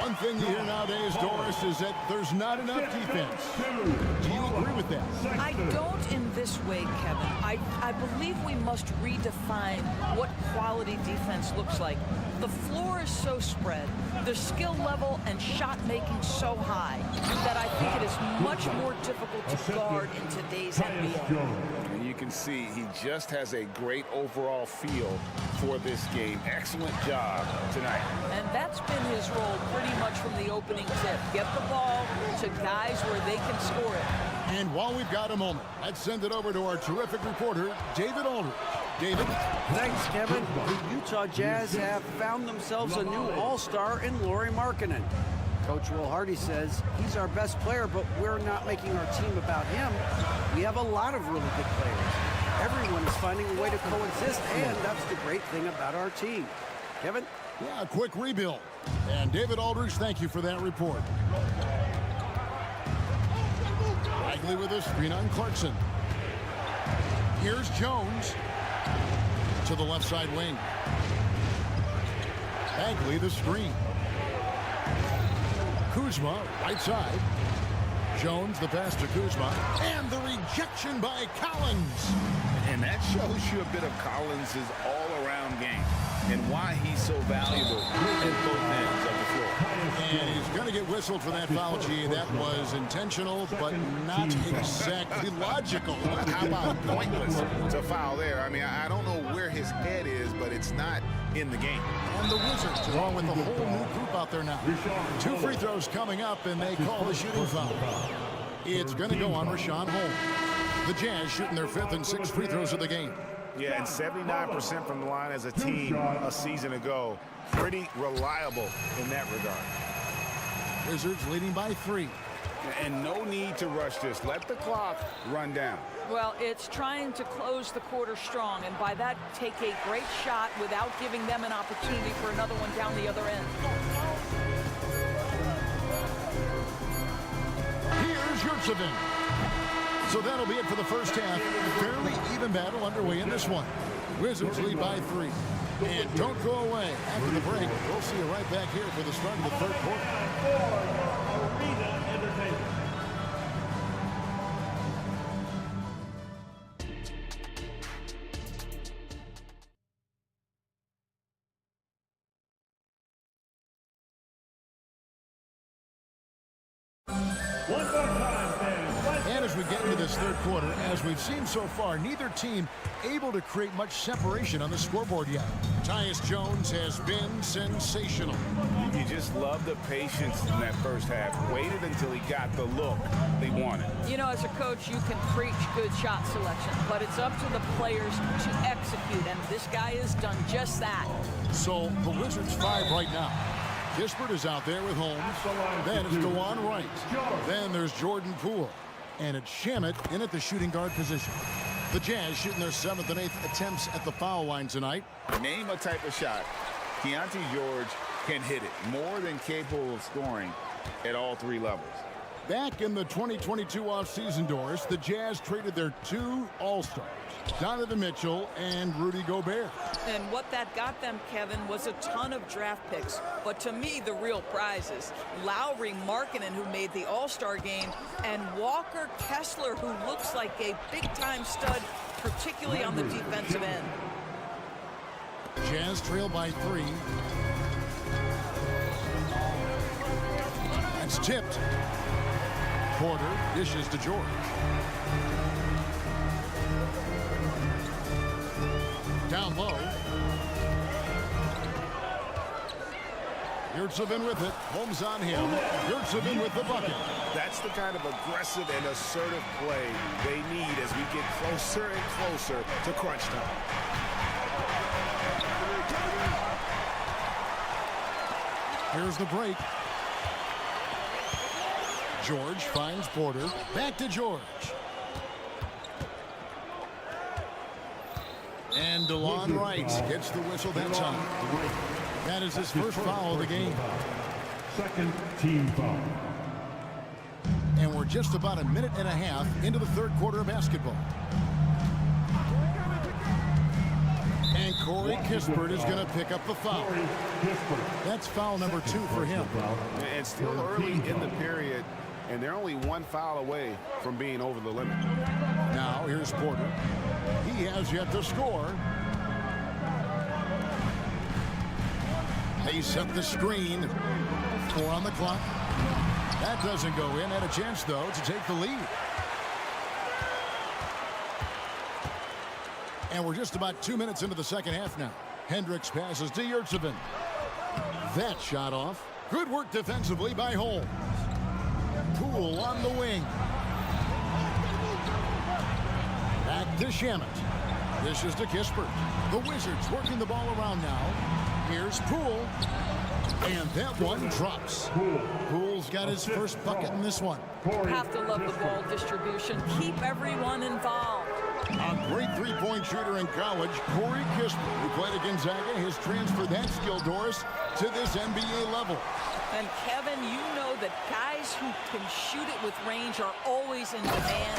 One thing you hear nowadays, Doris, is that there's not enough defense. Do you agree with that? I don't in this way, Kevin. I believe we must redefine what quality defense looks like. The floor is so spread, the skill level and shot making so high that I think it is much more difficult to guard in today's NBA. And you can see he just has a great overall feel for this game. Excellent job tonight. And that's been his role pretty much from the opening tip. Get the ball to guys where they can score it. And while we've got a moment, let's send it over to our terrific reporter, David Aldridge. David? Thanks, Kevin. The Utah Jazz have found themselves a new all-star in Lauri Markkanen. Coach Will Hardy says he's our best player, but we're not making our team about him. We have a lot of really good players. Everyone is finding a way to coexist, and that's the great thing about our team. Kevin? Yeah, a quick rebuild. And David Aldridge, thank you for that report. Bagley with a screen on Clarkson. Here's Jones to the left side wing. Bagley the screen. Kuzma right side. Jones the pass to Kuzma. And the rejection by Collins. And that shows you a bit of Collins' all-around game and why he's so valuable at both ends of the floor. And he's going to get whistled for that foul, G. That was intentional, but not exactly logical. How about pointless to foul there? I mean, I don't know where his head is, but it's not in the game. And the Wizards, along with a whole new group out there now. 2 free throws coming up, and they call the shooting foul. It's going to go on Rashawn Holmes. The Jazz shooting their 5th and 6th free throws of the game. Yeah, and 79% from the line as a team a season ago. Pretty reliable in that regard. Wizards leading by 3. And no need to rush this. Let the clock run down. Well, it's trying to close the quarter strong, and by that, take a great shot without giving them an opportunity for another one down the other end. Here's Yurtsevin. So that'll be it for the first half. Fairly even battle underway in this one. Wizards lead by 3. And don't go away. After the break, we'll see you right back here for the start of the third quarter. And as we get into this third quarter, as we've seen so far, neither team able to create much separation on the scoreboard yet. Tyus Jones has been sensational. You just love the patience in that first half. Waited until he got the look they wanted. You know, as a coach, you can preach good shot selection, but it's up to the players to execute, and this guy has done just that. So the Wizards 5 right now. Kispert is out there with Holmes. Then it's DeJuan Wright. Then there's Jordan Poole. And it's Shamet in at the shooting guard position. The Jazz shooting their 7th and 8th attempts at the foul line tonight. Name a type of shot. Keontae George can hit it. More than capable of scoring at all 3 levels. Back in the 2022 offseason doors, the Jazz traded their 2 All-Stars, Donovan Mitchell and Rudy Gobert. And what that got them, Kevin, was a ton of draft picks. But to me, the real prize is Lauri Markkanen, who made the All-Star game, and Walker Kessler, who looks like a big-time stud, particularly on the defensive end. Jazz trail by 3. That's tipped. Porter dishes to George. Down low. Yurtsevin with it. Holmes on him. Yurtsevin with the bucket. That's the kind of aggressive and assertive play they need as we get closer and closer to crunch time. Here's the break. George finds Porter. Back to George. And DeJuan Wright gets the whistle that time. That is his first foul of the game. Second team foul. And we're just about a minute and a half into the third quarter of basketball. And Corey Kispert is going to pick up the foul. That's foul number 2 for him. And still early in the period, and they're only 1 foul away from being over the limit. Now here's Porter. He has yet to score. They set the screen. 4 on the clock. That doesn't go in. Had a chance, though, to take the lead. And we're just about 2 minutes into the second half now. Hendricks passes to Yurtsevin. That shot off. Good work defensively by Holmes. Poole on the wing. Back to Shamet. This is to Kispert. The Wizards working the ball around now. Here's Poole. And that one drops. Poole's got his first bucket in this one. Have to love the ball distribution. Keep everyone involved. A great three-point shooter in college, Corey Kispert, who played at Gonzaga, has transferred that skill, Doris, to this NBA level. And Kevin, you know that guys who can shoot it with range are always in demand.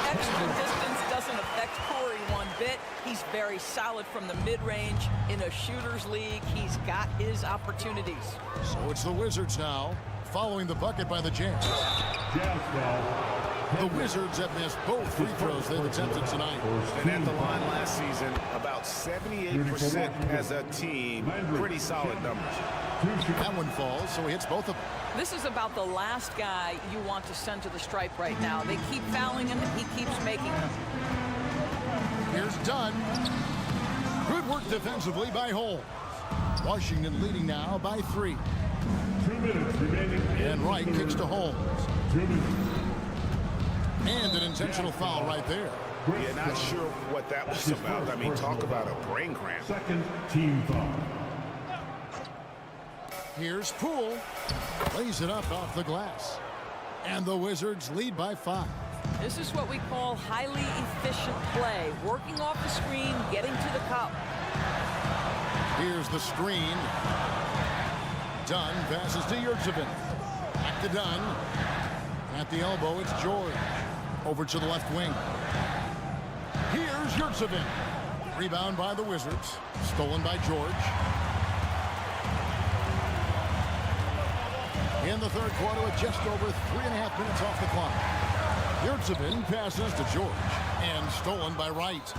Extra distance doesn't affect Corey one bit. He's very solid from the mid-range. In a shooter's league, he's got his opportunities. So it's the Wizards now, following the bucket by the Jazz. The Wizards have missed both free throws they've attempted tonight. And at the line last season, about 78% as a team. Pretty solid numbers. That one falls, so he hits both of them. This is about the last guy you want to send to the stripe right now. They keep fouling him, and he keeps making them. Here's Dunn. Good work defensively by Holmes. Washington leading now by 3. 2 minutes remaining. And Wright kicks to Holmes. 2 minutes. And an intentional foul right there. Yeah, not sure what that was about. I mean, talk about a brain cramp. Second team foul. Here's Poole. Lays it up off the glass. And the Wizards lead by 5. This is what we call highly efficient play. Working off the screen, getting to the cup. Here's the screen. Dunn passes to Yurtsevin. Back to Dunn. At the elbow, it's George. Over to the left wing. Here's Yurtsevin. Rebound by the Wizards. Stolen by George. In the third quarter with just over 3.5 minutes off the clock. Yurtsevin passes to George. And stolen by Wright.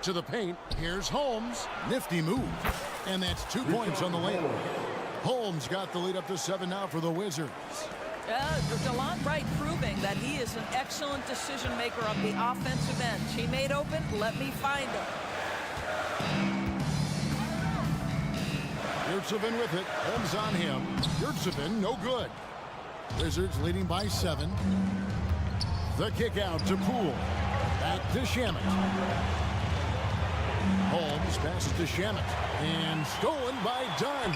To the paint, here's Holmes. Nifty move. And that's 2 points on the layup. Holmes got the lead up to 7 now for the Wizards. DeLon Wright proving that he is an excellent decision maker on the offensive end. He made open, let me find him. Yurtsevin with it. Holmes on him. Yurtsevin, no good. Wizards leading by 7. The kick out to Poole. Back to Shamet. Holmes passes to Shamet. And stolen by Dunn.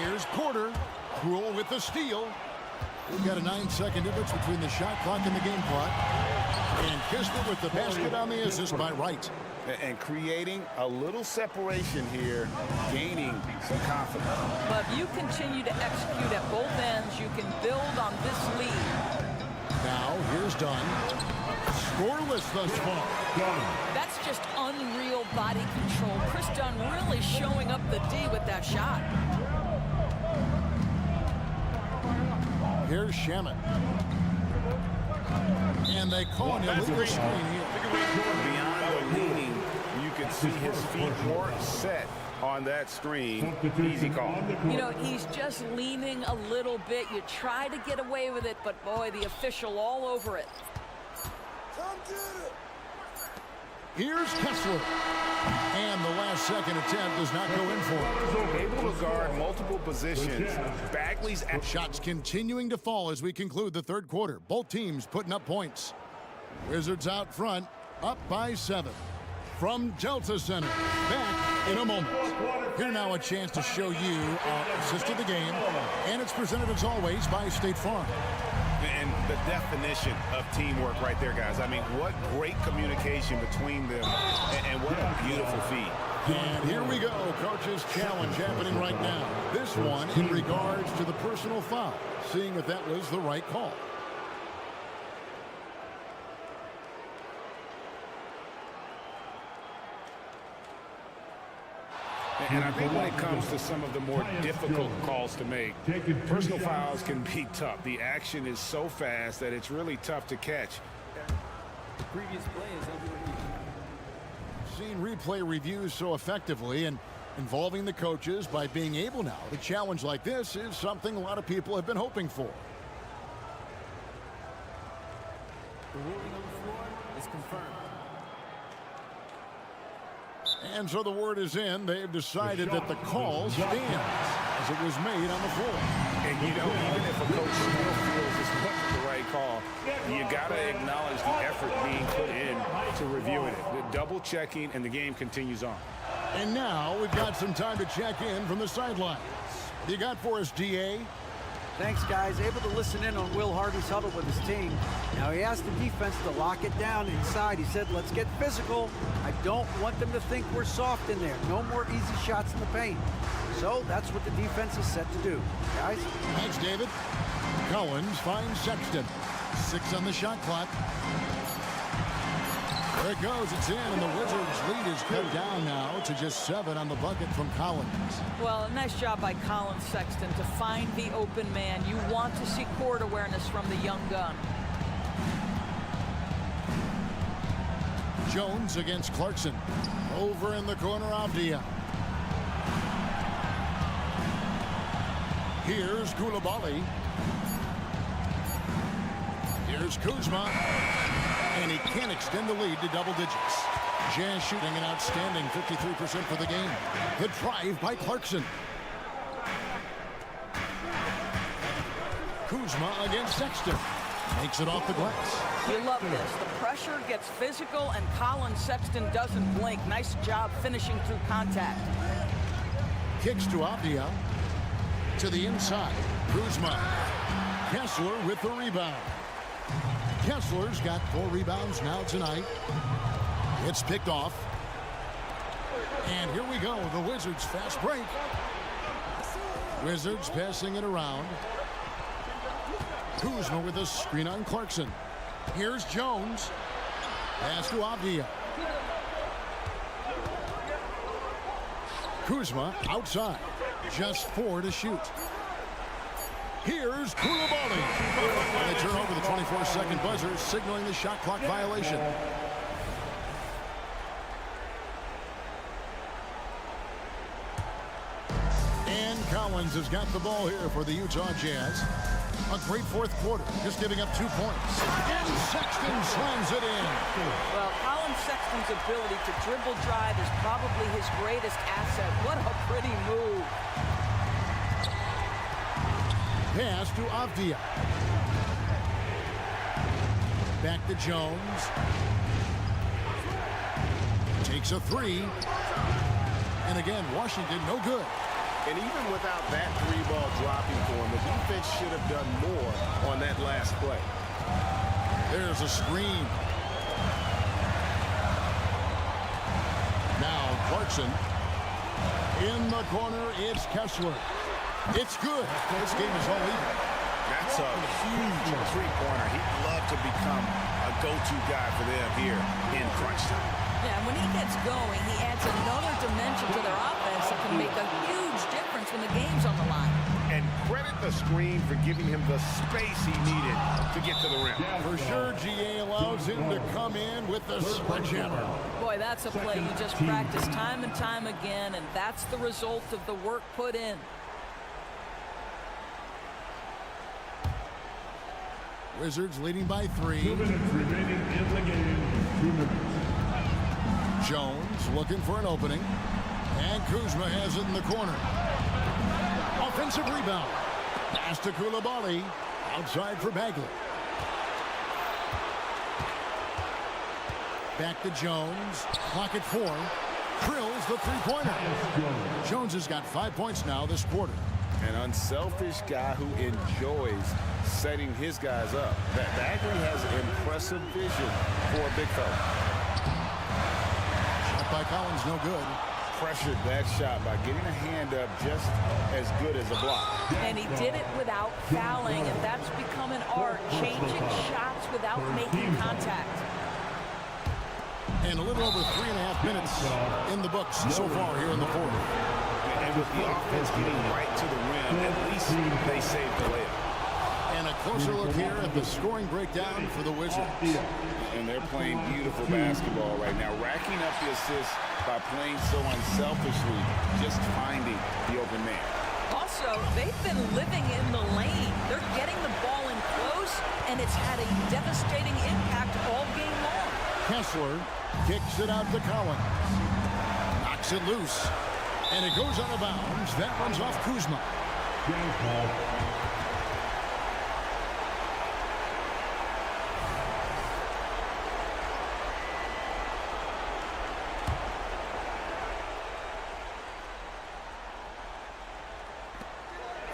Here's Porter. Poole with the steal. We've got a 9-second difference between the shot clock and the game clock. And Kessler with the basket on the assist by Wright. And creating a little separation here, gaining some confidence. But if you continue to execute at both ends, you can build on this lead. Now, here's Dunn. Scoreless thus far. That's just unreal body control. Chris Dunn really showing up the D with that shot. Here's Shamet. And they call an illegal screen here. Beyond the leaning, you can see his feet more set on that screen. Easy call. You know, he's just leaning a little bit. You try to get away with it, but boy, the official all over it. Here's Kessler. And the last second attempt does not go in for it. Able to guard multiple positions. Bagley's shots continuing to fall as we conclude the third quarter. Both teams putting up points. Wizards out front, up by 7. From Delta Center, back in a moment. Here now a chance to show you our assist of the game. And it's presented as always by State Farm. And the definition of teamwork right there, guys. I mean, what great communication between them, and what a beautiful feat. And here we go, Coach's challenge happening right now. This one in regards to the personal foul, seeing if that was the right call. And I think when it comes to some of the more difficult calls to make, personal fouls can be tough. The action is so fast that it's really tough to catch. The previous play is over. Seen replay reviews so effectively and involving the coaches by being able now to challenge like this is something a lot of people have been hoping for. The ruling on the floor is confirmed. And so the word is in. They've decided that the call stands as it was made on the floor. And, you know, even if a coach still feels this wasn't the right call, you got to acknowledge the effort being put in to reviewing it. The double checking, and the game continues on. And now we've got some time to check in from the sidelines. You got for us, DA? Thanks, guys. Able to listen in on Will Hardy's huddle with his team. Now, he asked the defense to lock it down inside. He said, let's get physical. I don't want them to think we're soft in there. No more easy shots in the paint. So that's what the defense is set to do. Guys? Thanks, David. Collins finds Sexton. 6 on the shot clock. There it goes. It's in, and the Wizards' lead is cut down now to just 7 on the bucket from Collins. Well, nice job by Colin Sexton to find the open man. You want to see court awareness from the young gun. Jones against Clarkson. Over in the corner, Avdia. Here's Koulibaly. Here's Kuzma. And he can't extend the lead to double digits. Jazz shooting an outstanding 53% for the game. The drive by Clarkson. Kuzma against Sexton. Makes it off the glass. You love this. The pressure gets physical, and Colin Sexton doesn't blink. Nice job finishing through contact. Kicks to Avdia. To the inside. Kuzma. Kessler with the rebound. Kessler's got 4 rebounds now tonight. It's picked off. And here we go. The Wizards fast break. Wizards passing it around. Kuzma with a screen on Clarkson. Here's Jones. Pass to Avdia. Kuzma outside. Just 4 to shoot. Here's Koulibaly. They turn over the 24-second buzzer, signaling the shot clock violation. And Collins has got the ball here for the Utah Jazz. A great fourth quarter, just giving up 2 points. And Sexton slams it in. Well, Colin Sexton's ability to dribble drive is probably his greatest asset. What a pretty move. Pass to Avdia. Back to Jones. Takes a 3. And again, Washington no good. And even without that 3-ball dropping for him, the defense should have done more on that last play. There's a screen. Now Clarkson. In the corner, it's Kessler. It's good. This game is all even. That's a huge three-pointer. He'd love to become a go-to guy for them here in crunch time. Yeah, when he gets going, he adds another dimension to their offense that can make a huge difference when the game's on the line. And credit the screen for giving him the space he needed to get to the rim. For sure, GA allows him to come in with the sledgehammer. Boy, that's a play you just practice time and time again, and that's the result of the work put in. Wizards leading by 3. 2 minutes remaining in the game. 2 minutes. Jones looking for an opening. And Kuzma has it in the corner. Offensive rebound. Pass to Koulibaly. Outside for Bagley. Back to Jones. Clock at 4. Drills the 3-pointer. Jones has got 5 points now this quarter. An unselfish guy who enjoys setting his guys up. Bagley has impressive vision for a big fella. Shot by Collins, no good. Pressured that shot by getting a hand up just as good as a block. And he did it without fouling, and that's become an art, changing shots without making contact. And a little over 3.5 minutes in the books so far here in the fourth. And with the offense getting right to the rim, at least they saved the layup. And a closer look here at the scoring breakdown for the Wizards. And they're playing beautiful basketball right now, racking up the assists by playing so unselfishly, just finding the open man. Also, they've been living in the lane. They're getting the ball in close, and it's had a devastating impact all game long. Kessler kicks it out to Collins. Knocks it loose. And it goes out of bounds. That runs off Kuzma.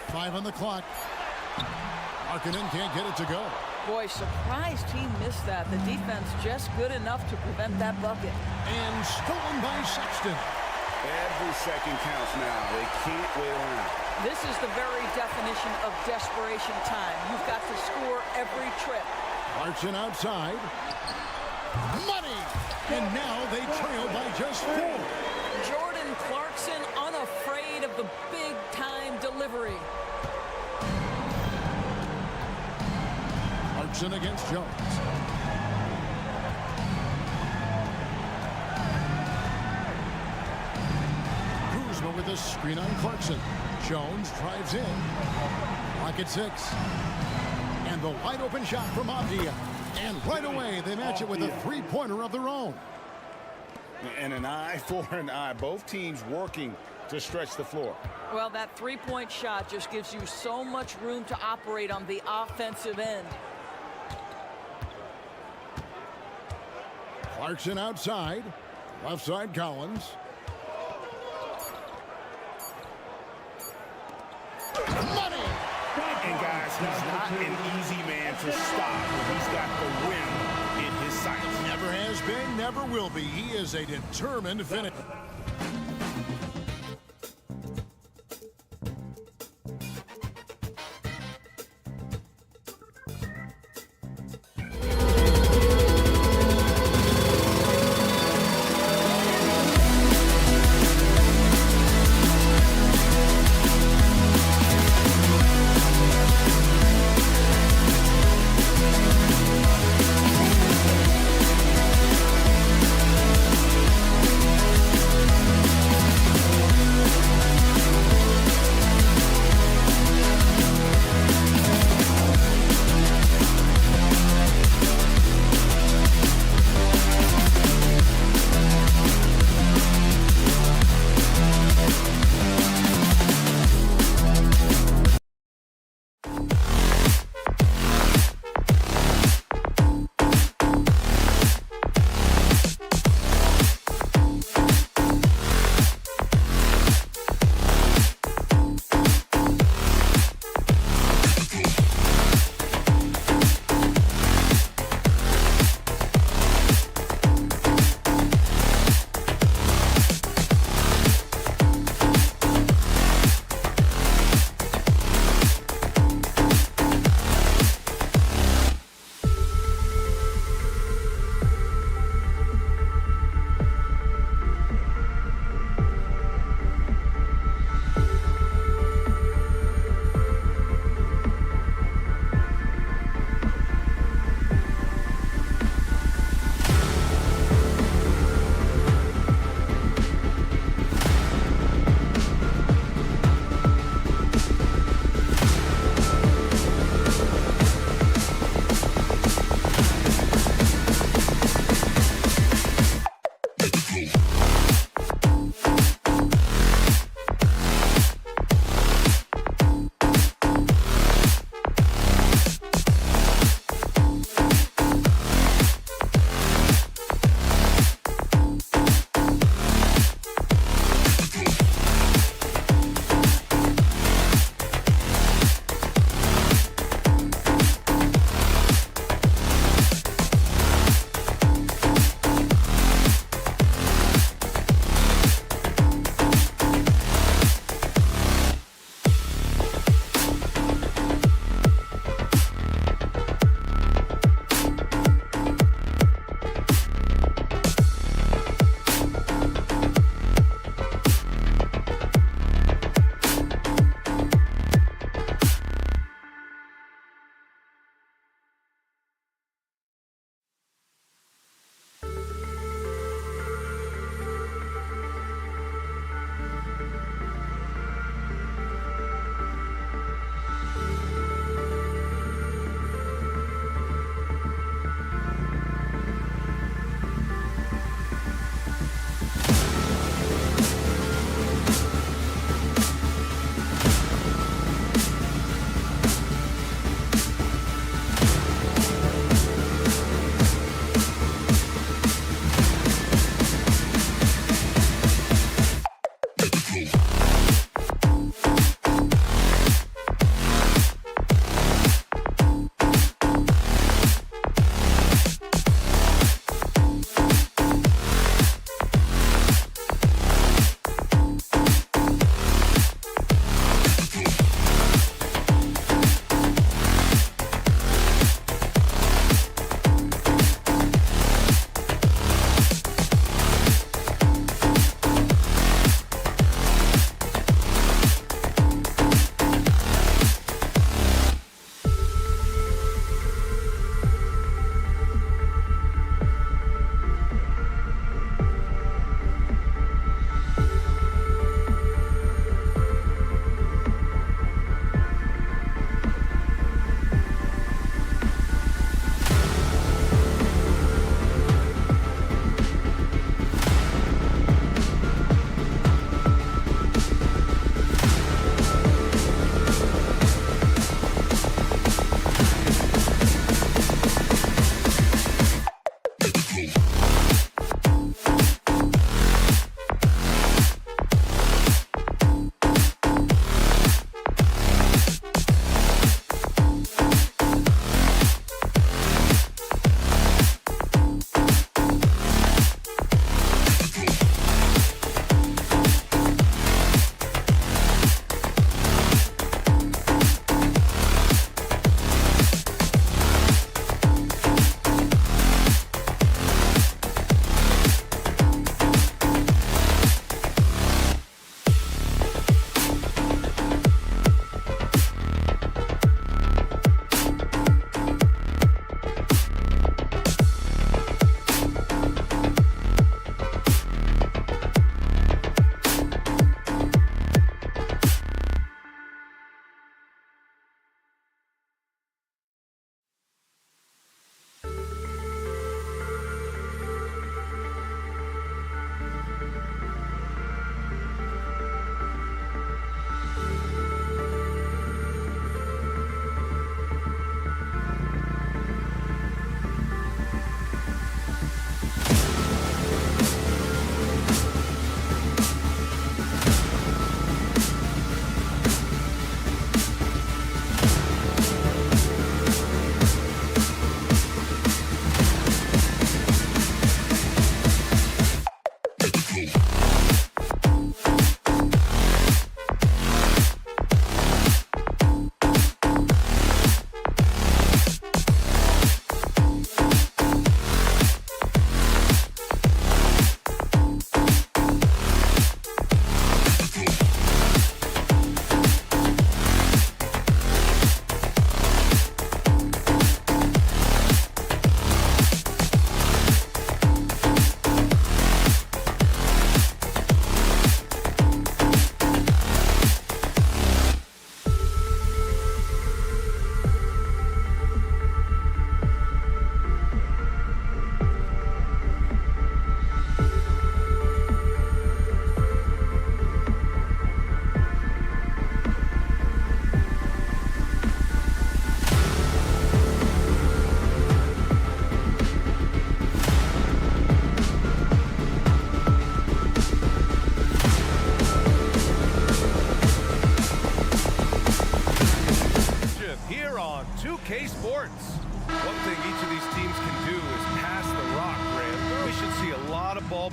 Five on the clock. Markkanen can't get it to go. Boy, surprised he missed that. The defense just good enough to prevent that bucket. And stolen by Sexton. Every second counts now. They can't wait around. This is the very definition of desperation time. You've got to score every trip. Clarkson outside. Money! And now they trail by just 4. Jordan Clarkson unafraid of the big-time delivery. Clarkson against Jones. Kuzma with a screen on Clarkson. Jones drives in. Clock at 6. And the wide open shot from Avdia. And right away they match it with a 3-pointer of their own. And an eye for an eye. Both teams working to stretch the floor. Well, that 3-point shot just gives you so much room to operate on the offensive end. Clarkson outside. Left side Collins. He's not an easy man to stop. He's got the win in his sights. Never has been, never will be. He is a determined finisher.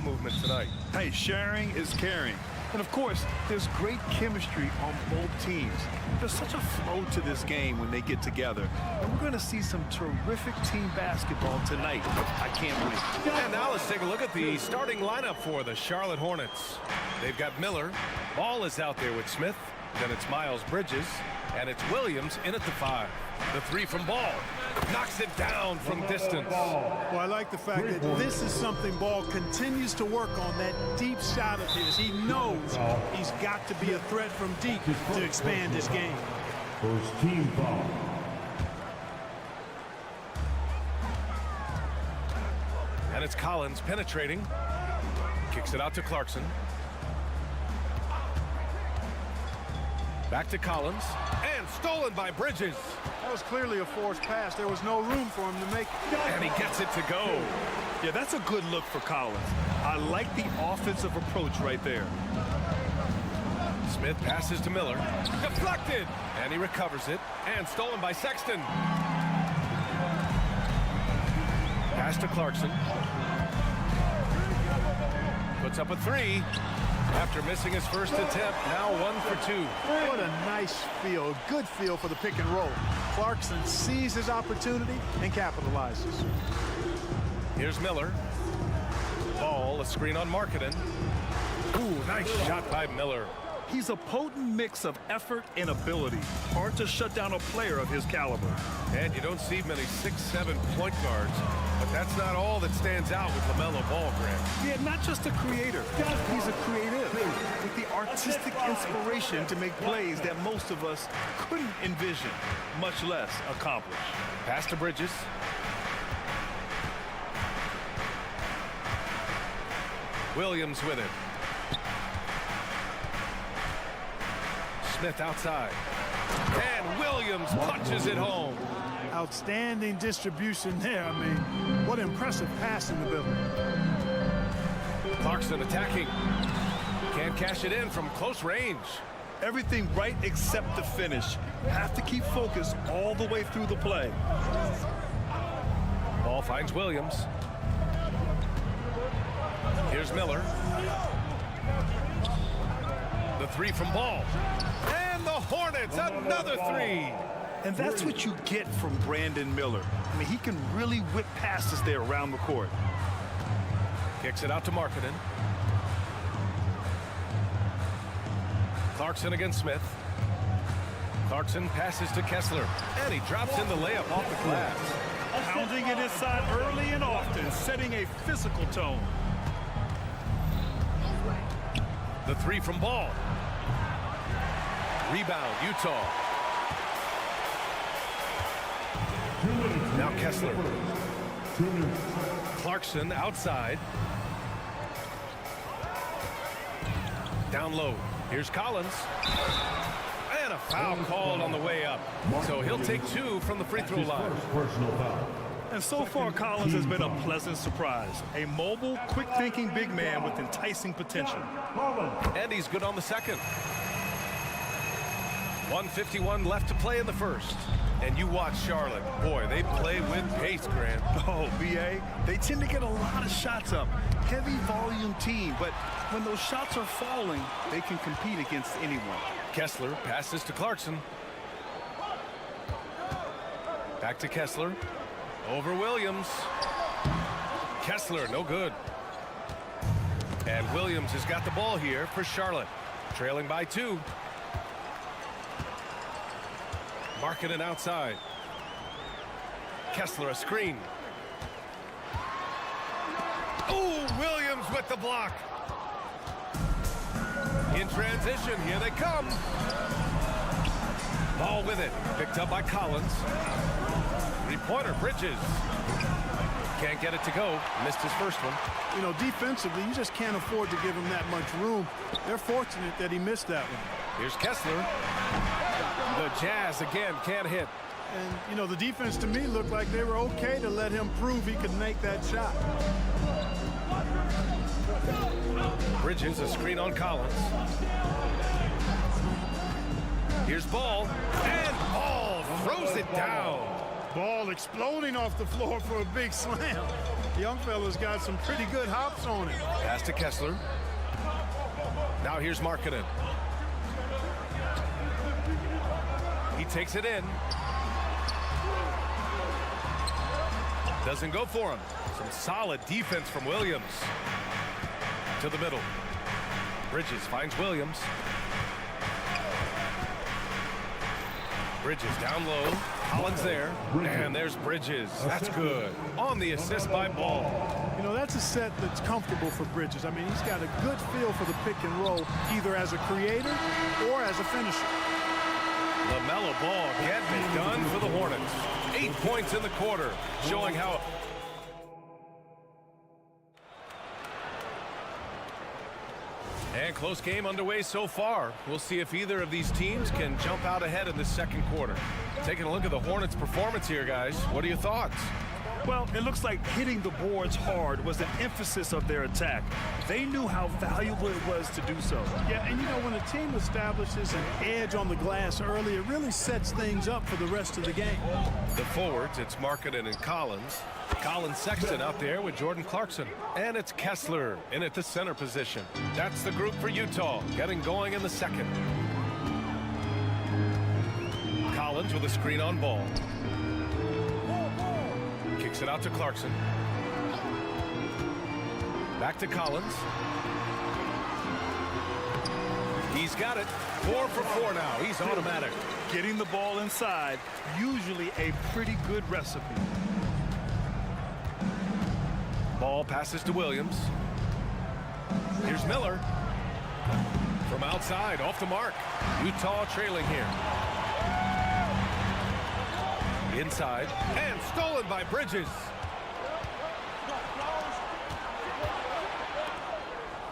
movement tonight. Hey, sharing is caring. And of course, there's great chemistry on both teams. There's such a flow to this game when they get together. And we're going to see some terrific team basketball tonight. I can't wait. And now let's take a look at the starting lineup for the Charlotte Hornets. They've got Miller. Ball is out there with Smith. Then it's Miles Bridges. And it's Williams in at the 5. The 3 from Ball. Knocks it down from distance. Well, I like the fact that this is something Ball continues to work on, that deep shot of his. He knows he's got to be a threat from deep to expand his game. First team foul. And it's Collins penetrating. Kicks it out to Clarkson. Back to Collins. And stolen by Bridges. That was clearly a forced pass. There was no room for him to make it. And he gets it to go. Yeah, that's a good look for Collins. I like the offensive approach right there. Smith passes to Miller. Deflected. And he recovers it. And stolen by Sexton. Pass to Clarkson. Puts up a 3. After missing his first attempt, now 1 for 2. What a nice feel, a good feel for the pick and roll. Clarkson sees his opportunity and capitalizes. Here's Miller. Ball, a screen on Markkanen. Ooh, nice shot by Miller. He's a potent mix of effort and ability. Hard to shut down a player of his caliber. And you don't see many 6'7" point guards, but that's not all that stands out with LaMelo Ball, Grant. Yeah, not just a creator. He's a creative with the artistic inspiration to make plays that most of us couldn't envision, much less accomplish. Pass to Bridges. Williams with it. Smith outside. And Williams punches it home. Outstanding distribution there. I mean, what impressive passing ability. Clarkson attacking. Can't cash it in from close range. Everything right except the finish. Have to keep focused all the way through the play. Ball finds Williams. Here's Miller. The 3 from Ball. And the Hornets, another 3. And that's what you get from Brandon Miller. I mean, he can really whip passes there around the court. Kicks it out to Markkanen. Clarkson against Smith. Clarkson passes to Kessler. And he drops in the layup off the glass. Pounding it inside early and often, setting a physical tone. The 3 from Ball. Rebound, Utah. Now Kessler. Clarkson outside. Down low. Here's Collins. And a foul called on the way up. So he'll take 2 from the free throw line. Personal foul. And so far, Collins has been a pleasant surprise. A mobile, quick-thinking big man with enticing potential. And he's good on the second. 1:51 left to play in the first. And you watch Charlotte. Boy, they play with pace, Grant. Oh, B.A., they tend to get a lot of shots up. Heavy volume team, but when those shots are falling, they can compete against anyone. Kessler passes to Clarkson. Back to Kessler. Over Williams. Kessler, no good. And Williams has got the ball here for Charlotte. Trailing by 2. Markkanen outside. Kessler a screen. Oh, Williams with the block. In transition, here they come. Ball with it, picked up by Collins. Three-pointer, Bridges. Can't get it to go, missed his first one. You know, defensively, you just can't afford to give him that much room. They're fortunate that he missed that one. Here's Kessler. The Jazz again can't hit. And, you know, the defense to me looked like they were okay to let him prove he could make that shot. Bridges, a screen on Collins. Here's Ball. And Ball throws it down. Ball exploding off the floor for a big slam. Young fella's got some pretty good hops on him. Pass to Kessler. Now here's Markkanen. He takes it in. Doesn't go for him. Some solid defense from Williams. To the middle. Bridges finds Williams. Bridges down low. Collins there. And there's Bridges. That's good. On the assist by Ball. You know, that's a set that's comfortable for Bridges. I mean, he's got a good feel for the pick and roll, either as a creator or as a finisher. LaMelo Ball getting it done for the Hornets. 8 points in the quarter, showing how... And close game underway so far. We'll see if either of these teams can jump out ahead in the second quarter. Taking a look at the Hornets' performance here, guys. What are your thoughts? Well, it looks like hitting the boards hard was an emphasis of their attack. They knew how valuable it was to do so. Yeah, and you know, when a team establishes an edge on the glass early, it really sets things up for the rest of the game. The forwards, it's Markkanen and Collins. Collins Sexton out there with Jordan Clarkson. And it's Kessler in at the center position. That's the group for Utah, getting going in the second. Collins with a screen on Ball. Kicks it out to Clarkson. Back to Collins. He's got it. 4 for 4 now. He's automatic. Getting the ball inside, usually a pretty good recipe. Ball passes to Williams. Here's Miller. From outside, off the mark. Utah trailing here. Inside, and stolen by Bridges.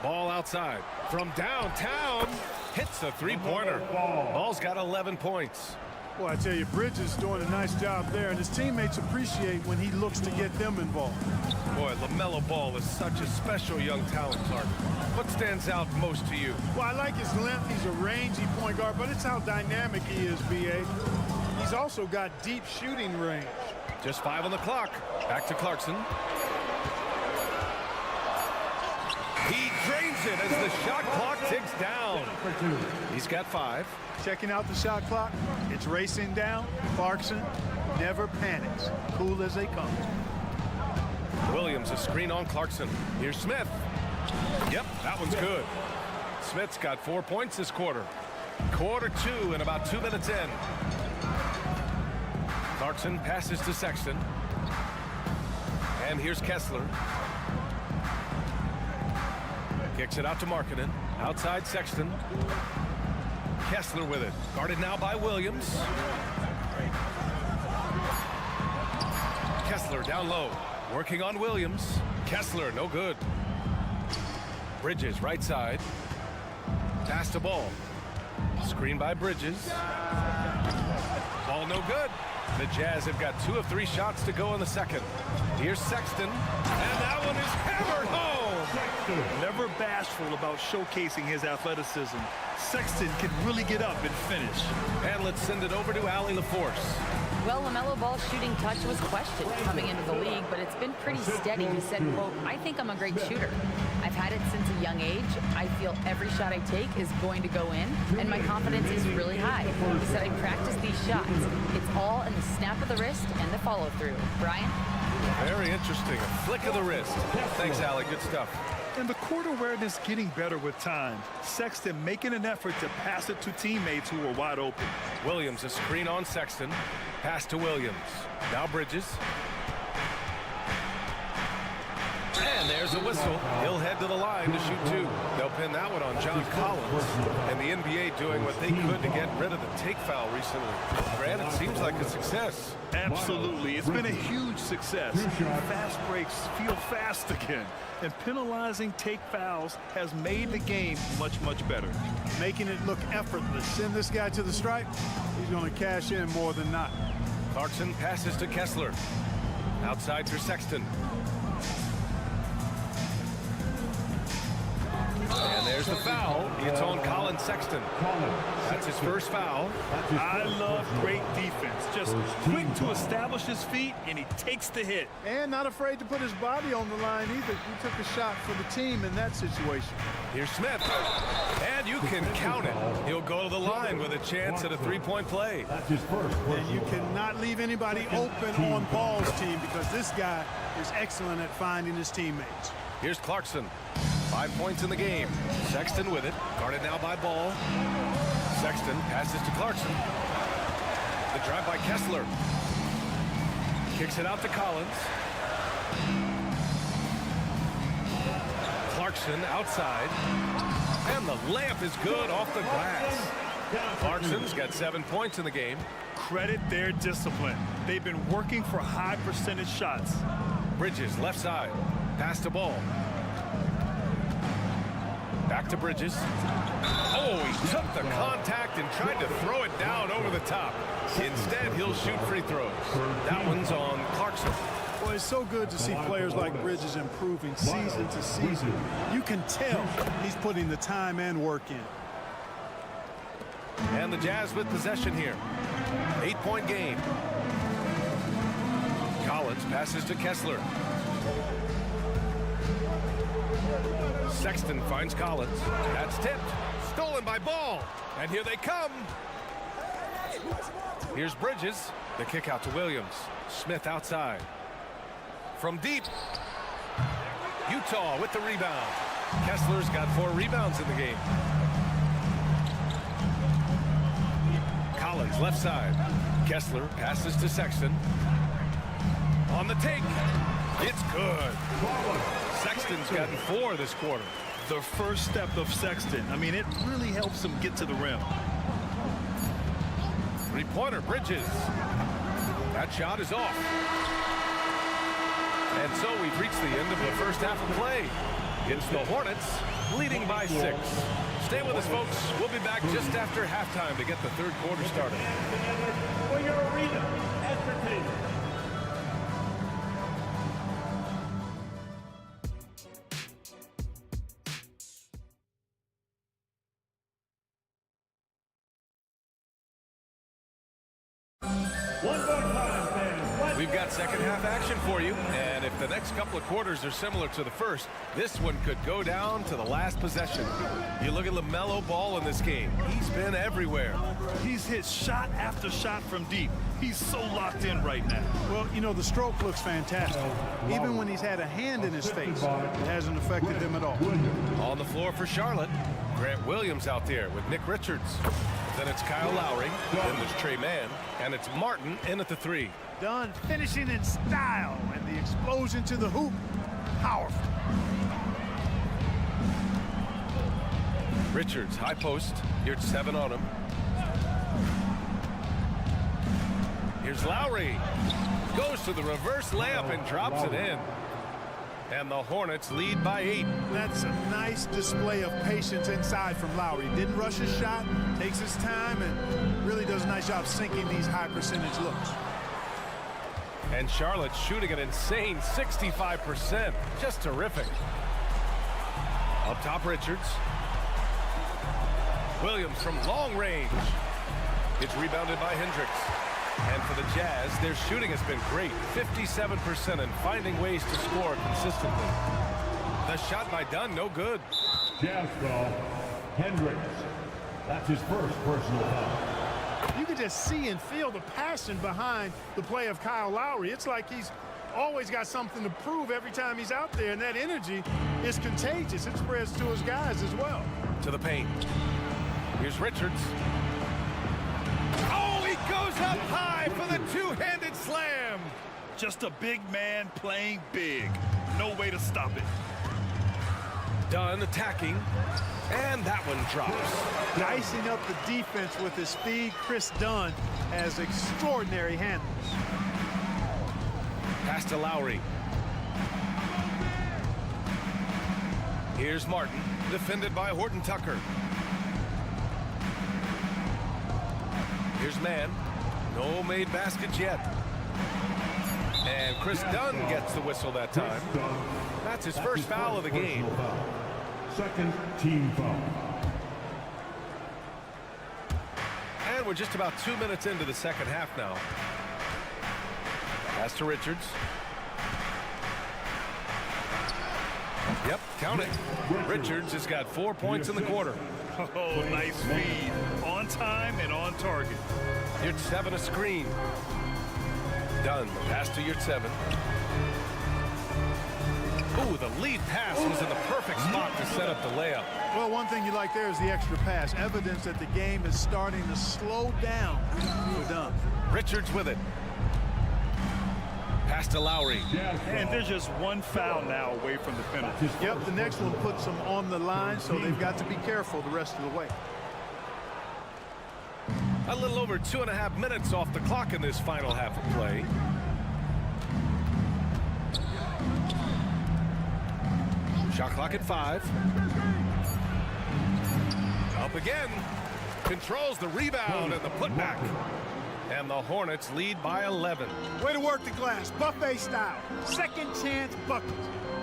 Ball outside. From downtown, hits a three-pointer. Ball's got 11 points. Well, I tell you, Bridges is doing a nice job there, and his teammates appreciate when he looks to get them involved. Boy, LaMelo Ball is such a special young talent, Clark. What stands out most to you? Well, I like his length. He's a rangy point guard, but it's how dynamic he is, B.A. He's also got deep shooting range. Just 5 on the clock. Back to Clarkson. He drains it as the shot clock ticks down. He's got 5. Checking out the shot clock. It's racing down. Clarkson never panics. Cool as they come. Williams, a screen on Clarkson. Here's Smith. Yep, that one's good. Smith's got 4 points this quarter. Quarter 2 and about 2 minutes in. Clarkson passes to Sexton. And here's Kessler. Kicks it out to Markkanen. Outside Sexton. Kessler with it. Guarded now by Williams. Kessler down low. Working on Williams. Kessler, no good. Bridges, right side. Pass to Ball. Screen by Bridges. Ball no good. The Jazz have got 2 of 3 shots to go in the second. Here's Sexton. And that one is hammered home. Never bashful about showcasing his athleticism. Sexton can really get up and finish. And let's send it over to Allie LaForce. Well, LaMelo Ball's shooting touch was questioned coming into the league, but it's been pretty steady. He said, quote, "I think I'm a great shooter. I've had it since a young age. I feel every shot I take is going to go in, and my confidence is really high." He said, "I practice these shots. It's all in the snap of the wrist and the follow-through." Brian? Very interesting. A flick of the wrist. Thanks, Allie. Good stuff. And the court awareness getting better with time. Sexton making an effort to pass it to teammates who were wide open. Williams, a screen on Sexton. Pass to Williams. Now Bridges. And there's a whistle. He'll head to the line to shoot 2. They'll pin that one on John Collins. And the NBA doing what they could to get rid of the take foul recently. Grant, it seems like a success. Absolutely. It's been a huge success. Fast breaks feel fast again. And penalizing take fouls has made the game much, much better. Making it look effortless. Send this guy to the stripe. He's going to cash in more than not. Clarkson passes to Kessler. Outside for Sexton. And there's Here's the foul. It's on Colin Sexton. That's his first foul. I love great defense. Just quick to establish his feet, and he takes the hit. And not afraid to put his body on the line either. He took a shot for the team in that situation. Here's Smith. And you can count it. He'll go to the line with a chance at a three-point play. And you cannot leave anybody open on Ball's team because this guy is excellent at finding his teammates. Here's Clarkson. 5 points in the game. Sexton with it. Guarded now by Ball. Sexton passes to Clarkson. The drive by Kessler. Kicks it out to Collins. Clarkson outside. And the layup is good off the glass. Clarkson's got 7 points in the game. Credit their discipline. They've been working for high percentage shots. Bridges left side. Pass to Ball. Back to Bridges. Oh, he took the contact and tried to throw it down over the top. Instead, he'll shoot free throws. That one's on Clarkson. Well, it's so good to see players like Bridges improving season to season. You can tell he's putting the time and work in. And the Jazz with possession here. 8-point game. Collins passes to Kessler. Sexton finds Collins. That's tipped. Stolen by Ball. And here they come. Here's Bridges. The kick out to Williams. Smith outside. From deep. Utah with the rebound. Kessler's got 4 rebounds in the game. Collins left side. Kessler passes to Sexton. On the take. It's good. Sexton's gotten 4 this quarter. The first step of Sexton, I mean, it really helps him get to the rim. Three-pointer, Bridges. That shot is off. And so we've reached the end of the first half of play. It's the Hornets leading by 6. Stay with us, folks. We'll be back just after halftime to get the third quarter started. For your arena entertainment. We've got second half action for you, and if the next couple of quarters are similar to the first, this one could go down to the last possession. You look at LaMelo Ball in this game. He's been everywhere. He's hit shot after shot from deep. He's so locked in right now. Well, you know, the stroke looks fantastic. Even when he's had a hand in his face, it hasn't affected him at all. On the floor for Charlotte, Grant Williams out there with Nick Richards. Then it's Kyle Lowry, then there's Trey Mann, and it's Martin in at the 3. Dunn finishing in style, and the explosion to the hoop, powerful. Richards, high post. Here's 7 on him. Here's Lowry. Goes to the reverse layup and drops it in. And the Hornets lead by 8. That's a nice display of patience inside from Lowry. Didn't rush his shot, takes his time, and really does a nice job sinking these high percentage looks. And Charlotte's shooting an insane 65%. Just terrific. Up top, Richards. Williams from long range. It's rebounded by Hendricks. And for the Jazz, their shooting has been great. 57% and finding ways to score consistently. The shot by Dunn, no good. Jazz foul, Hendricks. That's his first personal foul. You can just see and feel the passion behind the play of Kyle Lowry. It's like he's always got something to prove every time he's out there, and that energy is contagious. It spreads to his guys as well. To the paint. Here's Richards. Oh, he goes up high for the two-handed slam. Just a big man playing big. No way to stop it. Dunn attacking, and that one drops. Dicing up the defense with his speed, Chris Dunn has extraordinary handles. Pass to Lowry. Here's Martin, defended by Horton Tucker. Here's Mann. No made baskets yet. And Chris Dunn gets the whistle that time. That's his first foul of the game. Second team foul. And we're just about 2 minutes into the second half now. Pass to Richards. Yep, count it. Richards has got 4 points in the quarter. Oh, nice feed. On time and on target. Yurt-7 a screen. Done. Pass to Yurt-7. Ooh, the lead pass was in the perfect spot to set up the layup. Well, one thing you like there is the extra pass. Evidence that the game is starting to slow down for Dunn. Richards with it. Pass to Lowry. And there's just one foul now away from the penalty. Yep, the next one puts them on the line, so they've got to be careful the rest of the way. A little over 2.5 minutes off the clock in this final half of play. Shot clock at 5. Up again. Controls the rebound and the putback. And the Hornets lead by 11. Way to work the glass, buffet style. Second chance buckets.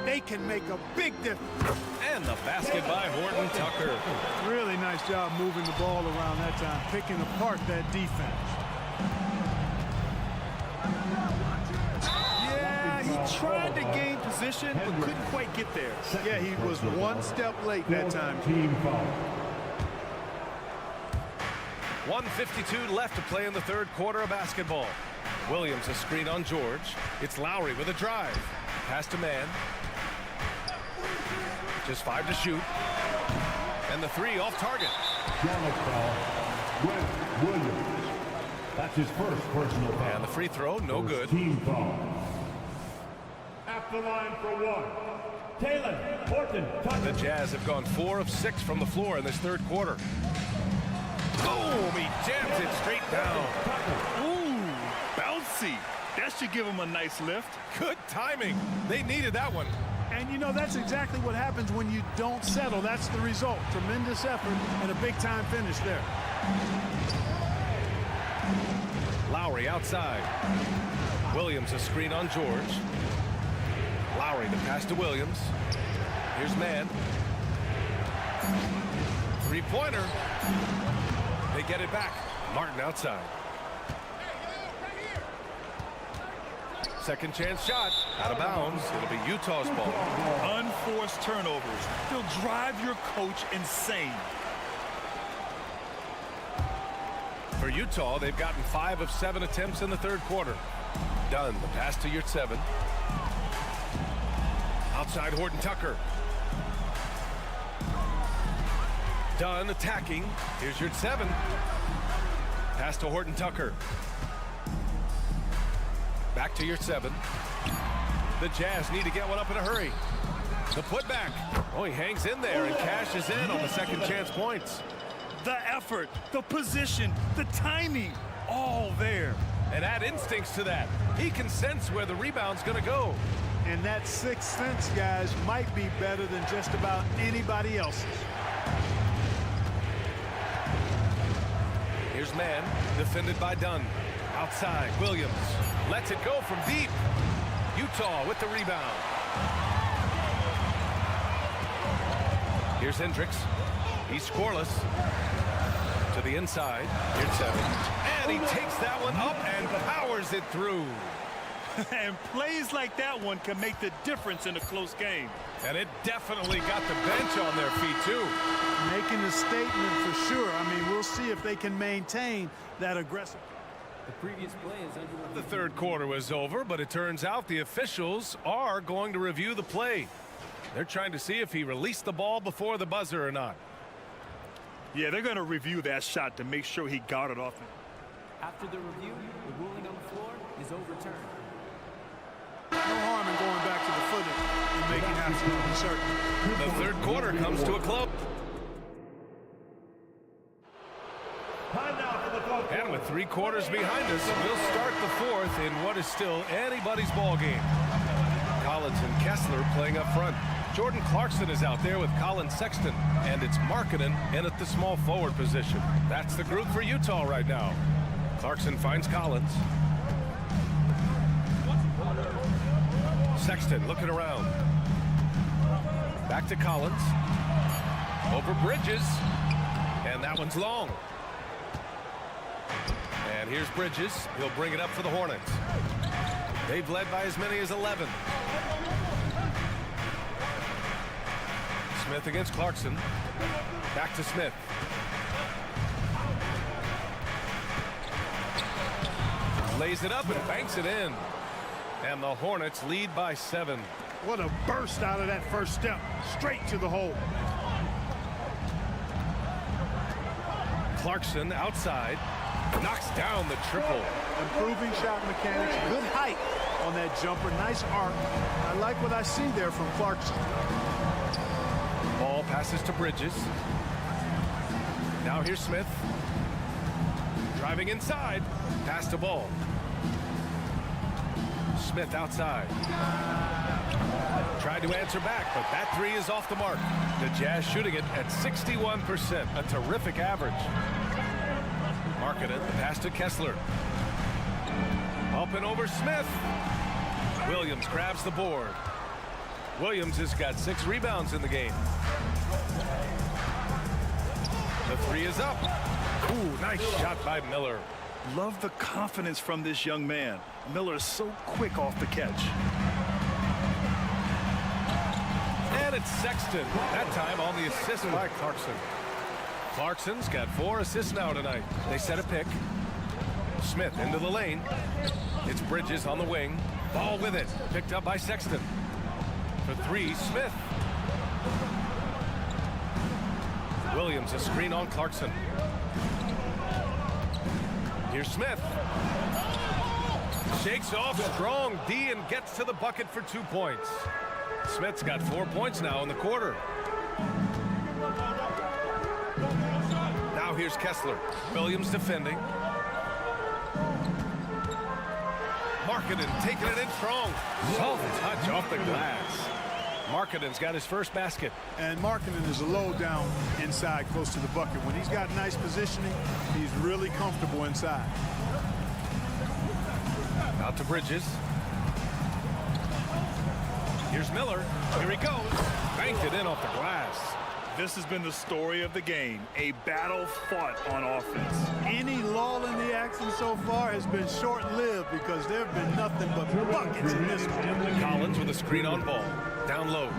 They can make a big difference. And the basket by Horton Tucker. Really nice job moving the ball around that time, picking apart that defense. Yeah, he tried to gain position, but couldn't quite get there. Yeah, he was one step late that time. Team foul. 1:52 left to play in the third quarter of basketball. Williams a screen on George. It's Lowry with a drive. Pass to Mann. Just 5 to shoot. And the 3 off target. Charlotte foul. With Williams. That's his first personal foul. And the free throw, no good. Team foul. At the line for 1. Taylor Horton Tucker. The Jazz have gone 4 of 6 from the floor in this third quarter. Boom! He jams it straight down. Ooh, bouncy. That should give him a nice lift. Good timing. They needed that one. And you know, that's exactly what happens when you don't settle. That's the result. Tremendous effort and a big-time finish there. Lowry outside. Williams a screen on George. Lowry the pass to Williams. Here's Mann. Three-pointer. They get it back. Martin outside. Second chance shot. Out of bounds. It'll be Utah's ball. Unforced turnovers. They'll drive your coach insane. For Utah, they've gotten 5 of 7 attempts in the third quarter. Done. The pass to Yurt-7. Outside Horton Tucker. Dunn attacking. Here's Yurt-7. Pass to Horton Tucker. Back to Yurt-7. The Jazz need to get one up in a hurry. The putback. Oh, he hangs in there and cashes in on the second chance points. The effort, the position, the timing, all there. And add instincts to that. He can sense where the rebound's going to go. And that sixth sense, guys, might be better than just about anybody else's. Here's Mann, defended by Dunn. Outside, Williams lets it go from deep. Utah with the rebound. Here's Hendricks. He's scoreless. To the inside. Here's 7. And he takes that one up and powers it through. And plays like that one can make the difference in a close game. And it definitely got the bench on their feet, too. Making a statement for sure. I mean, we'll see if they can maintain that aggressive. The previous play is under The third quarter was over, but it turns out the officials are going to review the play. They're trying to see if he released the ball before the buzzer or not. Yeah, they're going to review that shot to make sure he got it off. After the review, the ruling on the floor is overturned. No harm in going back to the footage and making absolutely certain. The third quarter comes to a close. And with 3 quarters behind us, we'll start the fourth in what is still anybody's ball game. Collins and Kessler playing up front. Jordan Clarkson is out there with Colin Sexton, and it's Markkanen in at the small forward position. That's the group for Utah right now. Clarkson finds Collins. Sexton looking around. Back to Collins. Over Bridges. And that one's long. And here's Bridges. He'll bring it up for the Hornets. They've led by as many as 11. Smith against Clarkson. Back to Smith. Lays it up and banks it in. And the Hornets lead by 7. What a burst out of that first step. Straight to the hole. Clarkson outside. Knocks down the triple. Improving shot mechanics. Good height on that jumper. Nice arc. I like what I see there from Clarkson. Ball passes to Bridges. Now here's Smith. Driving inside. Pass to Ball. Smith outside. Tried to answer back, but that three is off the mark. The Jazz shooting it at 61%, a terrific average. Marketed, pass to Kessler. Up and over Smith. Williams grabs the board. Williams has got 6 rebounds in the game. The three is up. Ooh, nice shot by Miller. Love the confidence from this young man. Miller is so quick off the catch. And it's Sexton, that time on the assist by Clarkson. Clarkson's got 4 assists now tonight. They set a pick. Smith into the lane. It's Bridges on the wing. Ball with it. Picked up by Sexton. For 3, Smith. Williams, a screen on Clarkson. Here's Smith. Shakes off strong D and gets to the bucket for 2 points. Smith's got 4 points now in the quarter. Now here's Kessler. Williams defending. Markkanen taking it in strong. Soft touch off the glass. Markkanen's got his first basket. And Markkanen is a low down inside close to the bucket. When he's got nice positioning, he's really comfortable inside. Out to Bridges. Here's Miller. Here he goes. Banked it in off the glass. This has been the story of the game. A battle fought on offense. Any lull in the action so far has been short-lived because there have been nothing but buckets in this one. Collins with a screen on Ball. Down low.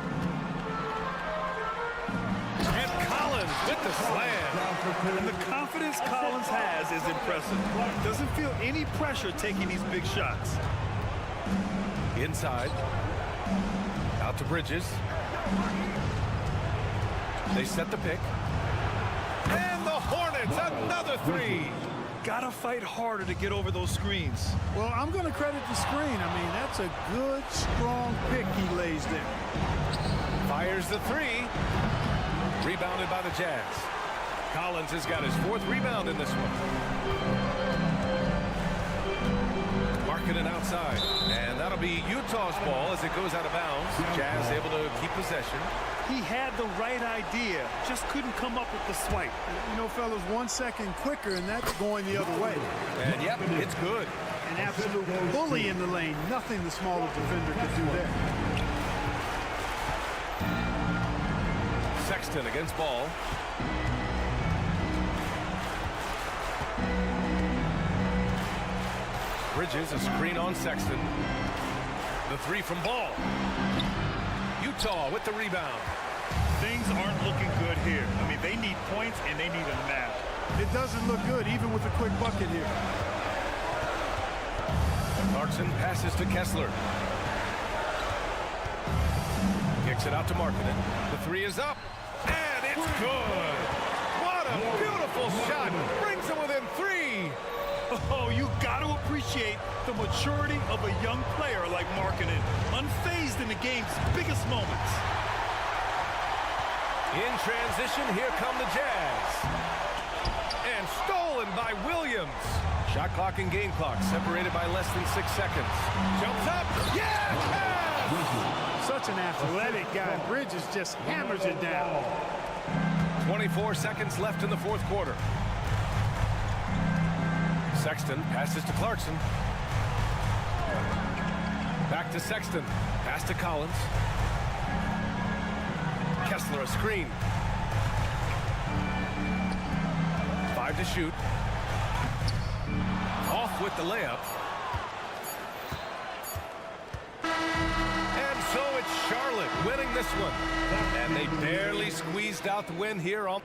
And Collins with the slam. And the confidence Collins has is impressive. Doesn't feel any pressure taking these big shots. Inside. Out to Bridges. They set the pick. And the Hornets, another 3. Gotta fight harder to get over those screens. Well, I'm going to credit the screen. I mean, that's a good, strong pick he lays there. Fires the 3. Rebounded by the Jazz. Collins has got his 4th rebound in this one. Markkanen outside. And that'll be Utah's ball as it goes out of bounds. Jazz able to keep possession. He had the right idea, just couldn't come up with the swipe. You know, fellas, 1 second quicker, and that's going the other way. And yep, it's good. An absolute bully in the lane. Nothing the smaller defender could do there. Sexton against Ball. Bridges, a screen on Sexton. The 3 from Ball. Utah with the rebound. Things aren't looking good here. I mean, they need points and they need a nap. It doesn't look good, even with a quick bucket here. Clarkson passes to Kessler. Kicks it out to Markkanen. The 3 is up, and it's good. What a beautiful shot. Brings him within 3. Oh, you got to appreciate the maturity of a young player like Markkanen, unfazed in the game's biggest moments. In transition, here come the Jazz. And stolen by Williams. Shot clock and game clock separated by less than 6 seconds. Jumps up. Yes! Such an athletic guy. Bridges just hammers it down. 24 seconds left in the 4th quarter. Sexton passes to Clarkson. Back to Sexton. Pass to Collins. Kessler a screen. 5 to shoot. Off with the layup. And so it's Charlotte winning this one. And they barely squeezed out the win here on